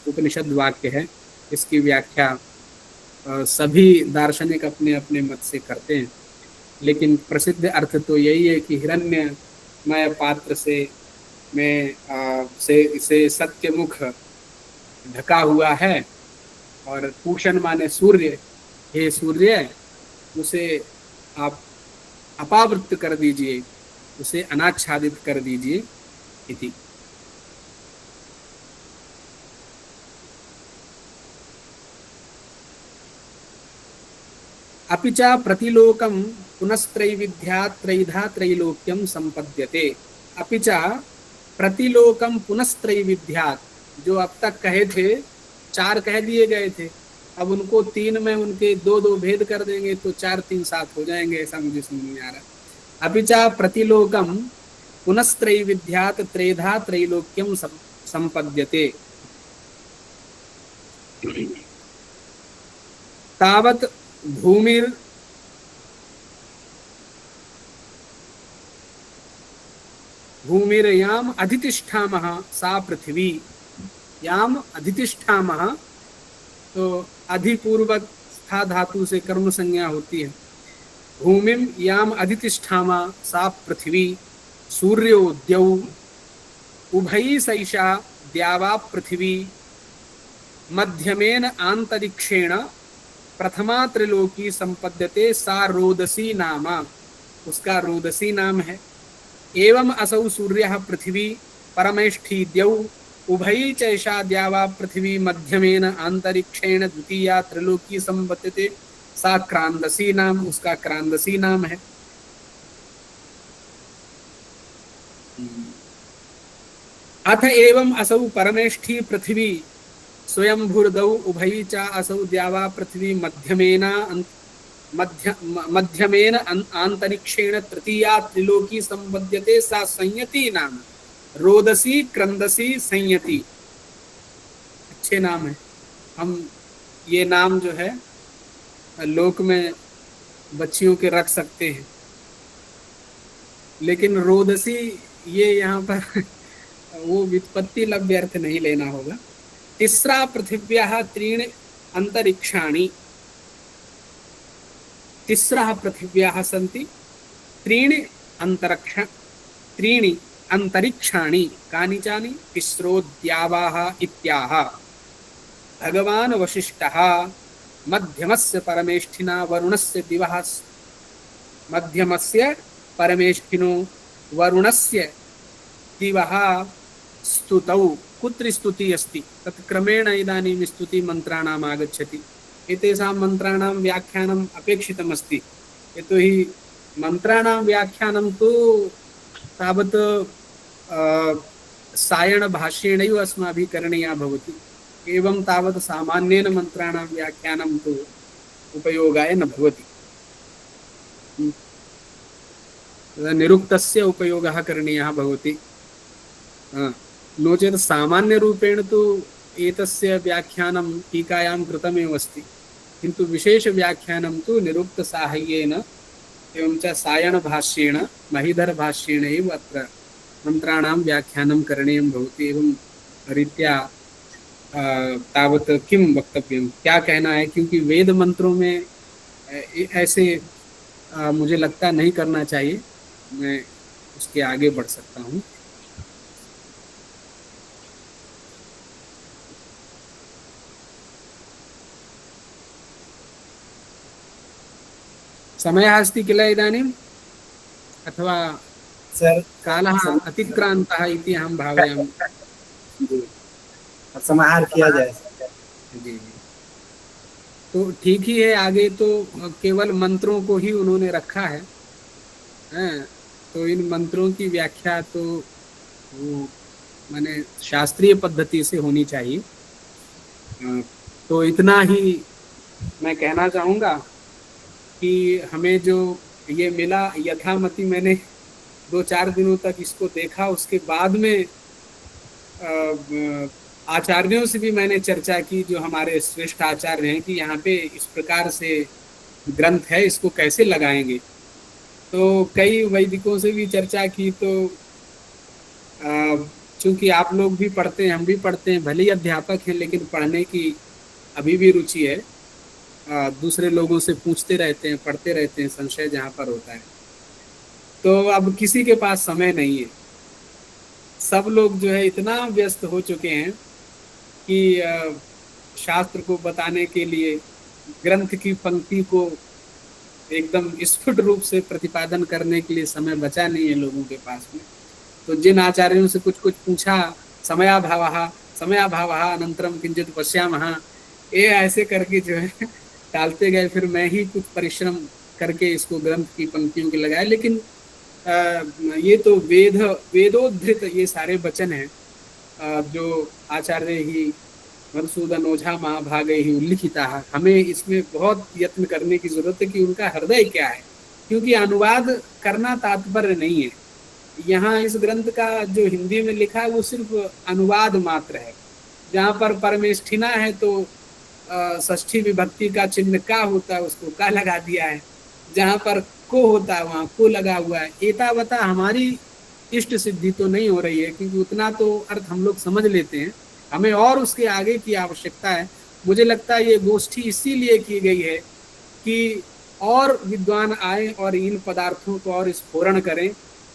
उपनिषद वाक्य है। इसकी व्याख्या सभी दार्शनिक अपने अपने मत से करते हैं, लेकिन प्रसिद्ध अर्थ तो यही है कि हिरण्यमय पात्र से सत्यमुख ढका हुआ है, और पूषण माने सूर्य, हे सूर्य उसे आप अपावृत कर दीजिए, उसे अनाच्छादित कर दीजिए इति। अपि च प्रतिलोकम पुनस्त्रैविध्यात् त्रैधा त्रैलोक्यम संपद्यते। अपि च प्रतिलोकम पुनस्त्रैविध्यात्, जो अब तक कहे थे 4 कह दिए गए थे, अब उनको 3 में उनके 2-2 भेद कर देंगे तो 4 3 7 हो जाएंगे, ऐसा मुझे समझ में आ रहा है। अपि च प्रतिलोकम पुनस्त्रैविध्यात् त्रेधा त्रैलोक्यम संपद्यते। तावत् भूमिर्याम अधितिष्ठामः सा पृथ्वी। याम अधितिष्ठामः, तो अधिपूर्वक स्था धातु से कर्म संज्ञा होती है। भूमिम याम अधितिष्ठामा सा पृथ्वी सूर्यो द्यौ उभयी सैषा द्यावा पृथ्वी मध्यमेन आंतरिक्षेण प्रथमा त्रिलोकी संपद्यते सा रोदसी नामा, उसका रोदसी नाम है। एवं असौ सूर्यः पृथ्वी परमेष्ठी द्यौ उभयी चैषा द्यावा पृथ्वी मध्यमेन आंतरिक्षेण द्वितीया त्रिलोकी संपद्यते सा क्रांदसी नाम, उसका क्रांदसी नाम है। अथ एवं असौ परमेष्ठी पृथ्वी स्वयंभूर्दौ उभयी च असौ द्यावा पृथ्वी मध्यमेन आंतरिक्षेण तृतीया त्रिलोकी संपद्यते सा संयति नाम। रोदसी क्रंदसी संयति, अच्छे नाम है। हम ये नाम जो है लोक में बच्चियों के रख सकते हैं, लेकिन रोदसी ये यहाँ पर वो व्युत्पत्ति लव्य अर्थ नहीं लेना होगा। तिस्रा पृथिव्याः त्रीणि अंतरिक्षाणि, तिस्रः पृथिव्याः सन्ति त्रीणि अंतरिक्षाणि कानिचानि तिस्रो द्यावाः इत्याह। भगवान् वसिष्ठः मध्यमस्य परमेष्ठिना वरुणस्य दिवः मध्यमस्य परमेष्ठिनो वरुणस्य दिवः स्तुतौ। कुत्र स्तुति अस्ति तत् क्रमेण इदानीं स्तुति मंत्राणाम् आगच्छति। एतेषां मंत्राणां व्याख्यानम् अपेक्षितम् अस्ति, यतोहि मंत्राणां व्याख्यानं तु तावत् सायण भाष्येणैव अस्माभिः करणीया भवति। एवं तावत् सामान्येन मंत्राणां व्याख्यानं तु उपयोगाय न भवति। निरुक्तस्य उपयोगः करणीयः भवति। नो चेत् सामान्य रूपेण तु एतस्य व्याख्यानं टीकायां कृतमेव अस्ति, किन्तु विशेष व्याख्यानं तु निरुक्त साहाय्येन एवं च सायण भाष्येण महीधर भाष्येण एव अत्र मंत्राणां व्याख्यानं करणीयं भवति। एवं रीत्या तावत् किं वक्तव्यं, क्या कहना है, क्योंकि वेद मंत्रों में ऐसे मुझे लगता नहीं करना चाहिए। मैं उसके आगे बढ़ सकता हूँ। समयः अस्ति किल इदानीम्, अथवा सर कालः अतिक्रान्तः इति अहं भावयामि। समाहार किया जाए। जी, तो ठीक ही है। आगे तो केवल मंत्रों को ही उन्होंने रखा है, तो इन मंत्रों की व्याख्या तो वो माने शास्त्रीय पद्धति से होनी चाहिए। तो इतना ही मैं कहना चाहूँगा कि हमें जो ये मिला, यथामति मैंने 2-4 दिनों तक इसको देखा, उसके बाद में आचार्यों से भी मैंने चर्चा की, जो हमारे श्रेष्ठ आचार्य हैं, कि यहाँ पे इस प्रकार से ग्रंथ है, इसको कैसे लगाएंगे। तो कई वैदिकों से भी चर्चा की। तो चूंकि आप लोग भी पढ़ते हैं, हम भी पढ़ते हैं, भले ही अध्यापक हैं, लेकिन पढ़ने की अभी भी रुचि है। दूसरे लोगों से पूछते रहते हैं, पढ़ते रहते हैं, संशय जहाँ पर होता है। तो अब किसी के पास समय नहीं है। सब लोग जो है इतना व्यस्त हो चुके हैं कि शास्त्र को बताने के लिए, ग्रंथ की पंक्ति को एकदम स्फुट रूप से प्रतिपादन करने के लिए समय बचा नहीं है लोगों के पास में। तो जिन आचार्यों से कुछ कुछ पूछा, समयाभावः अनंतरम किंचित पश्यामः, ये ऐसे करके जो है टालते गए। फिर मैं ही कुछ परिश्रम करके इसको ग्रंथ की पंक्तियों के लगाए। लेकिन ये तो वेदोद्धृत ये सारे वचन हैं, जो आचार्य ही मधुसूदन ओझा महाभागे ही उल्लिखिता। हमें इसमें बहुत यत्न करने की जरूरत है कि उनका हृदय क्या है, क्योंकि अनुवाद करना तात्पर्य नहीं है। यहाँ इस ग्रंथ का जो हिंदी में लिखा है वो सिर्फ अनुवाद मात्र है। जहाँ पर परमेष्ठिना है तो षष्ठी विभक्ति का चिन्ह का होता है, उसको का लगा दिया है। जहाँ पर को होता है वहाँ को लगा हुआ है। एतावता हमारी इष्ट सिद्धि तो नहीं हो रही है, क्योंकि उतना तो अर्थ हम लोग समझ लेते हैं, हमें और उसके आगे की आवश्यकता है। मुझे लगता है ये गोष्ठी इसीलिए की गई है कि और विद्वान आए और इन पदार्थों को और स्फुरण करें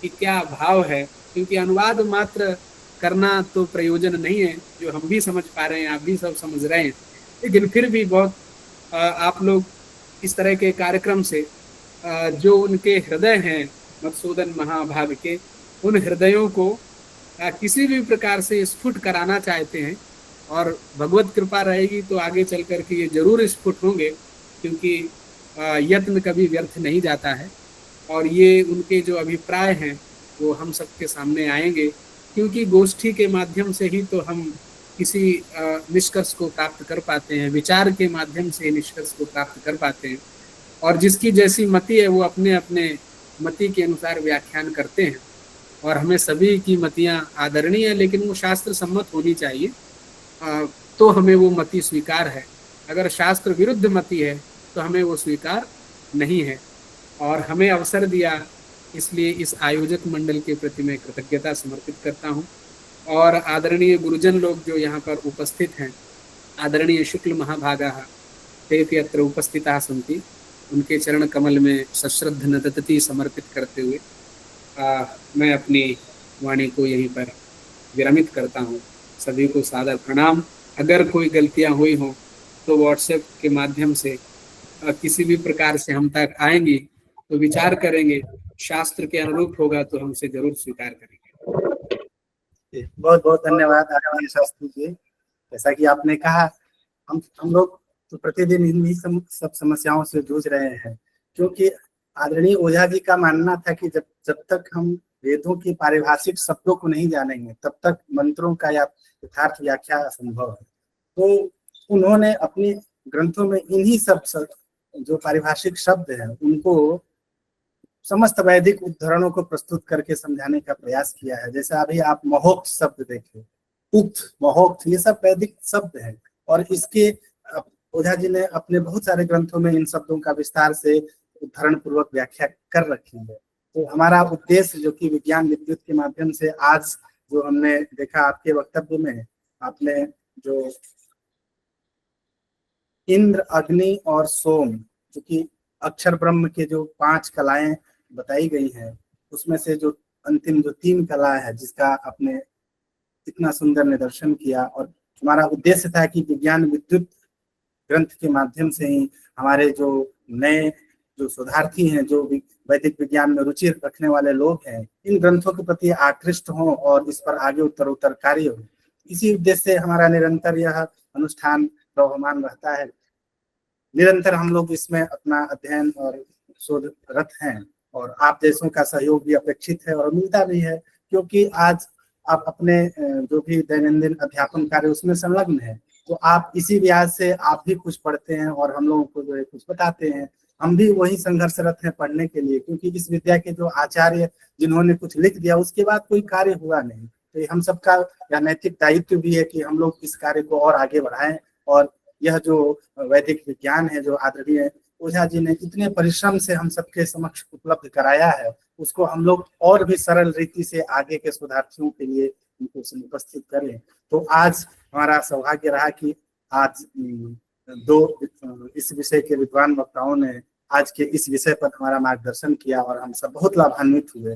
कि क्या भाव है। क्योंकि अनुवाद मात्र करना तो प्रयोजन नहीं है, जो हम भी समझ पा रहे हैं, आप भी सब समझ रहे हैं। लेकिन फिर भी बहुत आप लोग इस तरह के कार्यक्रम से जो उनके हृदय हैं मधुसूदन महाभाग के, उन हृदयों को किसी भी प्रकार से स्फुट कराना चाहते हैं। और भगवत कृपा रहेगी तो आगे चल कर के ये जरूर स्फुट होंगे, क्योंकि यत्न कभी व्यर्थ नहीं जाता है। और ये उनके जो अभिप्राय हैं वो हम सबके सामने आएंगे, क्योंकि गोष्ठी के माध्यम से ही तो हम किसी निष्कर्ष को प्राप्त कर पाते हैं, विचार के माध्यम से निष्कर्ष को प्राप्त कर पाते हैं। और जिसकी जैसी मति है वो अपने अपने मति के अनुसार व्याख्यान करते हैं। और हमें सभी की मतियाँ आदरणीय है, लेकिन वो शास्त्र सम्मत होनी चाहिए, तो हमें वो मति स्वीकार है। अगर शास्त्र विरुद्ध मति है तो हमें वो स्वीकार नहीं है। और हमें अवसर दिया, इसलिए इस आयोजक मंडल के प्रति मैं कृतज्ञता समर्पित करता हूँ। और आदरणीय गुरुजन लोग जो यहाँ पर उपस्थित हैं, आदरणीय शुक्ल महाभागाः तेपि अत्र उपस्थिताः सन्ति, उनके चरण कमल में सश्रद्ध नतति समर्पित करते हुए मैं अपनी वाणी को यहीं पर विरमित करता हूँ। सभी को सादर प्रणाम। अगर कोई गलतियाँ हुई हों तो व्हाट्सएप के माध्यम से किसी भी प्रकार से हम तक आएंगी तो विचार करेंगे, शास्त्र के अनुरूप होगा तो हमसे जरूर स्वीकार करेंगे। बहुत बहुत धन्यवाद आदरणीय शास्त्री जी। जैसा कि आपने कहा, हम लोग तो प्रतिदिन इन्हीं सब समस्याओं से जूझ रहे हैं, क्योंकि आदरणीय ओझा जी का मानना था कि जब तक हम वेदों की पारिभाषिक शब्दों को नहीं जानेंगे तब तक मंत्रों का या यथार्थ व्याख्या असंभव है। तो उन्होंने अपने ग्रंथों में इन्हीं सब जो पारिभाषिक शब्द हैं उनको समस्त वैदिक उद्धरणों को प्रस्तुत करके समझाने का प्रयास किया है। जैसे अभी आप महोक्त शब्द देखें, उक्त, महोक्त, ये सब वैदिक शब्द हैं। और इसके ओझा जी ने अपने बहुत सारे ग्रंथों में इन शब्दों का विस्तार से उद्धरण पूर्वक व्याख्या कर रखी है। तो हमारा उद्देश्य जो कि विज्ञान विद्युत के माध्यम से आज जो हमने देखा आपके वक्तव्य में, आपने जो इंद्र, अग्नि और सोम, जो कि अक्षर ब्रह्म के जो 5 कलाएं बताई गई हैं, उसमें से जो अंतिम जो 3 कला है जिसका आपने इतना सुंदर निदर्शन किया। और हमारा उद्देश्य था कि विज्ञान विद्युत ग्रंथ के माध्यम से ही हमारे जो नए जो शोधार्थी हैं, जो वैदिक विज्ञान में रुचि रखने वाले लोग हैं, इन ग्रंथों के प्रति आकृष्ट हों और इस पर आगे उत्तर कार्य हो। इसी उद्देश्य से हमारा निरंतर यह अनुष्ठान प्रवहमान रहता है। निरंतर हम लोग इसमें अपना अध्ययन और शोधरत हैं, और आप जैसों का सहयोग भी अपेक्षित है और मिलता भी है, क्योंकि आज आप अपने जो भी दैनंदिन अध्यापन कार्य उसमें संलग्न है। तो आप इसी ब्याज से आप भी कुछ पढ़ते हैं और हम लोगों को जो है कुछ बताते हैं। हम भी वही संघर्षरत हैं पढ़ने के लिए, क्योंकि इस विद्या के जो आचार्य जिन्होंने कुछ लिख दिया उसके बाद कोई कार्य हुआ नहीं। तो हम सबका यह नैतिक दायित्व भी है कि हम लोग इस कार्य को और आगे बढ़ाएं, और यह जो वैदिक विज्ञान है जो आदरणीय ओझा जी ने इतने परिश्रम से हम सबके समक्ष उपलब्ध कराया है, उसको हम लोग और भी सरल रीति से आगे के शोधार्थियों के लिए उनको उपस्थित करें। तो आज हमारा सौभाग्य रहा कि आज दो इस विषय के विद्वान वक्ताओं ने आज के इस विषय पर हमारा मार्गदर्शन किया और हम सब बहुत लाभान्वित हुए।